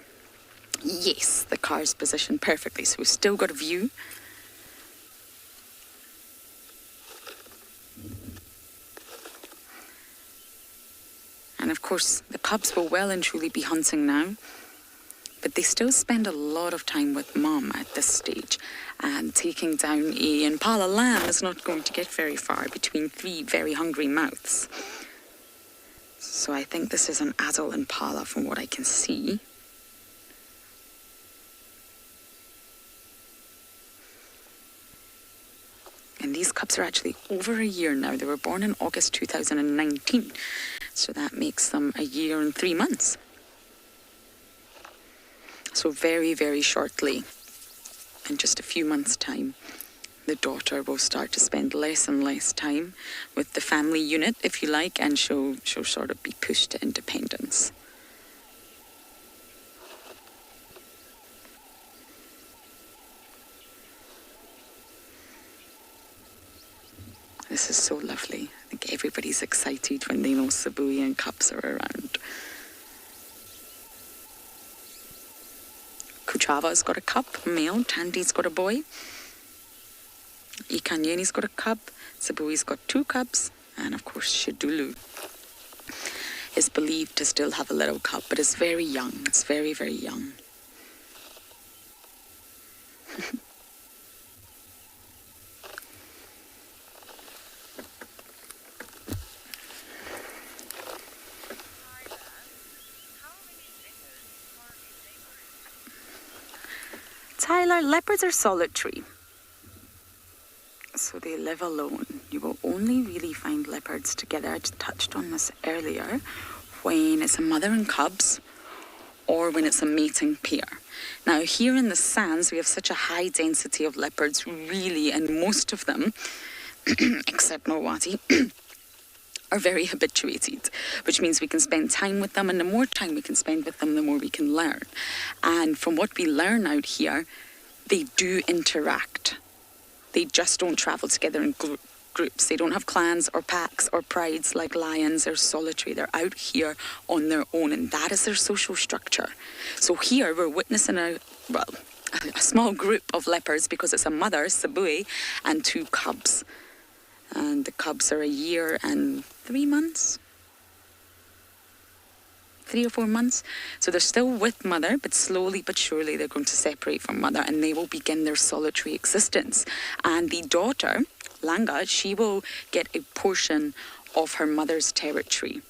Yes, the car's positioned perfectly, so we've still got a view. And of course, the cubs will well and truly be hunting now, but they still spend a lot of time with mom at this stage. And taking down a impala lamb is not going to get very far between three very hungry mouths. So I think this is an adult impala from what I can see. And these cubs are actually over a year now. They were born in August 2019. So that makes them a year and 3 months. So very, very shortly, in just a few months' time, the daughter will start to spend less and less time with the family unit, if you like, and she'll sort of be pushed to independence. This is so lovely. I think everybody's excited when they know Tswalu and cubs are around. Kuchava's got a cub, male. Tandi's got a boy. Ikanyeni's got a cub. Tswalu's got 2 cubs. And of course, Shidulu is believed to still have a little cub, but it's very young. It's very, very young. Tyler, leopards are solitary, so they live alone. You will only really find leopards together. I just touched on this earlier, when it's a mother and cubs or when it's a mating pair. Now here in the sands we have such a high density of leopards, really, and most of them, except Mulwati, are very habituated, which means we can spend time with them, and the more time we can spend with them, the more we can learn. And from what we learn out here, they do interact. They just don't travel together in groups. They don't have clans or packs or prides like lions. They're solitary. They're out here on their own, and that is their social structure. So here we're witnessing a small group of leopards, because it's a mother, Tswalu, and 2 cubs. And the cubs are a year and 3 months. 3 or 4 months. So they're still with mother, but slowly but surely they're going to separate from mother, and they will begin their solitary existence. And the daughter, Langa, she will get a portion of her mother's territory.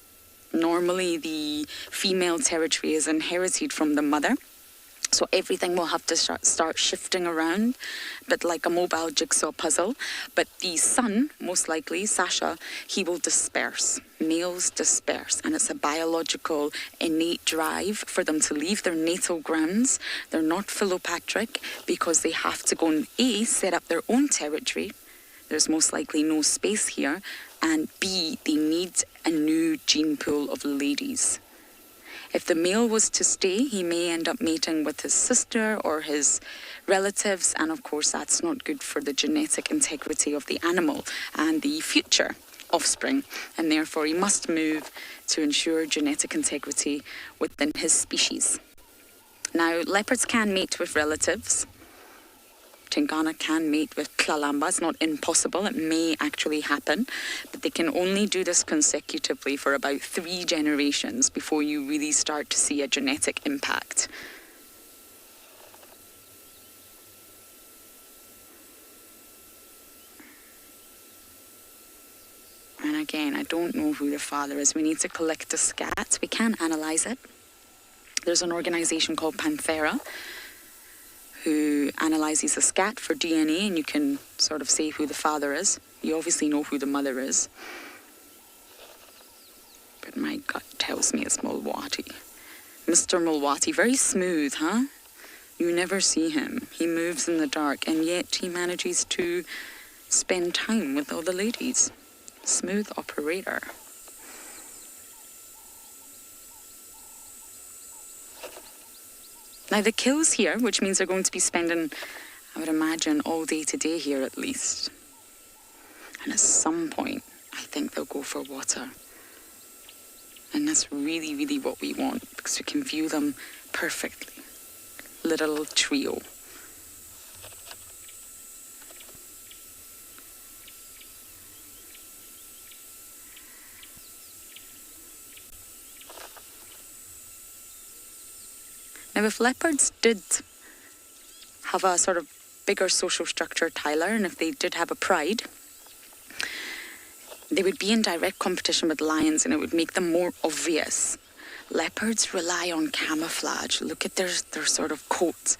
Normally the female territory is inherited from the mother. So everything will have to start shifting around, but like a mobile jigsaw puzzle. But the son, most likely, Sasha, he will disperse. Males disperse, and it's a biological innate drive for them to leave their natal grounds. They're not philopatric because they have to go and A, set up their own territory. There's most likely no space here. And B, they need a new gene pool of ladies. If the male was to stay, he may end up mating with his sister or his relatives, and of course that's not good for the genetic integrity of the animal and the future offspring, and therefore he must move to ensure genetic integrity within his species. Now, leopards can mate with relatives. Tingana can mate with Klalamba. It's not impossible. It may actually happen. But they can only do this consecutively for about 3 generations before you really start to see a genetic impact. And again, I don't know who the father is. We need to collect the scat. We can analyze it. There's an organization called Panthera who analyzes the scat for DNA, and you can sort of say who the father is. You obviously know who the mother is. But my gut tells me it's Mulwati. Mr. Mulwati, very smooth, huh? You never see him. He moves in the dark, and yet he manages to spend time with all the ladies. Smooth operator. Now the kills here, which means they're going to be spending, I would imagine, all day today here at least. And at some point, I think they'll go for water. And that's really, really what we want, because we can view them perfectly. Little trio. Now, if leopards did have a sort of bigger social structure, Tyler, and if they did have a pride, they would be in direct competition with lions and it would make them more obvious. Leopards rely on camouflage. Look at their sort of coats.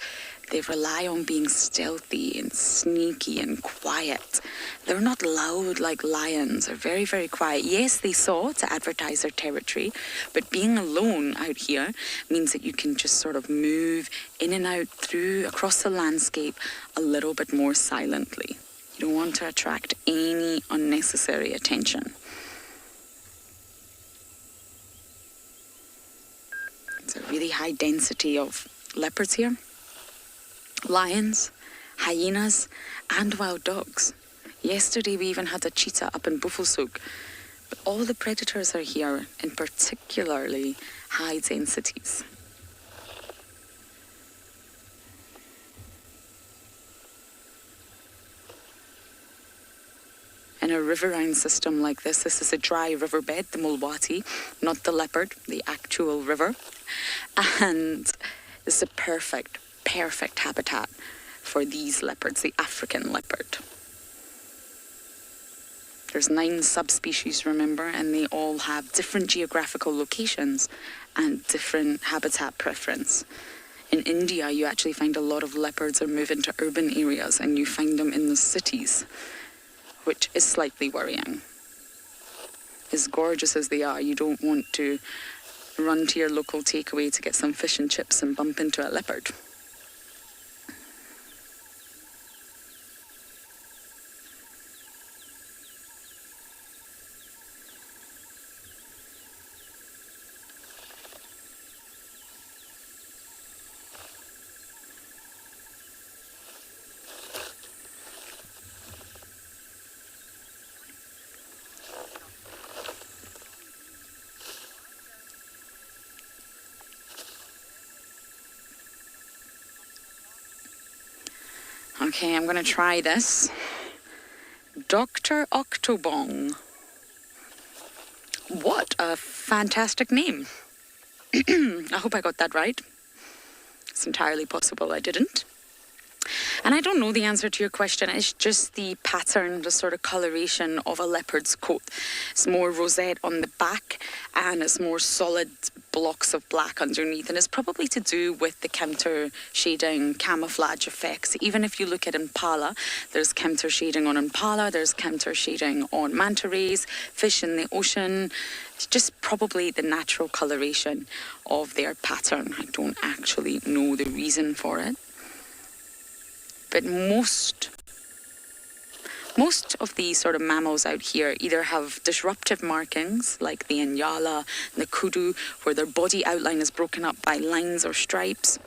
They rely on being stealthy and sneaky and quiet. They're not loud like lions. They're very, very quiet. Yes, they saw to advertise their territory, but being alone out here means that you can just sort of move in and out across the landscape a little bit more silently. You don't want to attract any unnecessary attention. It's a really high density of leopards here. Lions, hyenas, and wild dogs. Yesterday we even had a cheetah up in Buffelshoek. But all the predators are here in particularly high densities. In a riverine system like this is a dry riverbed, the Mulwati, not the leopard, the actual river. And it's a perfect habitat for these leopards, the African leopard. There's 9 subspecies, remember, and they all have different geographical locations and different habitat preference. In India, you actually find a lot of leopards are moving to urban areas and you find them in the cities, which is slightly worrying. As gorgeous as they are, you don't want to run to your local takeaway to get some fish and chips and bump into a leopard. Okay, I'm going to try this. Dr. Octobong. What a fantastic name. I hope I got that right. It's entirely possible I didn't. And I don't know the answer to your question. It's just the pattern, the sort of coloration of a leopard's coat. It's more rosette on the back and it's more solid blocks of black underneath. And it's probably to do with the counter shading camouflage effects. Even if you look at impala, there's counter shading on impala, there's counter shading on manta rays, fish in the ocean. It's just probably the natural coloration of their pattern. I don't actually know the reason for it. But most of these sort of mammals out here either have disruptive markings like the Inyala and the kudu, where their body outline is broken up by lines or stripes,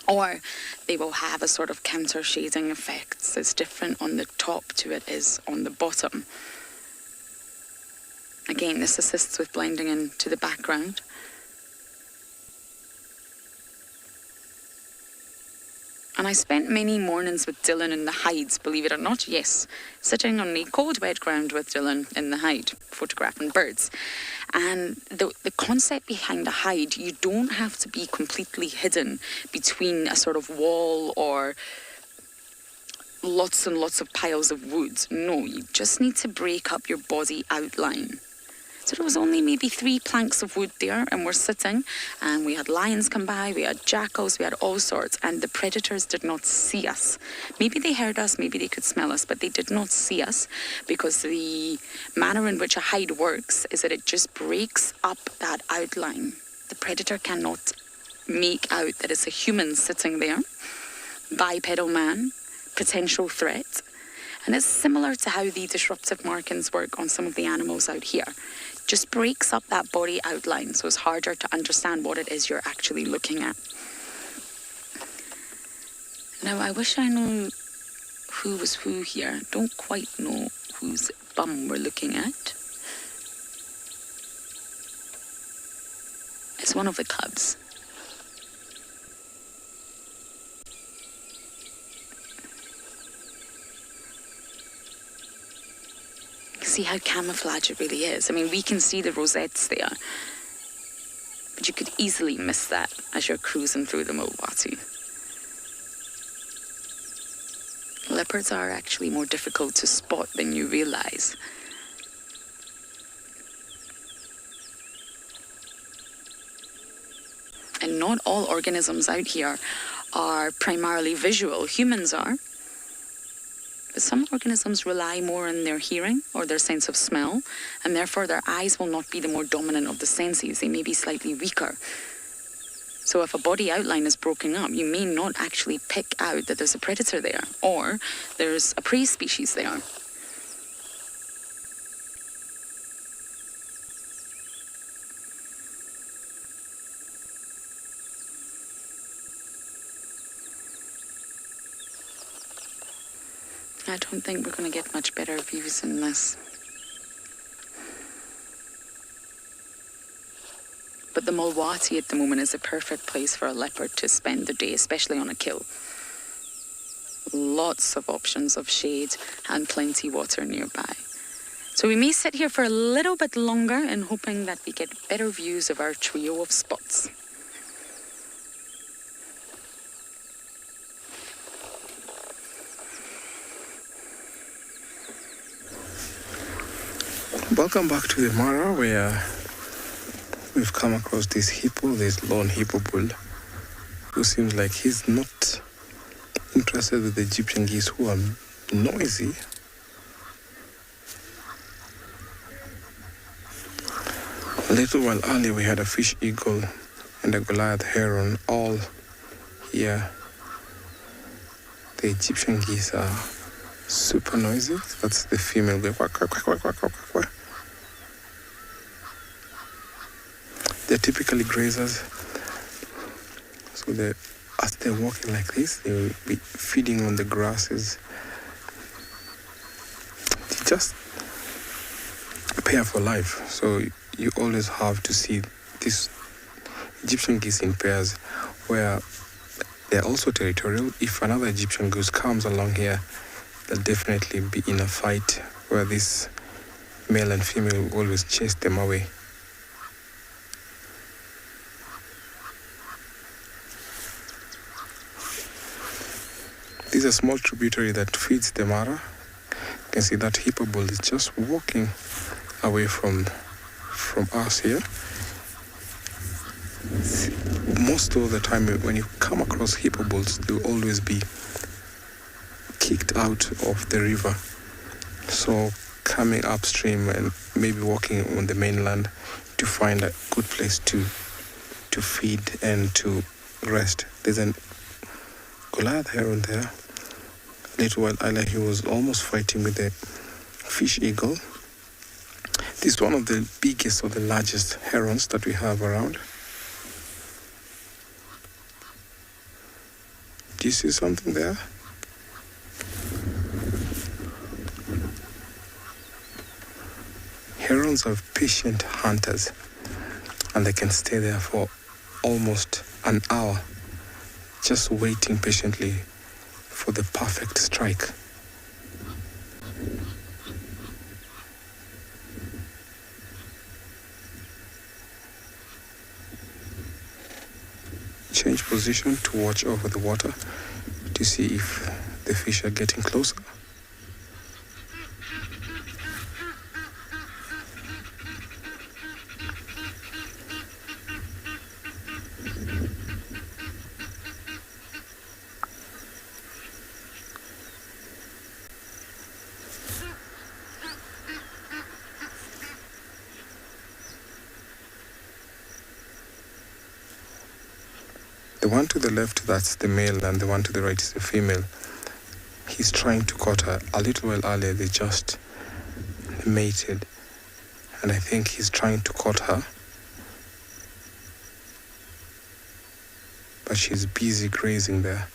or they will have a sort of counter shading effect that's different on the top to it is on the bottom. Again, this assists with blending into the background. And I spent many mornings with Dylan in the hides, believe it or not, yes. Sitting on the cold, wet ground with Dylan in the hide, photographing birds. And the concept behind a hide, you don't have to be completely hidden between a sort of wall or lots and lots of piles of wood. No, you just need to break up your body outline. So there was only maybe 3 planks of wood there, and we're sitting, and we had lions come by, we had jackals, we had all sorts, and the predators did not see us. Maybe they heard us, maybe they could smell us, but they did not see us, because the manner in which a hide works is that it just breaks up that outline. The predator cannot make out that it's a human sitting there, bipedal man, potential threat. And it's similar to how the disruptive markings work on some of the animals out here. Just breaks up that body outline, so it's harder to understand what it is you're actually looking at. Now, I wish I knew who was who here. Don't quite know whose bum we're looking at. It's one of the cubs. See how camouflage it really is. I mean, we can see the rosettes there. but you could easily miss that as you're cruising through the Mlwati. Leopards are actually more difficult to spot than you realize. And not all organisms out here are primarily visual. Humans are. But some organisms rely more on their hearing or their sense of smell, and therefore their eyes will not be the more dominant of the senses. They may be slightly weaker. So if a body outline is broken up, you may not actually pick out that there's a predator there or there's a prey species there. I don't think we're going to get much better views than this. But the Mlwati at the moment is a perfect place for a leopard to spend the day, especially on a kill. Lots of options of shade and plenty water nearby. So we may sit here for a little bit longer in hoping that we get better views of our trio of spots. Welcome back to the Mara, where we've come across this hippo, this lone hippo bull, who seems like he's not interested with the Egyptian geese who are noisy. A little while earlier, we had a fish eagle and a Goliath heron all here. The Egyptian geese are super noisy. That's the female going quack, quack, quack, quack, quack, quack, quack. They're typically grazers. So as they're walking like this, they will be feeding on the grasses. They just pair for life. So you always have to see these Egyptian geese in pairs where they're also territorial. If another Egyptian goose comes along here, they'll definitely be in a fight where this male and female will always chase them away. This is a small tributary that feeds the Mara. You can see that hippo bull is just walking away from us here. Most of the time when you come across hippo bulls, they'll always be kicked out of the river. So coming upstream and maybe walking on the mainland to find a good place to feed and to rest. There's an Goliath heron there. A little while earlier, he was almost fighting with the fish eagle. This is one of the biggest or the largest herons that we have around. Do you see something there? Herons are patient hunters, and they can stay there for almost an hour, just waiting patiently for the perfect strike. Change position to watch over the water to see if the fish are getting closer. The one to the left, that's the male, and the one to the right is the female. He's trying to court her. A little while earlier, they just mated, and I think he's trying to court her. But she's busy grazing there.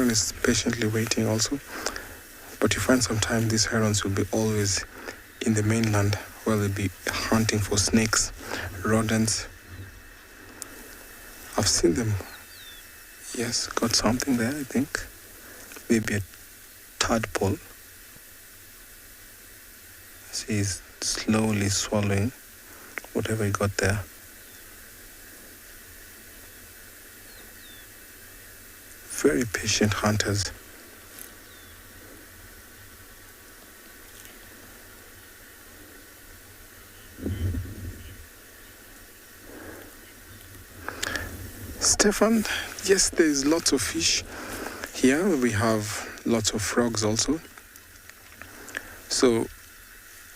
one is patiently waiting also. But you find sometimes these herons will be always in the mainland where they'll be hunting for snakes, rodents. I've seen them. Yes, got something there, I think. Maybe a tadpole. See, he's slowly swallowing whatever he got there. Very patient hunters. Stefan, yes, there's lots of fish here. We have lots of frogs also. So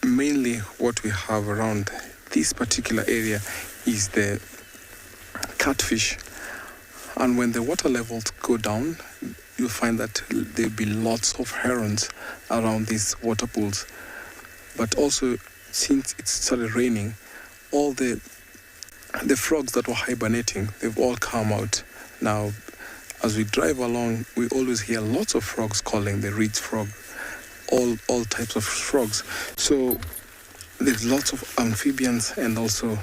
mainly what we have around this particular area is the catfish. And when the water levels go down, you'll find that there'll be lots of herons around these water pools. But also, since it started raining, all the frogs that were hibernating, they've all come out. Now, as we drive along, we always hear lots of frogs calling, the reed frog, all types of frogs. So there's lots of amphibians and also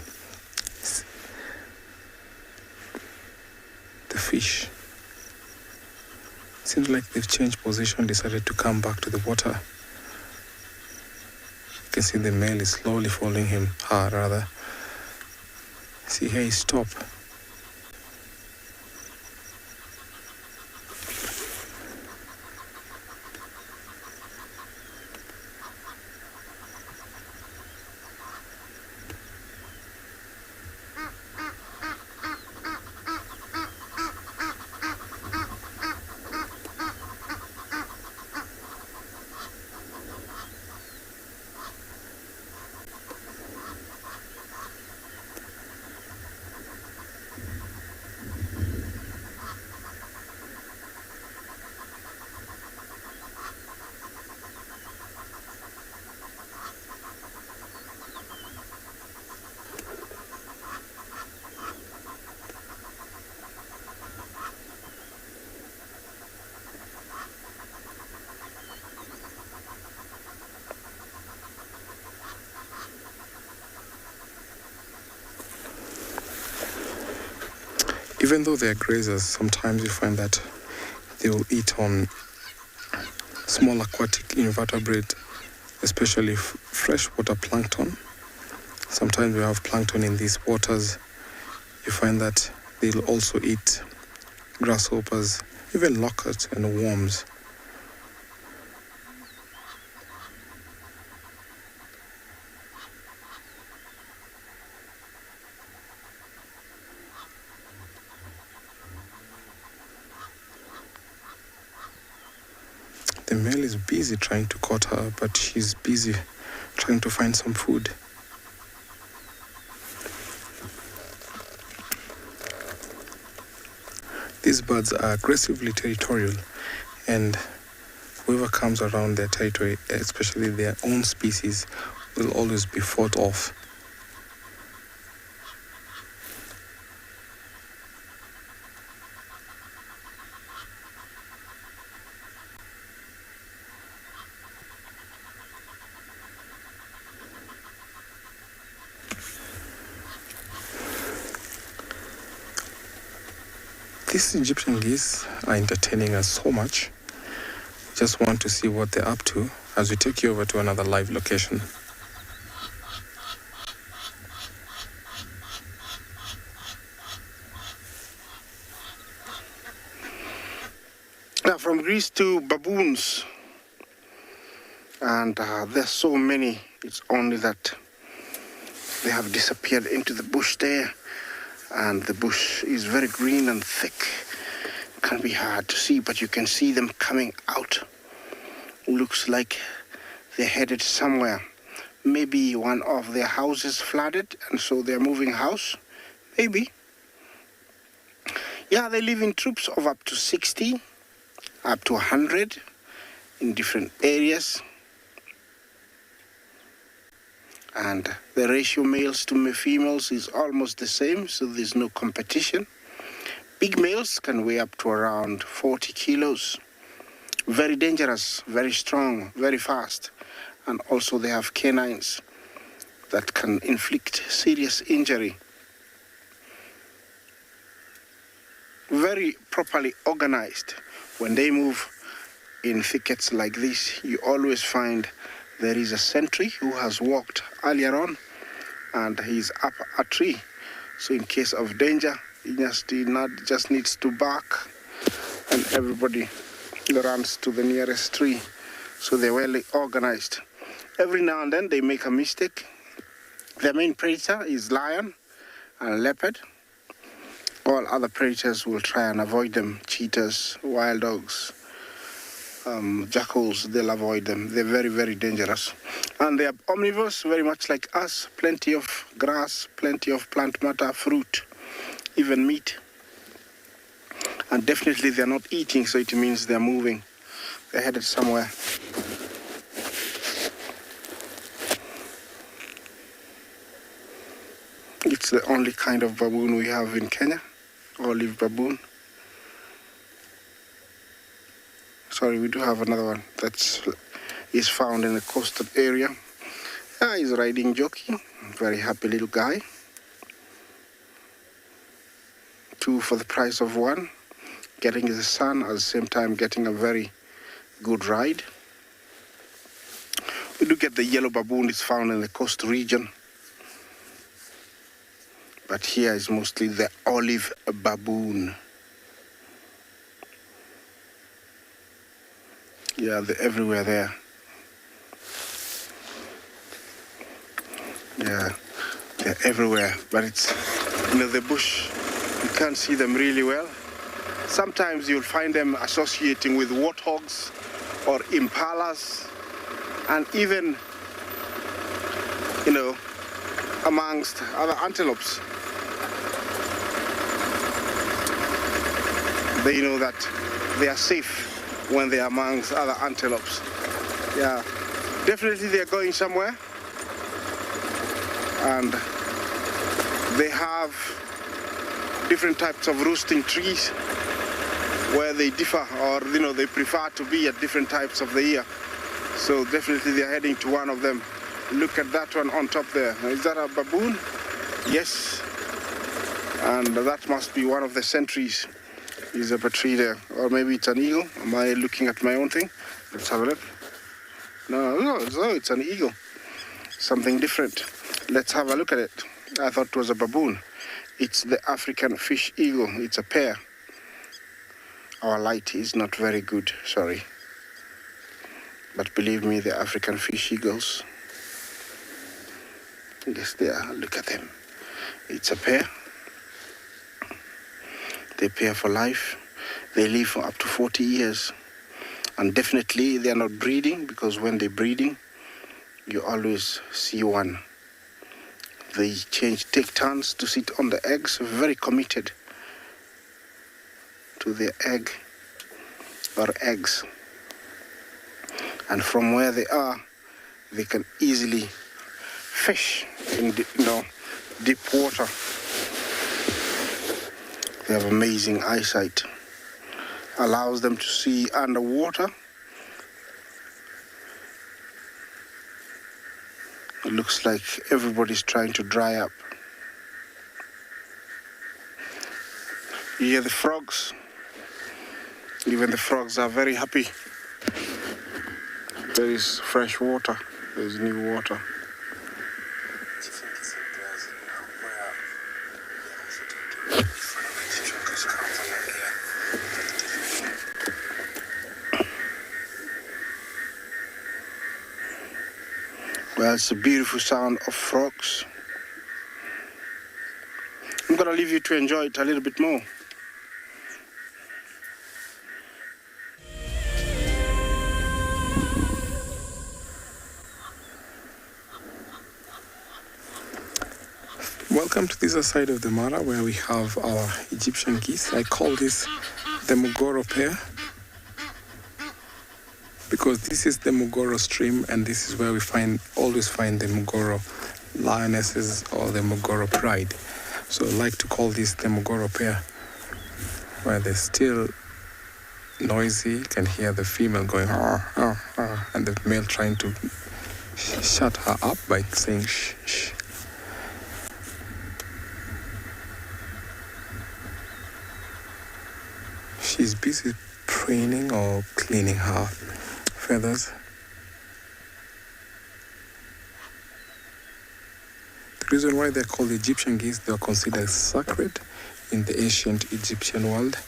the fish. Seems like they've changed position, decided to come back to the water. You can see the male is slowly following him, rather. See, here he stopped. Even though they're grazers, sometimes you find that they will eat on small aquatic invertebrate, especially freshwater plankton. Sometimes we have plankton in these waters. You find that they'll also eat grasshoppers, even locusts and worms. The male is busy trying to court her, but she's busy trying to find some food. These birds are aggressively territorial, and whoever comes around their territory, especially their own species, will always be fought off. These Egyptian geese are entertaining us so much. Just want to see what they're up to as we take you over to another live location. Now from Greece to baboons. And there's so many. It's only that they have disappeared into the bush there. And the bush is very green and thick. Can be hard to see, but you can see them coming out. Looks like they're headed somewhere. Maybe one of their houses flooded, and so they're moving house. Maybe. Yeah, they live in troops of up to 60, up to 100 in different areas. And the ratio males to females is almost the same, so there's no competition. Big males can weigh up to around 40 kilos. Very dangerous, very strong, very fast. And also they have canines that can inflict serious injury. Very properly organized. When they move in thickets like this, you always find there is a sentry who has walked earlier on and he's up a tree. So in case of danger, he just needs to bark and everybody runs to the nearest tree. So they're well organized. Every now and then they make a mistake. Their main predator is lion and leopard. All other predators will try and avoid them. Cheetahs, wild dogs, jackals, they'll avoid them. They're very, very dangerous. And they are omnivores, very much like us. Plenty of grass, plenty of plant matter, fruit, even meat. And definitely they're not eating, so it means they're moving. They're headed somewhere. It's the only kind of baboon we have in Kenya, olive baboon. Sorry, we do have another one that is found in a coastal area. He's riding jockey, very happy little guy. 2 for the price of 1, getting the sun at the same time getting a very good ride. We do get the yellow baboon, it's found in the coast region. But here is mostly the olive baboon. Yeah, they're everywhere there. Yeah, they're everywhere. But it's, the bush, you can't see them really well. Sometimes you'll find them associating with warthogs or impalas, and even, amongst other antelopes. They know that they are safe when they are amongst other antelopes. Yeah, definitely they are going somewhere. And they have different types of roosting trees where they differ, or they prefer to be at different types of the year. So definitely they are heading to one of them. Look at that one on top there. Is that a baboon? Yes. And that must be one of the sentries. Is up a tree there, or maybe it's an eagle. Am I looking at my own thing? Let's have a look. No, it's an eagle. Something different. Let's have a look at it. I thought it was a baboon. It's the African fish eagle. It's a pair. Our light is not very good, sorry. But believe me, the African fish eagles, yes, they are. Look at them. It's a pair. They pair for life. They live for up to 40 years. And definitely they are not breeding, because when they're breeding, you always see one. They take turns to sit on the eggs, very committed to their egg or eggs. And from where they are, they can easily fish in deep water. They have amazing eyesight. Allows them to see underwater. It looks like everybody's trying to dry up. You hear the frogs. Even the frogs are very happy. There is fresh water. There is new water. Well, it's a beautiful sound of frogs. I'm going to leave you to enjoy it a little bit more. Welcome to this side of the Mara where we have our Egyptian geese. I call this the Mugoro pair, because this is the Mugoro stream, and this is where we always find the Mugoro lionesses or the Mugoro pride. So I like to call this the Mugoro pair. where they're still noisy. You can hear the female going, and the male trying to shut her up by saying shh, shh. She's busy preening or cleaning her feathers. The reason why they're called Egyptian geese, they were considered sacred in the ancient Egyptian world.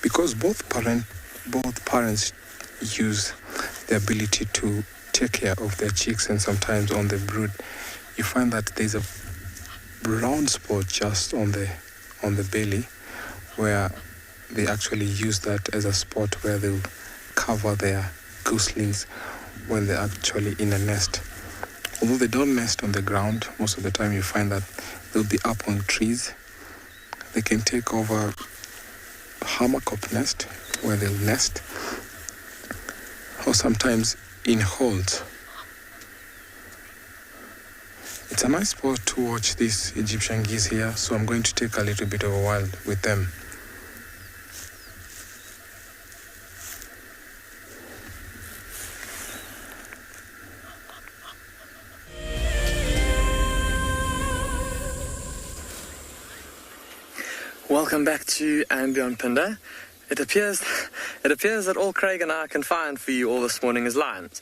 Because both parents use the ability to take care of their chicks and sometimes on the brood, you find that there's a brown spot just on the belly where they actually use that as a spot where they'll cover their goslings when they're actually in a nest. Although they don't nest on the ground, most of the time you find that they'll be up on trees. They can take over hammock nest where they'll nest, or sometimes in holes. It's a nice spot to watch these Egyptian geese here, so I'm going to take a little bit of a while with them. Welcome back to And Beyond Phinda. It appears that all Craig and I can find for you all this morning is lions.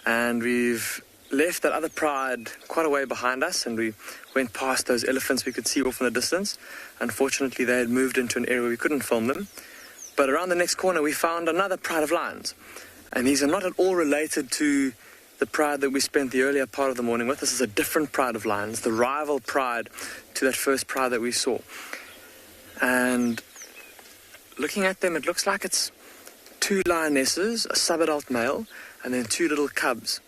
And we've left that other pride quite a way behind us, and we went past those elephants we could see off in the distance. Unfortunately, they had moved into an area where we couldn't film them. But around the next corner, we found another pride of lions. And these are not at all related to the pride that we spent the earlier part of the morning with. This is a different pride of lions, the rival pride to that first pride that we saw. And looking at them, it looks like it's two lionesses, a subadult male, and then two little cubs.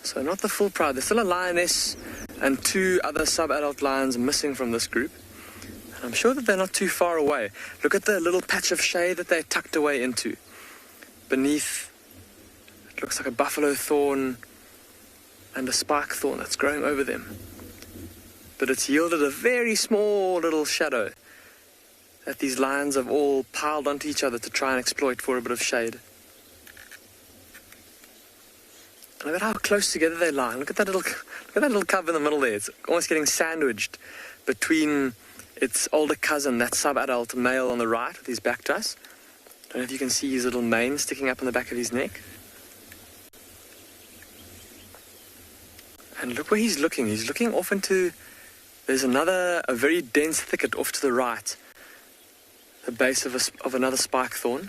So not the full pride. There's still a lioness and two other subadult lions missing from this group. And I'm sure that they're not too far away. Look at the little patch of shade that they're tucked away into. Beneath, it looks like a buffalo thorn and a spike thorn that's growing over them. But it's yielded a very small little shadow that these lions have all piled onto each other to try and exploit for a bit of shade. And look at how close together they lie. Look at that little cub in the middle there. It's almost getting sandwiched between its older cousin, that subadult male on the right with his back to us. I don't know if you can see his little mane sticking up on the back of his neck. And look where he's looking. He's looking off into... There's a very dense thicket off to the right, the base of another spike thorn.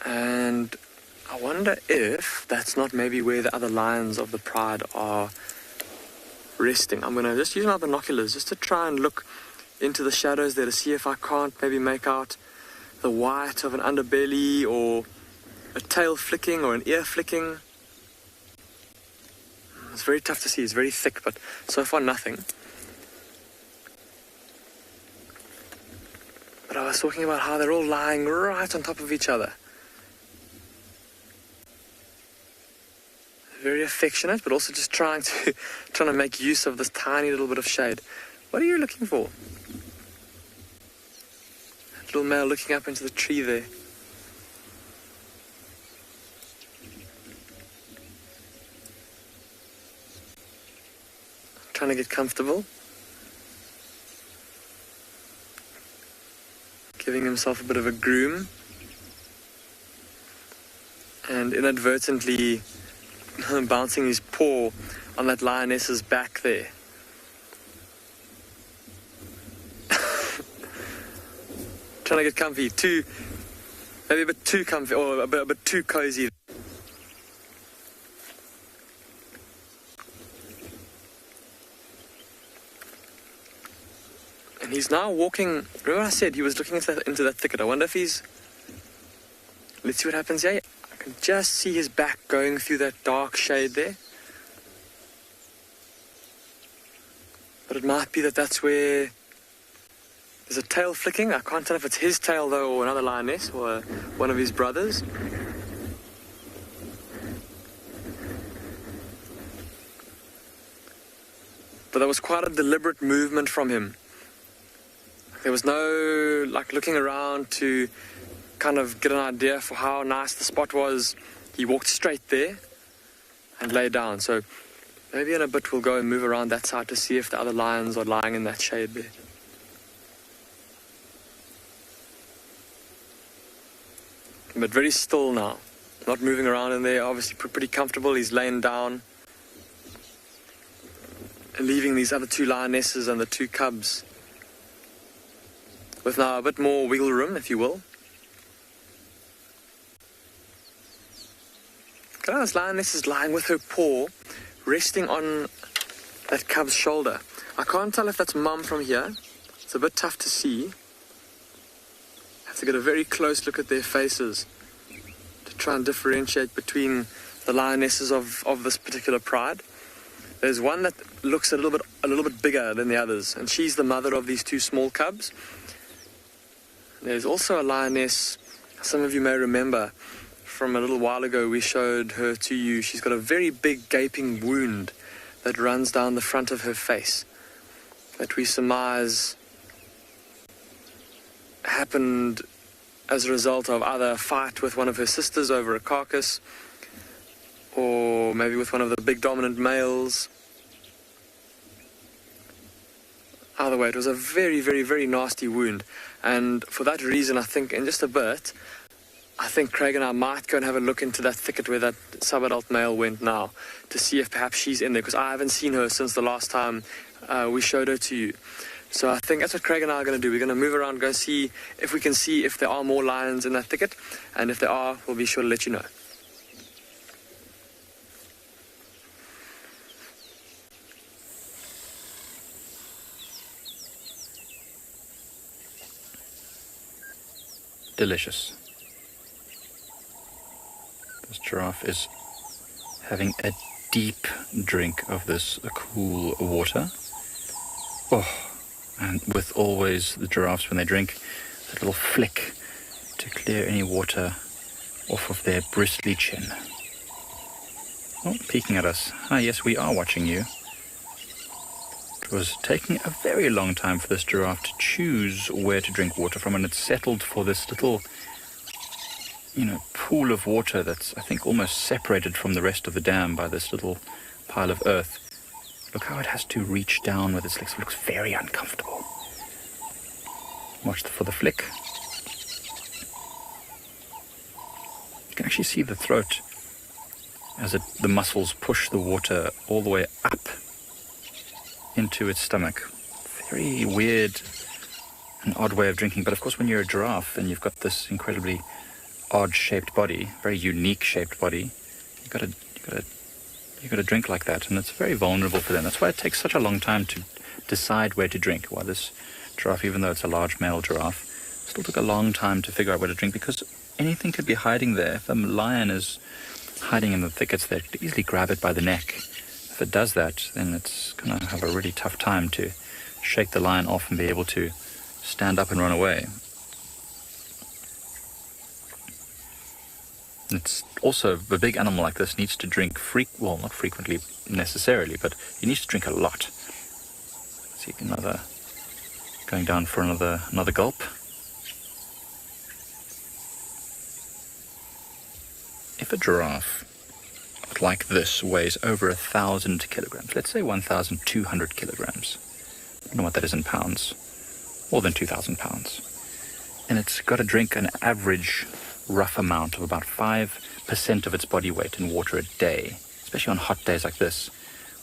And I wonder if that's not maybe where the other lions of the pride are resting. I'm going to just use my binoculars just to try and look into the shadows there to see if I can't maybe make out the white of an underbelly or a tail flicking or an ear flicking. It's very tough to see, it's very thick, but so far nothing. But I was talking about how they're all lying right on top of each other. Very affectionate, but also just trying to make use of this tiny little bit of shade. What are you looking for? That little male looking up into the tree there. Trying to get comfortable. Giving himself a bit of a groom. And inadvertently bouncing his paw on that lioness's back there. Trying to get comfy. Maybe a bit too comfy, or a bit too cozy. And he's now walking. Remember I said he was looking into that thicket. I wonder if he's... Let's see what happens here. I can just see his back going through that dark shade there. But it might be that that's where There's a tail flicking. I can't tell if it's his tail though, or another lioness, or one of his brothers. But that was quite a deliberate movement from him. There was no looking around to kind of get an idea for how nice the spot was. He walked straight there and lay down. So maybe in a bit we'll go and move around that side to see if the other lions are lying in that shade there. But very still now. Not moving around in there. Obviously pretty comfortable. He's laying down. Leaving these other two lionesses and the two cubs with now a bit more wiggle room, if you will. Look at this lioness is lying with her paw resting on that cub's shoulder. I can't tell if that's mum from here. It's a bit tough to see. I have to get a very close look at their faces to try and differentiate between the lionesses of this particular pride. There's one that looks a little bit bigger than the others, and she's the mother of these two small cubs. There's also a lioness, some of you may remember from a little while ago we showed her to you. She's got a very big gaping wound that runs down the front of her face that we surmise happened as a result of either a fight with one of her sisters over a carcass, or maybe with one of the big dominant males. Either way, it was a very, very, very nasty wound. And for that reason, I think in just a bit, I think Craig and I might go and have a look into that thicket where that sub-adult male went now, to see if perhaps she's in there, because I haven't seen her since the last time we showed her to you. So I think that's what Craig and I are going to do. We're going to move around, go see if we can see if there are more lions in that thicket, and if there are, we'll be sure to let you know. Delicious. This giraffe is having a deep drink of this cool water. Oh, and with always the giraffes when they drink, that little flick to clear any water off of their bristly chin. Oh, peeking at us. Ah, yes, we are watching you. It was taking a very long time for this giraffe to choose where to drink water from, and it settled for this little, pool of water that's, I think, almost separated from the rest of the dam by this little pile of earth. Look how it has to reach down with its legs. It looks very uncomfortable. Watch for the flick. You can actually see the throat as the muscles push the water all the way up into its stomach. Very weird and odd way of drinking. But of course, when you're a giraffe and you've got this incredibly odd-shaped body, very unique shaped body, you got to drink like that, and it's very vulnerable for them. That's why it takes such a long time to decide where to drink. Why this giraffe, even though it's a large male giraffe, still took a long time to figure out where to drink, because anything could be hiding there. If a lion is hiding in the thickets, they could easily grab it by the neck. If it does that, then it's going to have a really tough time to shake the lion off and be able to stand up and run away. It's also, a big animal like this needs to drink not frequently necessarily, but he needs to drink a lot. See, going down for another gulp. If a giraffe like this weighs over 1,000 kilograms, let's say 1,200 kilograms, I don't know what that is in pounds, more than 2,000 pounds, and it's got to drink an average rough amount of about 5% of its body weight in water a day, especially on hot days like this.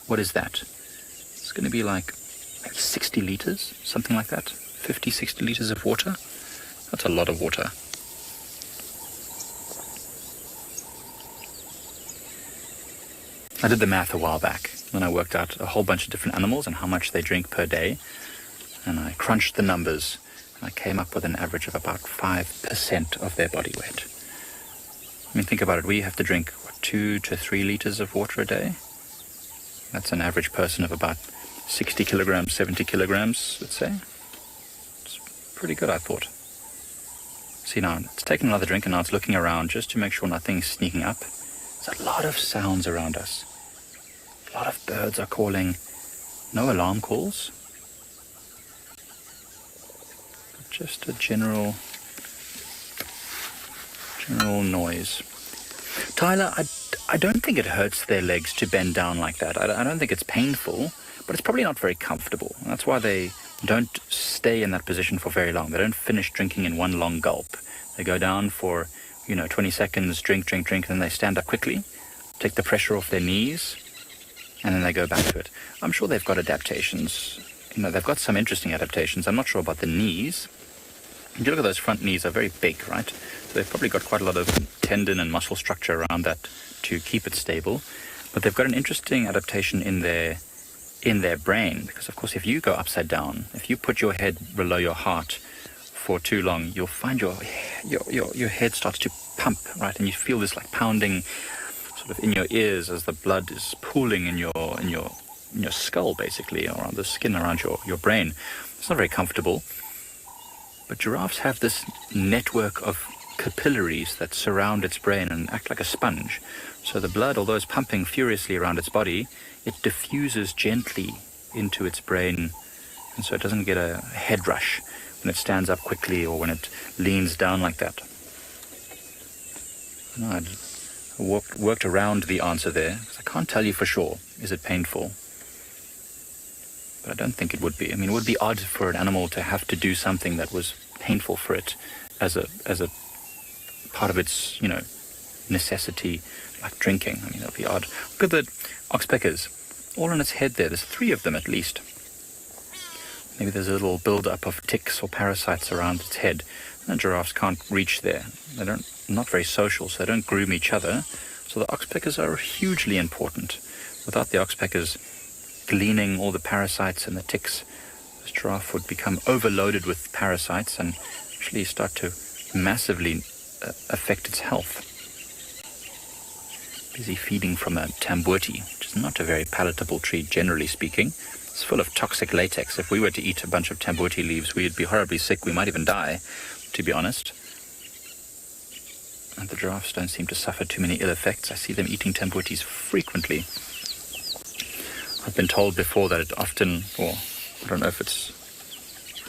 What is that? It's going to be like maybe 60 liters, something like that. 50, 60 liters of water. That's a lot of water. I did the math a while back, and I worked out a whole bunch of different animals and how much they drink per day, and I crunched the numbers. I came up with an average of about 5% of their body weight. I mean, think about it. We have to drink, 2 to 3 liters of water a day? That's an average person of about 60 kilograms, 70 kilograms, let's say. It's pretty good, I thought. See, now it's taken another drink and now it's looking around just to make sure nothing's sneaking up. There's a lot of sounds around us. A lot of birds are calling. No alarm calls. But just a general noise. Tyler, I don't think it hurts their legs to bend down like that. I don't think it's painful, but it's probably not very comfortable. And that's why they don't stay in that position for very long. They don't finish drinking in one long gulp. They go down for, 20 seconds, drink, and then they stand up quickly, take the pressure off their knees, and then they go back to it. I'm sure they've got adaptations. They've got some interesting adaptations. I'm not sure about the knees. If you look at those front knees, they're very big, right? So they've probably got quite a lot of tendon and muscle structure around that to keep it stable. But they've got an interesting adaptation in their brain, because of course if you go upside down, if you put your head below your heart for too long, you'll find your head starts to pump, right? And you feel this like pounding sort of in your ears as the blood is pooling in your skull, basically, or on the skin around your brain. It's not very comfortable. But giraffes have this network of capillaries that surround its brain and act like a sponge. So the blood, although it's pumping furiously around its body, it diffuses gently into its brain, and so it doesn't get a head rush when it stands up quickly or when it leans down like that. No, I worked around the answer there. I can't tell you for sure. Is it painful? But I don't think it would be. I mean, it would be odd for an animal to have to do something that was painful for it as a part of its, necessity, like drinking. I mean, that would be odd. Look at the oxpeckers. All in its head there. There's 3 of them at least. Maybe there's a little build-up of ticks or parasites around its head. And giraffes can't reach there. They're not very social, so they don't groom each other. So the oxpeckers are hugely important. Without the oxpeckers gleaning all the parasites and the ticks, this giraffe would become overloaded with parasites and actually start to massively affect its health. Busy feeding from a tamboti, which is not a very palatable tree, generally speaking. It's full of toxic latex. If we were to eat a bunch of tamboti leaves, we'd be horribly sick. We might even die, to be honest. And the giraffes don't seem to suffer too many ill effects. I see them eating tambotis frequently. I've been told before that it often, or I don't know if it's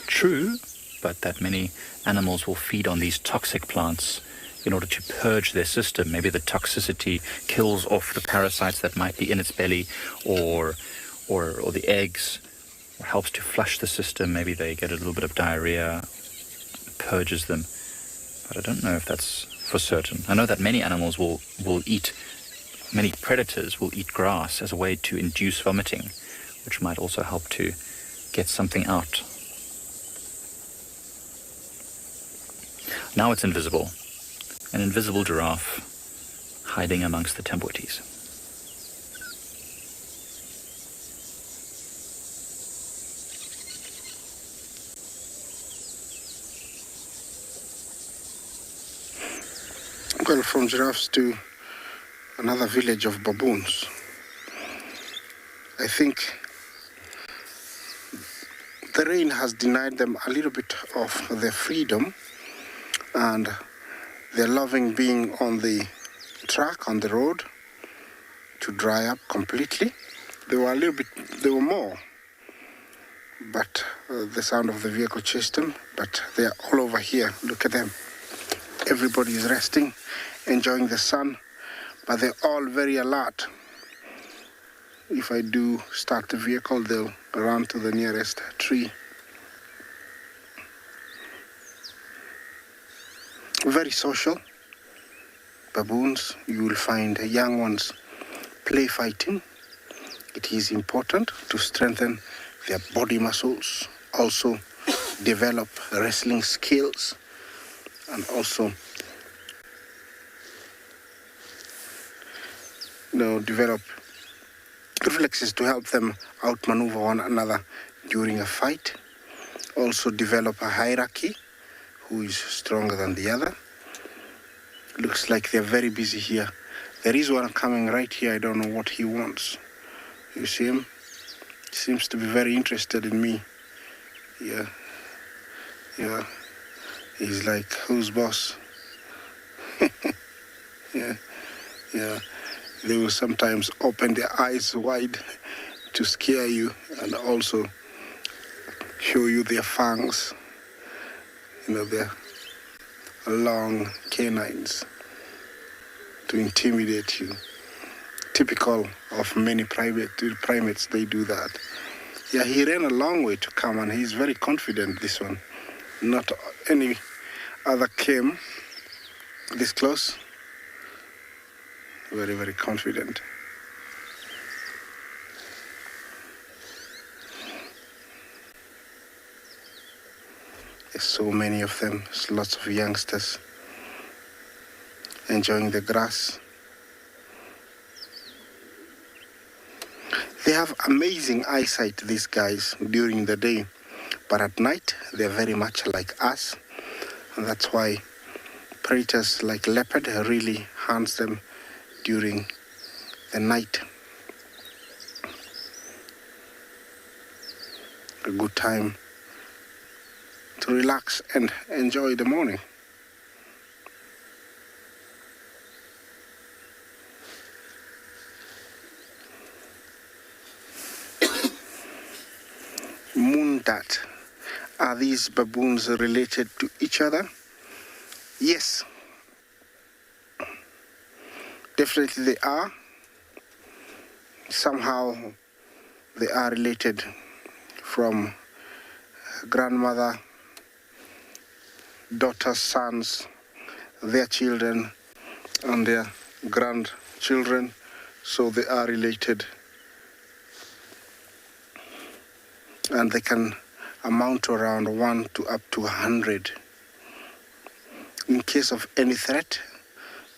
true, but that many animals will feed on these toxic plants in order to purge their system. Maybe the toxicity kills off the parasites that might be in its belly, or the eggs, or helps to flush the system. Maybe they get a little bit of diarrhea, purges them. But I don't know if that's for certain. I know that many animals many predators will eat grass as a way to induce vomiting, which might also help to get something out. Now it's invisible. An invisible giraffe hiding amongst the tambotis. Well, from giraffes to another village of baboons. I think the rain has denied them a little bit of their freedom, and they're loving being on the track, on the road, to dry up completely. There were more, but the sound of the vehicle chased them, but they're all over here. Look at them. Everybody is resting, enjoying the sun, but they're all very alert. If I do start the vehicle, they'll run to the nearest tree. Very social. Baboons, you will find young ones play fighting. It is important to strengthen their body muscles, also develop wrestling skills, and also develop reflexes to help them outmaneuver one another during a fight. Also develop a hierarchy, who is stronger than the other. Looks like they're very busy here. There is one coming right here. I don't know what he wants. You see him? He seems to be very interested in me. Yeah. Yeah, he's like, who's boss? Yeah, yeah. They will sometimes open their eyes wide to scare you and also show you their fangs, their long canines to intimidate you. Typical of many primates, they do that. Yeah, he ran a long way to come, and he's very confident, this one. Not any other came this close. Very, very confident. There's so many of them. There's lots of youngsters enjoying the grass. They have amazing eyesight, these guys, during the day. But at night, they're very much like us. And that's why predators like leopard really hunts them during the night. A good time to relax and enjoy the morning. Moondat. Are these baboons related to each other? Yes. Definitely they are. Somehow they are related from grandmother, daughters, sons, their children, and their grandchildren. So they are related. And they can amount to around 1 to up to 100. In case of any threat,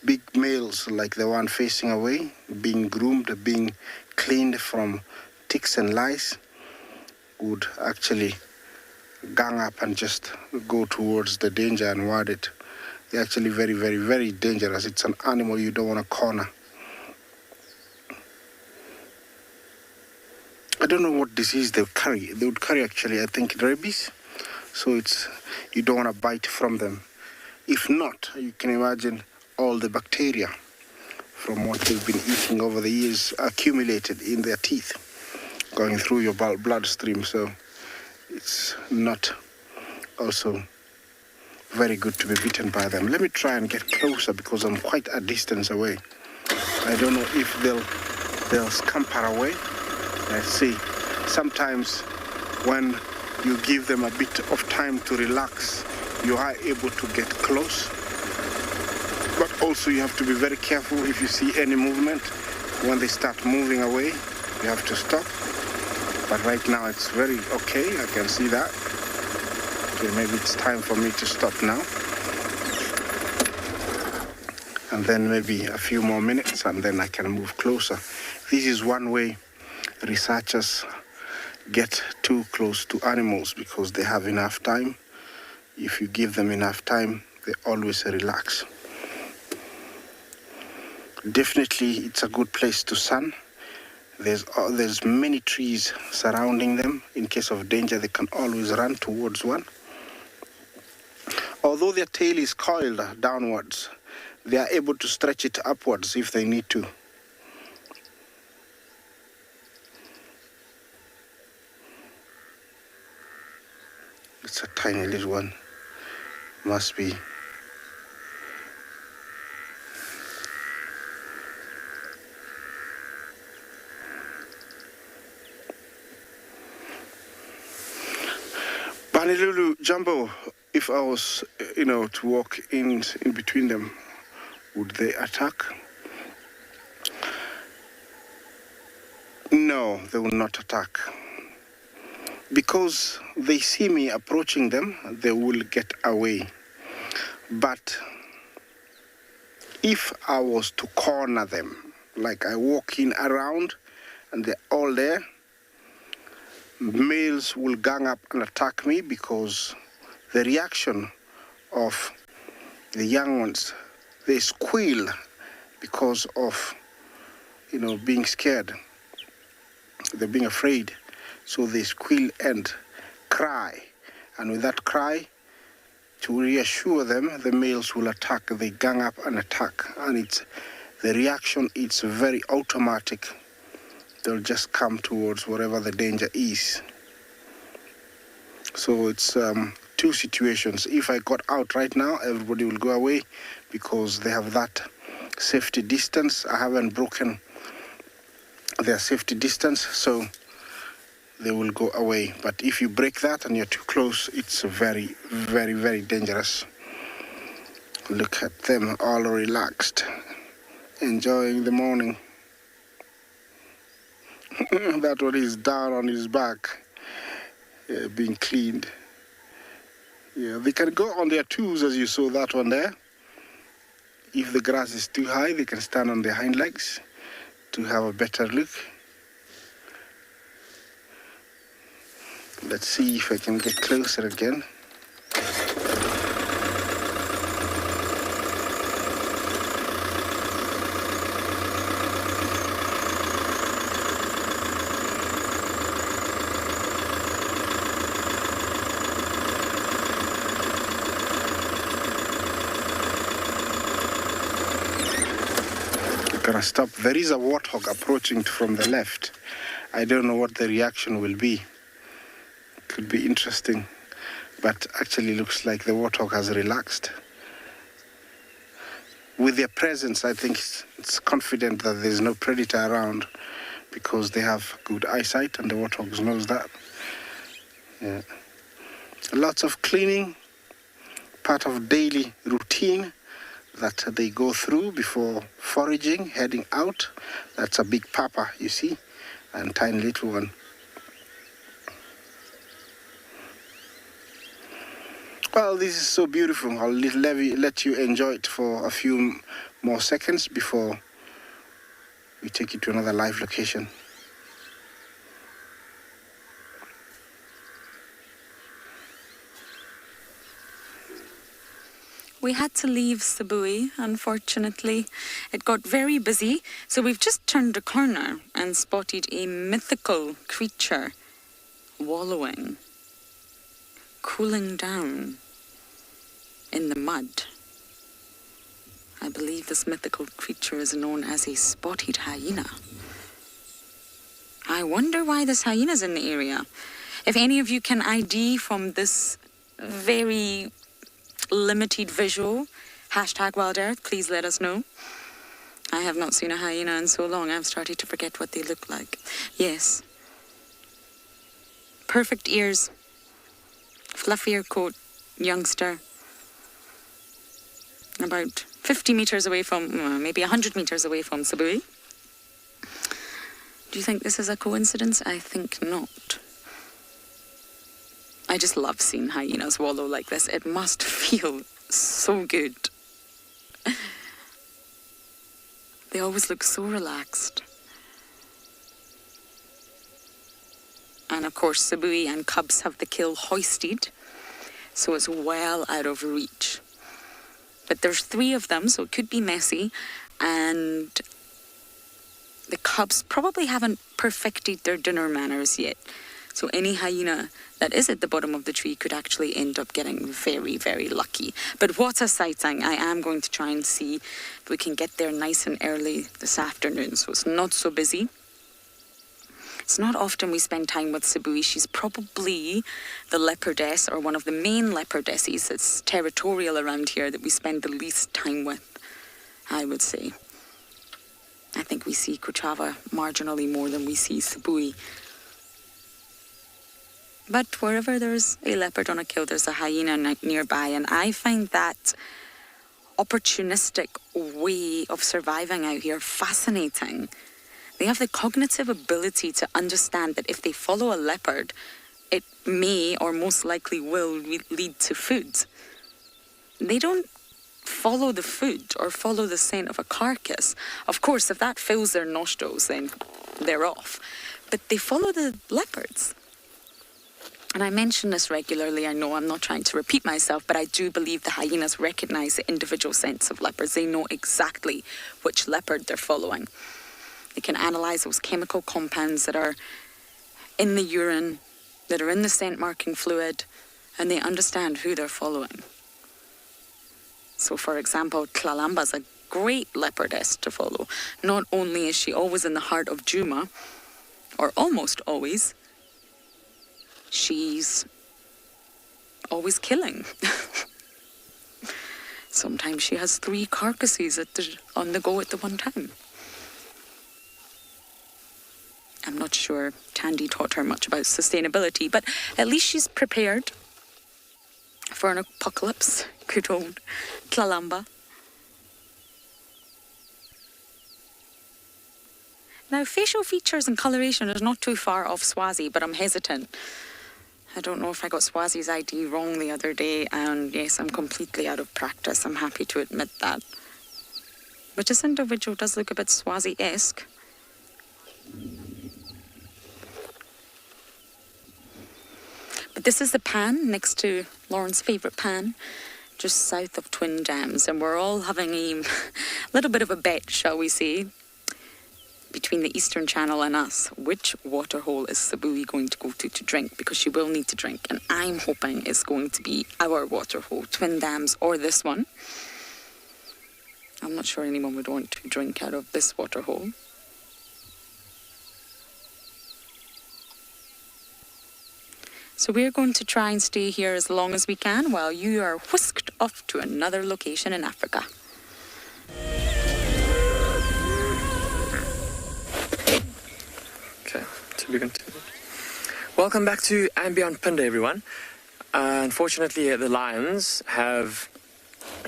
big males like the one facing away, being groomed, being cleaned from ticks and lice, would actually gang up and just go towards the danger and ward it. They're actually very, very, very dangerous. It's an animal you don't want to corner. I don't know what disease they would carry. They would carry actually, I think, rabies. So you don't want to bite from them. If not, you can imagine all the bacteria from what they've been eating over the years accumulated in their teeth, going through your bloodstream. So it's not also very good to be bitten by them. Let me try and get closer because I'm quite a distance away. I don't know if they'll scamper away. Let's see. Sometimes when you give them a bit of time to relax, you are able to get close. But also you have to be very careful if you see any movement. When they start moving away, you have to stop. But right now it's very okay. I can see that. Okay, maybe it's time for me to stop now. And then maybe a few more minutes and then I can move closer. This is one way researchers get too close to animals because they have enough time. If you give them enough time, they always relax. Definitely, it's a good place to sun. There's many trees surrounding them. In case of danger, they can always run towards one. Although their tail is coiled downwards, they are able to stretch it upwards if they need to. It's a tiny little one. Must be. Banilulu Jumbo, if I was, to walk in between them, would they attack? No, they will not attack. Because they see me approaching them, they will get away. But if I was to corner them, like I walk in around and they're all there, males will gang up and attack me because the reaction of the young ones, they squeal because of, being scared. They're being afraid. So they squeal and cry. And with that cry, To reassure them, the males will attack. They gang up and attack, and the reaction. It's very automatic. They'll just come towards wherever the danger is. So it's two situations. If I got out right now, everybody will go away because they have that safety distance. I haven't broken their safety distance, so they will go away. But if you break that and you're too close, it's very, very, very dangerous. Look at them, all relaxed, enjoying the morning. That one is down on his back, being cleaned. Yeah, they can go on their twos, as you saw that one there. If the grass is too high, they can stand on their hind legs to have a better look. Let's see if I can get closer again. Gonna stop. There is a warthog approaching from the left. I don't know what the reaction will be. Could be interesting, but actually looks like the warthog has relaxed. With their presence, I think it's confident that there's no predator around because they have good eyesight and the warthog knows that. Yeah. Lots of cleaning, part of daily routine that they go through before foraging, heading out. That's a big papa, you see, and tiny little one. Well, this is so beautiful. I'll let you enjoy it for a few more seconds before we take you to another live location. We had to leave Tswalu, unfortunately. It got very busy, so we've just turned a corner and spotted a mythical creature wallowing, cooling down in the mud. I believe this mythical creature is known as a spotted hyena. I wonder why this hyena's in the area. If any of you can ID from this very limited visual, #WildEarth, please let us know. I have not seen a hyena in so long, I've started to forget what they look like. Yes. Perfect ears, fluffier coat, youngster. About 50 meters away from, maybe 100 meters away from Tswalu. Do you think this is a coincidence? I think not. I just love seeing hyenas wallow like this. It must feel so good. They always look so relaxed. And of course, Tswalu and cubs have the kill hoisted, so it's well out of reach. But there's 3 of them, so it could be messy, and the cubs probably haven't perfected their dinner manners yet. So any hyena that is at the bottom of the tree could actually end up getting very, very lucky. But what a sighting. I am going to try and see if we can get there nice and early this afternoon, so it's not so busy. It's not often we spend time with Tswalu. She's probably the leopardess, or one of the main leopardesses that's territorial around here, that we spend the least time with, I would say. I think we see Kuchava marginally more than we see Tswalu. But wherever there's a leopard on a kill, there's a hyena nearby, and I find that opportunistic way of surviving out here fascinating. They have the cognitive ability to understand that if they follow a leopard, it may or most likely will lead to food. They don't follow the food or follow the scent of a carcass. Of course, if that fills their nostrils, then they're off. But they follow the leopards. And I mention this regularly. I know I'm not trying to repeat myself, but I do believe the hyenas recognize the individual scents of leopards. They know exactly which leopard they're following. They can analyze those chemical compounds that are in the urine, that are in the scent marking fluid, and they understand who they're following. So, for example, Kalamba is a great leopardess to follow. Not only is she always in the heart of Djuma, or almost always, she's always killing. Sometimes she has 3 carcasses on the go at the one time. I'm not sure Tandy taught her much about sustainability, but at least she's prepared for an apocalypse. Good old Kalamba. Now, facial features and coloration is not too far off Swazi, but I'm hesitant. I don't know if I got Swazi's ID wrong the other day, and yes, I'm completely out of practice. I'm happy to admit that. But this individual does look a bit Swazi-esque. But this is the pan next to Lauren's favourite pan, just south of Twin Dams, and we're all having a little bit of a bet, shall we say, between the Eastern Channel and us. Which waterhole is Sabui going to go to drink? Because she will need to drink, and I'm hoping it's going to be our waterhole, Twin Dams, or this one. I'm not sure anyone would want to drink out of this waterhole. So we're going to try and stay here as long as we can while you are whisked off to another location in Africa. Okay, to be continued. Welcome back to And Beyond Pinde, everyone. Unfortunately, the lions have,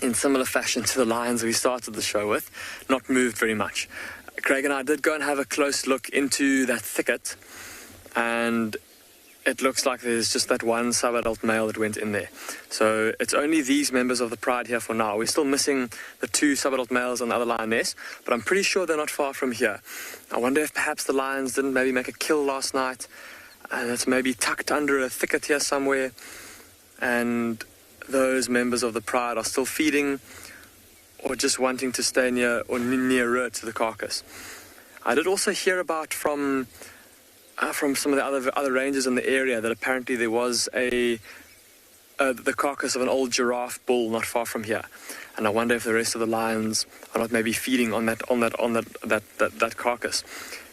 in similar fashion to the lions we started the show with, not moved very much. Craig and I did go and have a close look into that thicket, and it looks like there's just that one sub-adult male that went in there. So it's only these members of the pride here for now. We're still missing the 2 sub-adult males on the other lioness, but I'm pretty sure they're not far from here. I wonder if perhaps the lions didn't maybe make a kill last night, and it's maybe tucked under a thicket here somewhere, and those members of the pride are still feeding or just wanting to stay near or nearer to the carcass. I did also hear about from some of the other rangers in the area that apparently there was the carcass of an old giraffe bull not far from here, and I wonder if the rest of the lions are not maybe feeding on that carcass.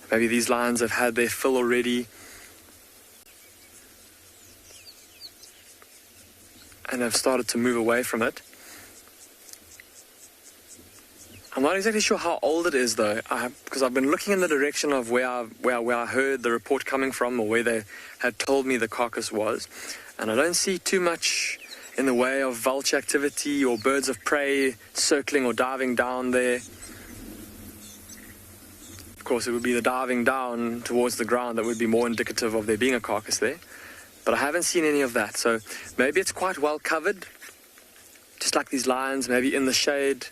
Maybe these lions have had their fill already and have started to move away from it. I'm not exactly sure how old it is though, because I've been looking in the direction of where I heard the report coming from, or where they had told me the carcass was, and I don't see too much in the way of vulture activity or birds of prey circling or diving down there. Of course, it would be the diving down towards the ground that would be more indicative of there being a carcass there, but I haven't seen any of that. So maybe it's quite well covered, just like these lions, maybe in the shade.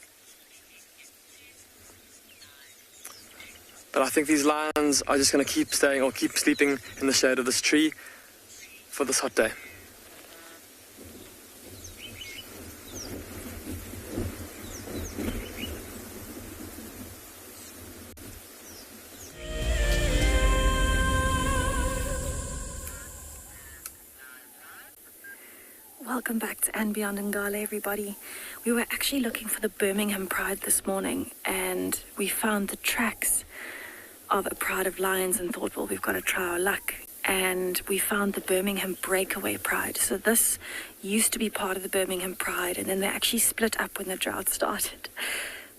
But I think these lions are just going to keep staying or keep sleeping in the shade of this tree for this hot day. Welcome back to And Beyond Ngala, everybody. We were actually looking for the Birmingham Pride this morning, and we found the tracks of a pride of lions and thought, well, we've got to try our luck. And we found the Birmingham Breakaway Pride. So this used to be part of the Birmingham Pride, and then they actually split up when the drought started.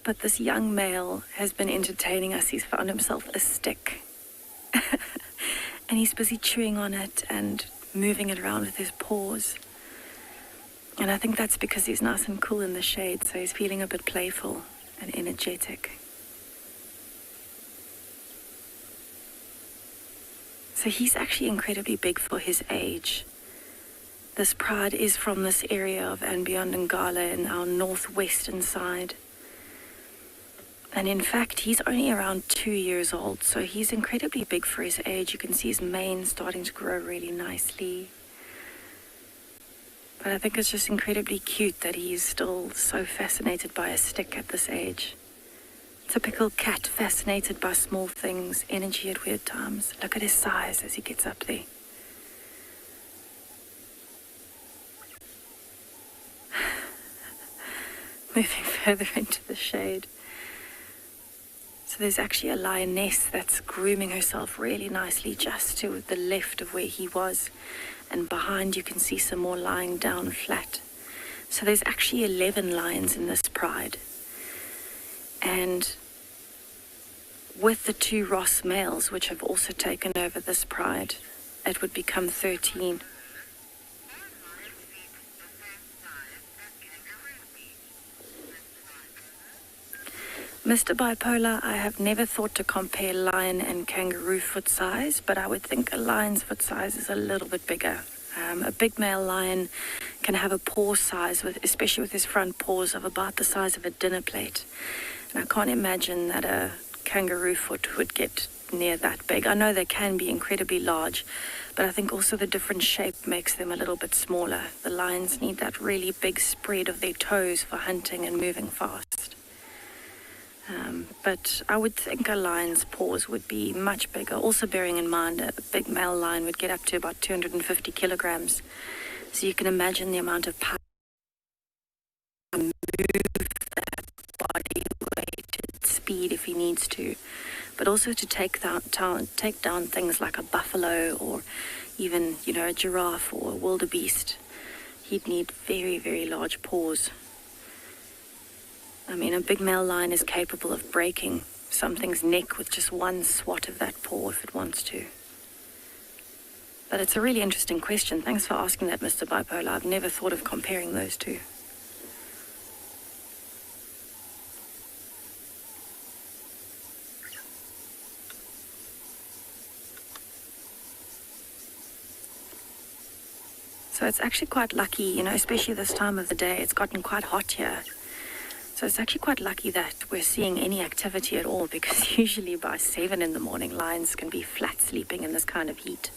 But this young male has been entertaining us. He's found himself a stick. And he's busy chewing on it and moving it around with his paws. And I think that's because he's nice and cool in the shade, so he's feeling a bit playful and energetic. So he's actually incredibly big for his age. This pride is from this area of and beyond Ngala in our northwestern side. And in fact, he's only around 2 years old, so he's incredibly big for his age. You can see his mane starting to grow really nicely. But I think it's just incredibly cute that he's still so fascinated by a stick at this age. Typical cat, fascinated by small things, energy at weird times. Look at his size as he gets up there. moving further into the shade. So there's actually a lioness that's grooming herself really nicely just to the left of where he was. And behind you can see some more lying down flat. So there's actually 11 lions in this pride. And with the 2 Ross males, which have also taken over this pride, it would become 13. Mr. Bipolar, I have never thought to compare lion and kangaroo foot size, but I would think a lion's foot size is a little bit bigger. A big male lion can have a paw size, especially with his front paws, of about the size of a dinner plate. And I can't imagine that a kangaroo foot would get near that big. I know they can be incredibly large, but I think also the different shape makes them a little bit smaller. The lions need that really big spread of their toes for hunting and moving fast. But I would think a lion's paws would be much bigger. Also bearing in mind a big male lion would get up to about 250 kilograms. So you can imagine the amount of power to move that body weight at speed if he needs to. But also to take down things like a buffalo or even, a giraffe or a wildebeest. He'd need very, very large paws. I mean, a big male lion is capable of breaking something's neck with just one swat of that paw if it wants to. But it's a really interesting question. Thanks for asking that, Mr. Bipolar. I've never thought of comparing those two. So it's actually quite lucky, especially this time of the day. It's gotten quite hot here. So it's actually quite lucky that we're seeing any activity at all, because usually by 7 in the morning, lions can be flat sleeping in this kind of heat.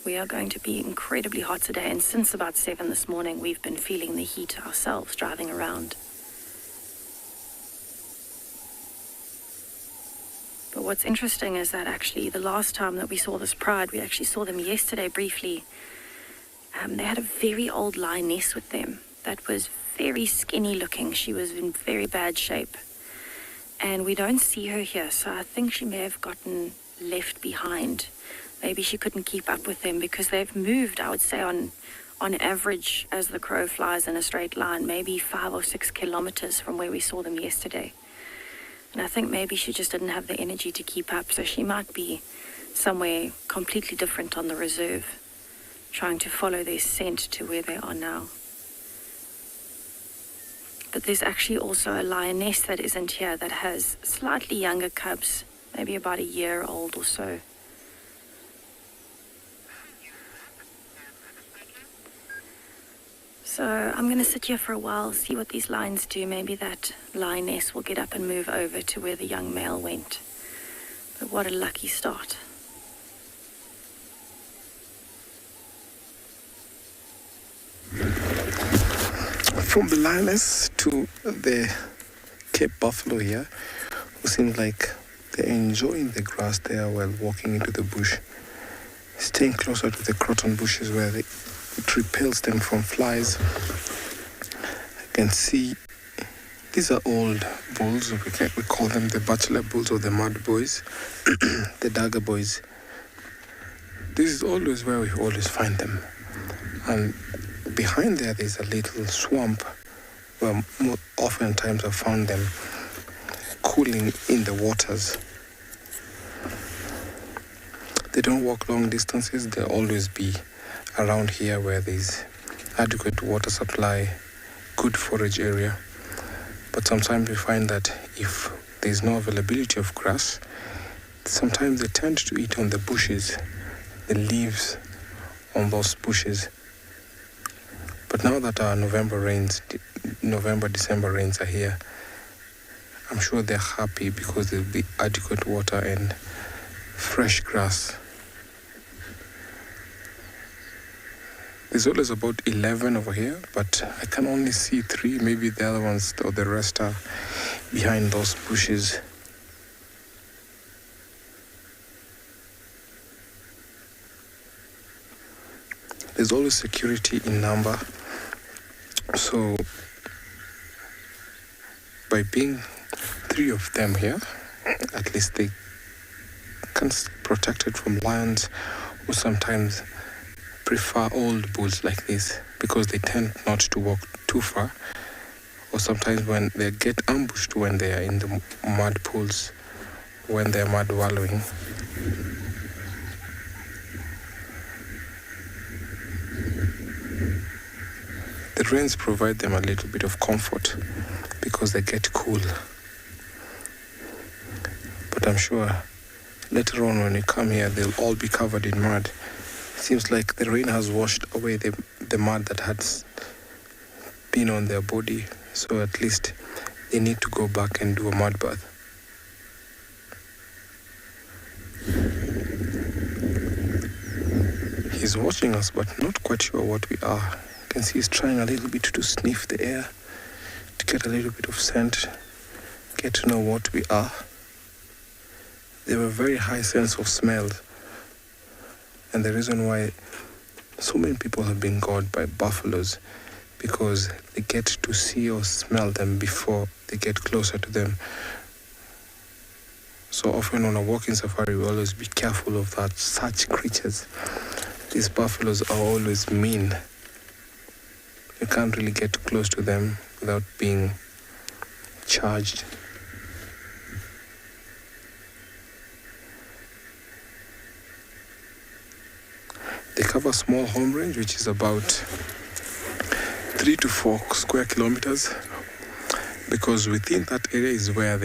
We are going to be incredibly hot today, and since about 7 this morning, we've been feeling the heat ourselves driving around. But what's interesting is that actually the last time that we saw this pride, we actually saw them yesterday briefly. They had a very old lioness with them that was very skinny looking. She was in very bad shape. And we don't see her here, so I think she may have gotten left behind. Maybe she couldn't keep up with them because they've moved, I would say, on average, as the crow flies in a straight line, maybe 5 or 6 kilometers from where we saw them yesterday. And I think maybe she just didn't have the energy to keep up, so she might be somewhere completely different on the reserve, trying to follow their scent to where they are now. But there's actually also a lioness that isn't here that has slightly younger cubs, maybe about a year old or so. So I'm going to sit here for a while, see what these lions do. Maybe that lioness will get up and move over to where the young male went. But what a lucky start. From the lioness to the Cape Buffalo here, who seems like they're enjoying the grass there while walking into the bush, staying closer to the croton bushes where it repels them from flies. I can see these are old bulls. We call them the bachelor bulls or the mud boys, the dagger boys. This is always where we always find them. And behind there's a little swamp where oftentimes I've found them cooling in the waters. They don't walk long distances. They'll always be around here where there's adequate water supply, good forage area. But sometimes we find that if there's no availability of grass, sometimes they tend to eat on the bushes, the leaves on those bushes. But now that our November-December rains are here, I'm sure they're happy because there'll be adequate water and fresh grass. There's always about 11 over here, but I can only see 3. Maybe the other ones or the rest are behind those bushes. There's always security in number. So by being 3 of them here, at least they can protect it from lions who sometimes prefer old bulls like this because they tend not to walk too far, or sometimes when they get ambushed when they are in the mud pools, when they are mud wallowing. The rains provide them a little bit of comfort because they get cool. But I'm sure later on when you come here, they'll all be covered in mud. It seems like the rain has washed away the mud that has been on their body, so at least they need to go back and do a mud bath. He's watching us, but not quite sure what we are. You can see he's trying a little bit to sniff the air, to get a little bit of scent, get to know what we are. They have a very high sense of smell, and the reason why so many people have been gored by buffaloes because they get to see or smell them before they get closer to them. So often on a walking safari, we always be careful of such creatures. These buffaloes are always mean. You can't really get close to them without being charged. They cover a small home range, which is about 3 to 4 square kilometers, because within that area is where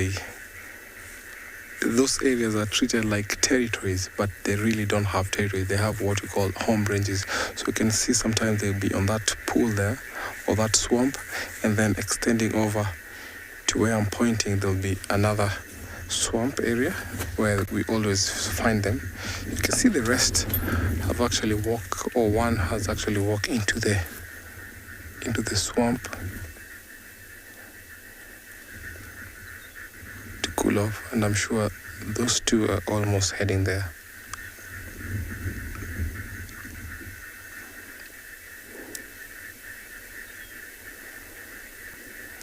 those areas are treated like territories, but they really don't have territories. They have what we call home ranges. So you can see sometimes they'll be on that pool there or that swamp, and then extending over to where I'm pointing, there'll be another swamp area where we always find them. You can see the rest have actually walked, or one has actually walked into the swamp to cool off, and I'm sure those 2 are almost heading there.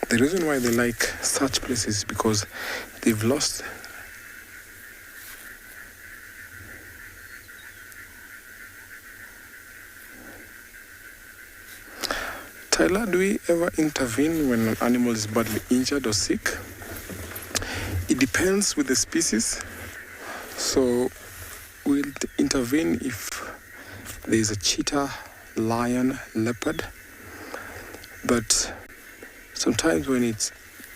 The reason why they like such places is because they've lost Tyler, do we ever intervene when an animal is badly injured or sick? It depends with the species. So we'll intervene if there's a cheetah, lion, leopard. But sometimes when it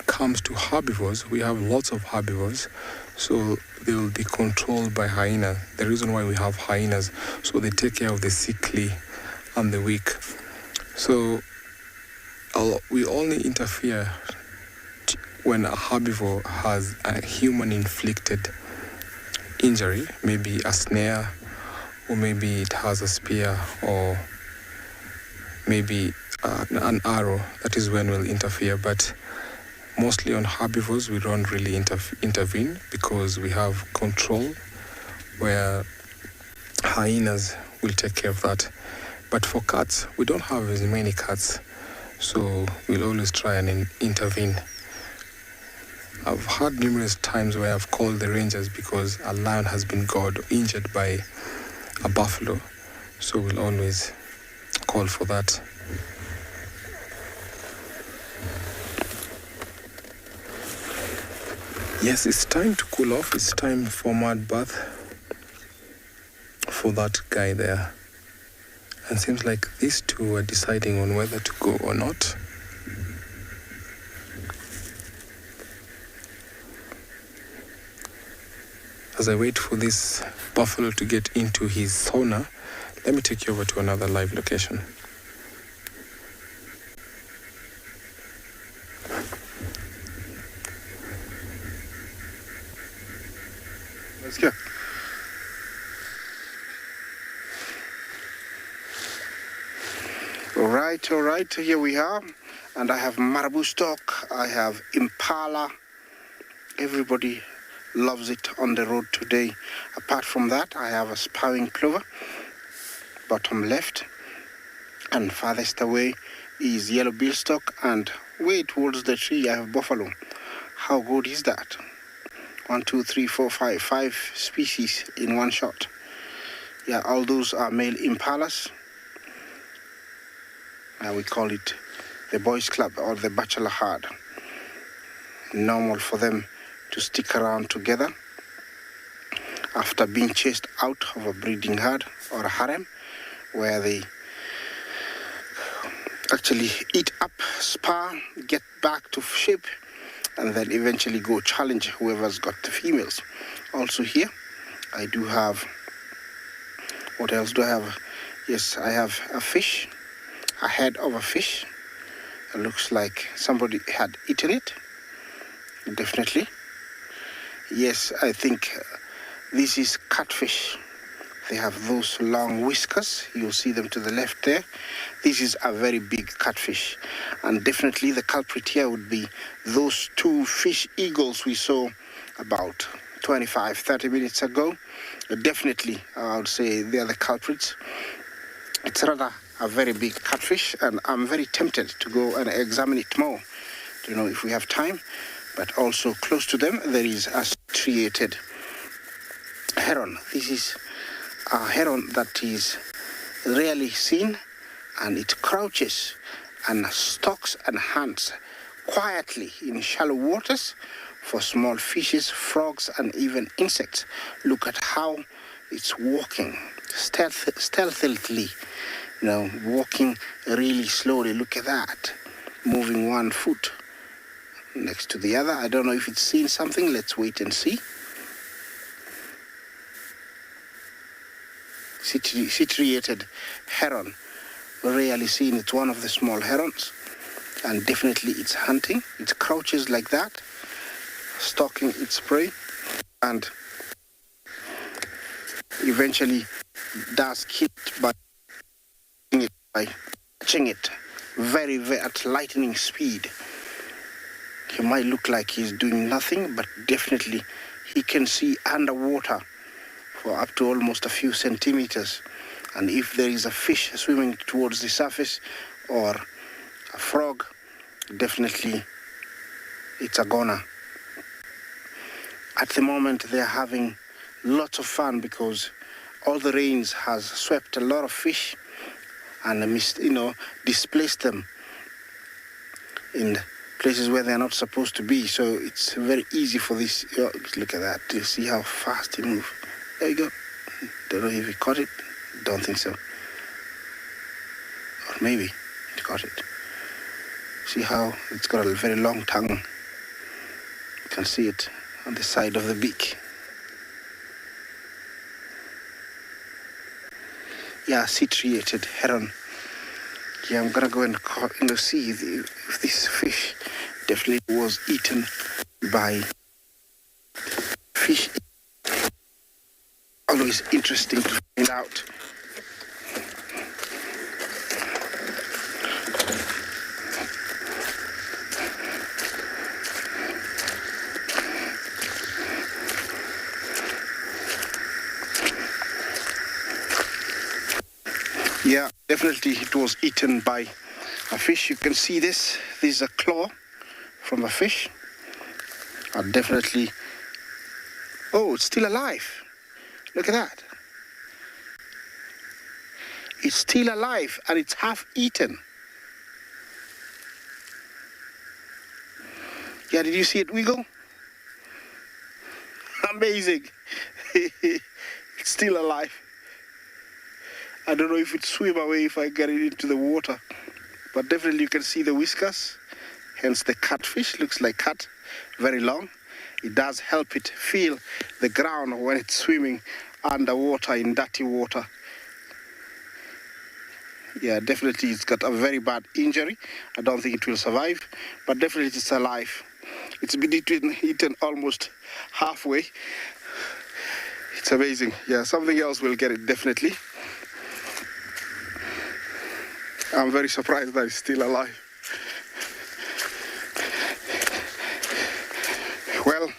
comes to herbivores, we have lots of herbivores, so they will be controlled by hyenas. The reason why we have hyenas, so they take care of the sickly and the weak. So we only interfere when a herbivore has a human-inflicted injury, maybe a snare, or maybe it has a spear, or maybe an arrow. That is when we'll interfere. But mostly on herbivores, we don't really intervene because we have control where hyenas will take care of that. But for cats, we don't have as many cats, so we'll always try and intervene. I've had numerous times where I've called the rangers because a lion has been gored or injured by a buffalo, so we'll always call for that. Yes, it's time to cool off. It's time for mud bath for that guy there. And seems like these 2 are deciding on whether to go or not. As I wait for this buffalo to get into his sauna, let me take you over to another live location. Let's go. All right, here we are. And I have marabou stock, I have impala. Everybody loves it on the road today. Apart from that, I have a spowing plover, bottom left. And farthest away is yellow billstock, and way towards the tree I have buffalo. How good is that? 1, 2, 3, 4, 5 species in one shot. Yeah, all those are male impalas. We call it the boys club or the bachelor herd. Normal for them to stick around together after being chased out of a breeding herd or a harem, where they actually eat up, spar, get back to shape, and then eventually go challenge whoever's got the females. Also here, I do have, what else do I have? Yes, I have a fish, a head of a fish. It looks like somebody had eaten it, definitely. Yes, I think this is catfish. They have those long whiskers. You'll see them to the left there. This is a very big catfish. And definitely the culprit here would be those two fish eagles we saw about 25, 30 minutes ago. Definitely, I would say they are the culprits. It's rather a very big catfish, and I'm very tempted to go and examine it more, to know if we have time. But also close to them, there is a striated heron. This is a heron that is rarely seen, and it crouches and stalks and hunts quietly in shallow waters for small fishes, frogs, and even insects. Look at how it's walking stealthily, walking really slowly. Look at that, moving one foot next to the other. I don't know if it's seen something. Let's wait and see. Striated heron, rarely seen. It's one of the small herons, and definitely it's hunting. It crouches like that, stalking its prey, and eventually does kill it by catching it very, very at lightning speed. He might look like he's doing nothing, but definitely he can see underwater for up to almost a few centimeters. And if there is a fish swimming towards the surface or a frog, definitely it's a goner. At the moment, they're having lots of fun because all the rains has swept a lot of fish and displaced them in places where they're not supposed to be. So it's very easy for this. Look at that. Do you see how fast he moves? There you go. Don't know if he caught it. Don't think so. Or maybe it caught it. See how it's got a very long tongue. You can see it on the side of the beak. Yeah, striated heron. Yeah, I'm gonna go and see if this fish definitely was eaten by fish. Always interesting to find out. Yeah, definitely it was eaten by a fish. You can see this. This is a claw from a fish. Definitely. Oh, it's still alive. Look at that. It's still alive and it's half eaten. Yeah, did you see it wiggle? Amazing. It's still alive. I don't know if it swim away if I get it into the water, but definitely you can see the whiskers, hence the catfish, looks like cat, very long. It does help it feel the ground when it's swimming underwater in dirty water. Yeah, definitely it's got a very bad injury. I don't think it will survive, but definitely it's alive. It's been eaten almost halfway. It's amazing. Yeah, something else will get it, definitely. I'm very surprised that it's still alive. Well,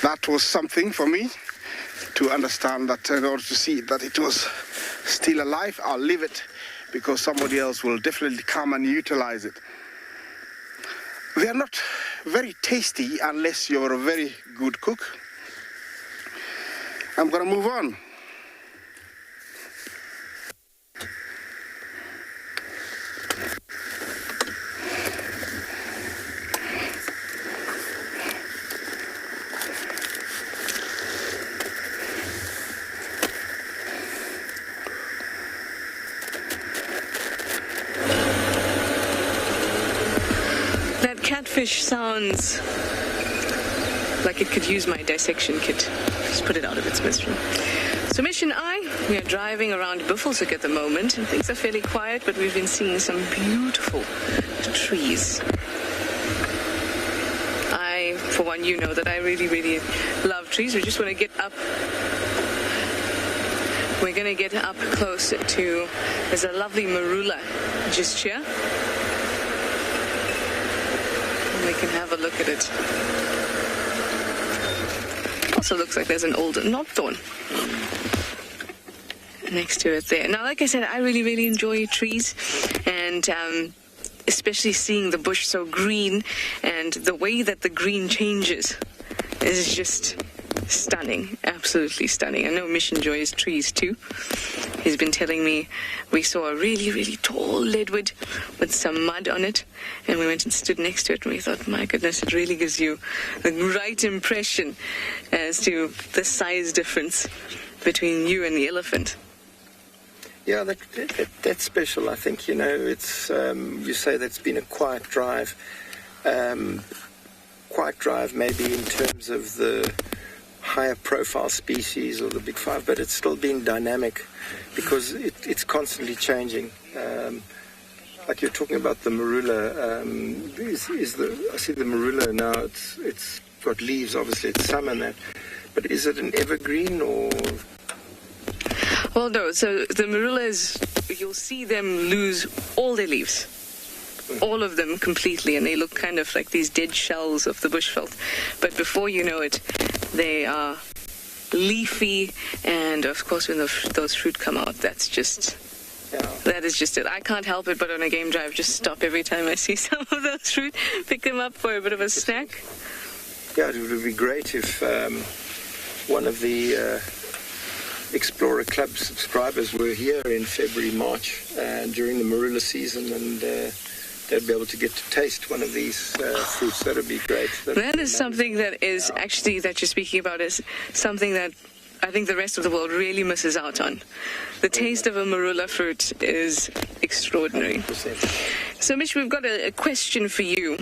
that was something for me to understand that in order to see that it was still alive. I'll leave it because somebody else will definitely come and utilize it. They are not very tasty unless you're a very good cook. I'm going to move on. Catfish sounds like it could use my dissection kit. Just put it out of its misery. So Mish and I, we are driving around Buffelshoek at the moment, and things are fairly quiet, but we've been seeing some beautiful trees. I, for one, you know that I really, really love trees. We just want to get up. We're going to get up close to, there's a lovely marula just here. We can have a look at it. Also looks like there's an old knobthorn next to it there. Now, like I said, I really, really enjoy trees, and especially seeing the bush so green, and the way that the green changes is just stunning, absolutely stunning. I know Mish enjoys trees too. He's been telling me we saw a really, really tall leadwood with some mud on it, and we went and stood next to it, and we thought, my goodness, it really gives you the right impression as to the size difference between you and the elephant. Yeah, that's special. I think, you know, it's, you say that's been a quiet drive. Quiet drive maybe in terms of the higher profile species or the big five, but it's still been dynamic because it's constantly changing. Like you're talking about the marula, I see the marula now, it's got leaves, obviously it's summer and that, but is it an evergreen or? Well, no, so the marulas, you'll see them lose all their leaves. All of them completely, and they look kind of like these dead shells of the bushveld. But before you know it, they are leafy, and of course when those fruit come out, that's just, that is just it. I can't help it but on a game drive just stop every time I see some of those fruit, pick them up for a bit of a snack. Yeah, it would be great if one of the Explorer Club subscribers were here in February, March during the marula season, and they'd be able to get to taste one of these fruits. That would be great. That is something that is actually, that you're speaking about, is something that I think the rest of the world really misses out on. The taste of a marula fruit is extraordinary. 100%. So Mish, we've got a question for you,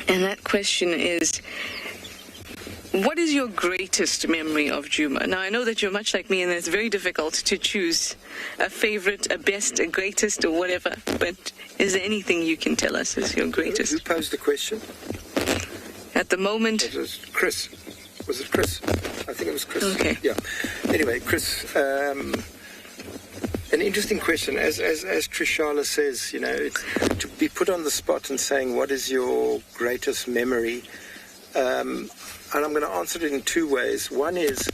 and that question is, what is your greatest memory of Djuma? Now, I know that you're much like me, and it's very difficult to choose a favorite, a best, a greatest, or whatever, but is there anything you can tell us is your greatest? Who posed the question? At the moment... It was Chris. Was it Chris? I think it was Chris. Okay. Yeah. Anyway, Chris, an interesting question. As Trishala says, you know, it's, to be put on the spot and saying, what is your greatest memory? And I'm going to answer it in two ways. One is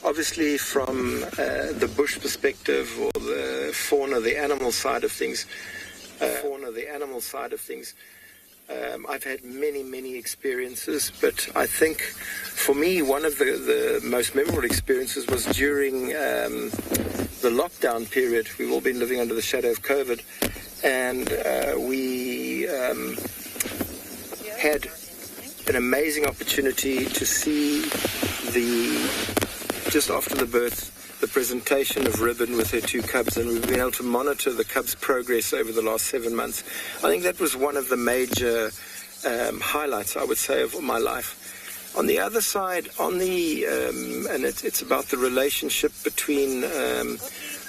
obviously from the bush perspective, or the fauna, the animal side of things. I've had many experiences, but I think for me one of the most memorable experiences was during the lockdown period. We've all been living under the shadow of COVID, and we had an amazing opportunity to see just after the birth, the presentation of Ribbon with her two cubs, and we've been able to monitor the cubs' progress over the last 7 months. I think that was one of the major highlights, I would say, of my life. On the other side, and it's about the relationship between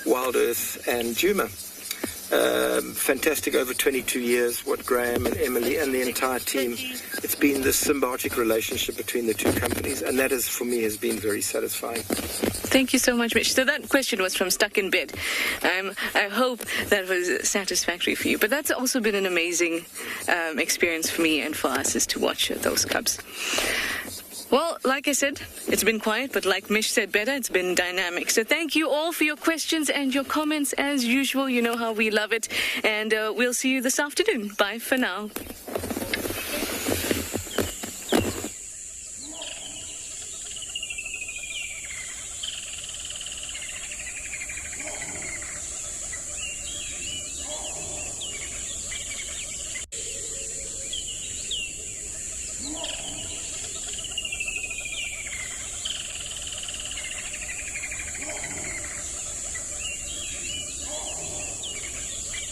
Wild Earth and Djuma. Fantastic over 22 years, what Graham and Emily and the entire team, it's been this symbiotic relationship between the two companies, and that is, for me, has been very satisfying. Thank you so much, Mitch. So that question was from Stuck in Bed. I hope that was satisfactory for you, but that's also been an amazing experience for me and for us, is to watch those cubs. Well, like I said, it's been quiet, but like Mish said better, it's been dynamic. So thank you all for your questions and your comments as usual. You know how we love it. And we'll see you this afternoon. Bye for now.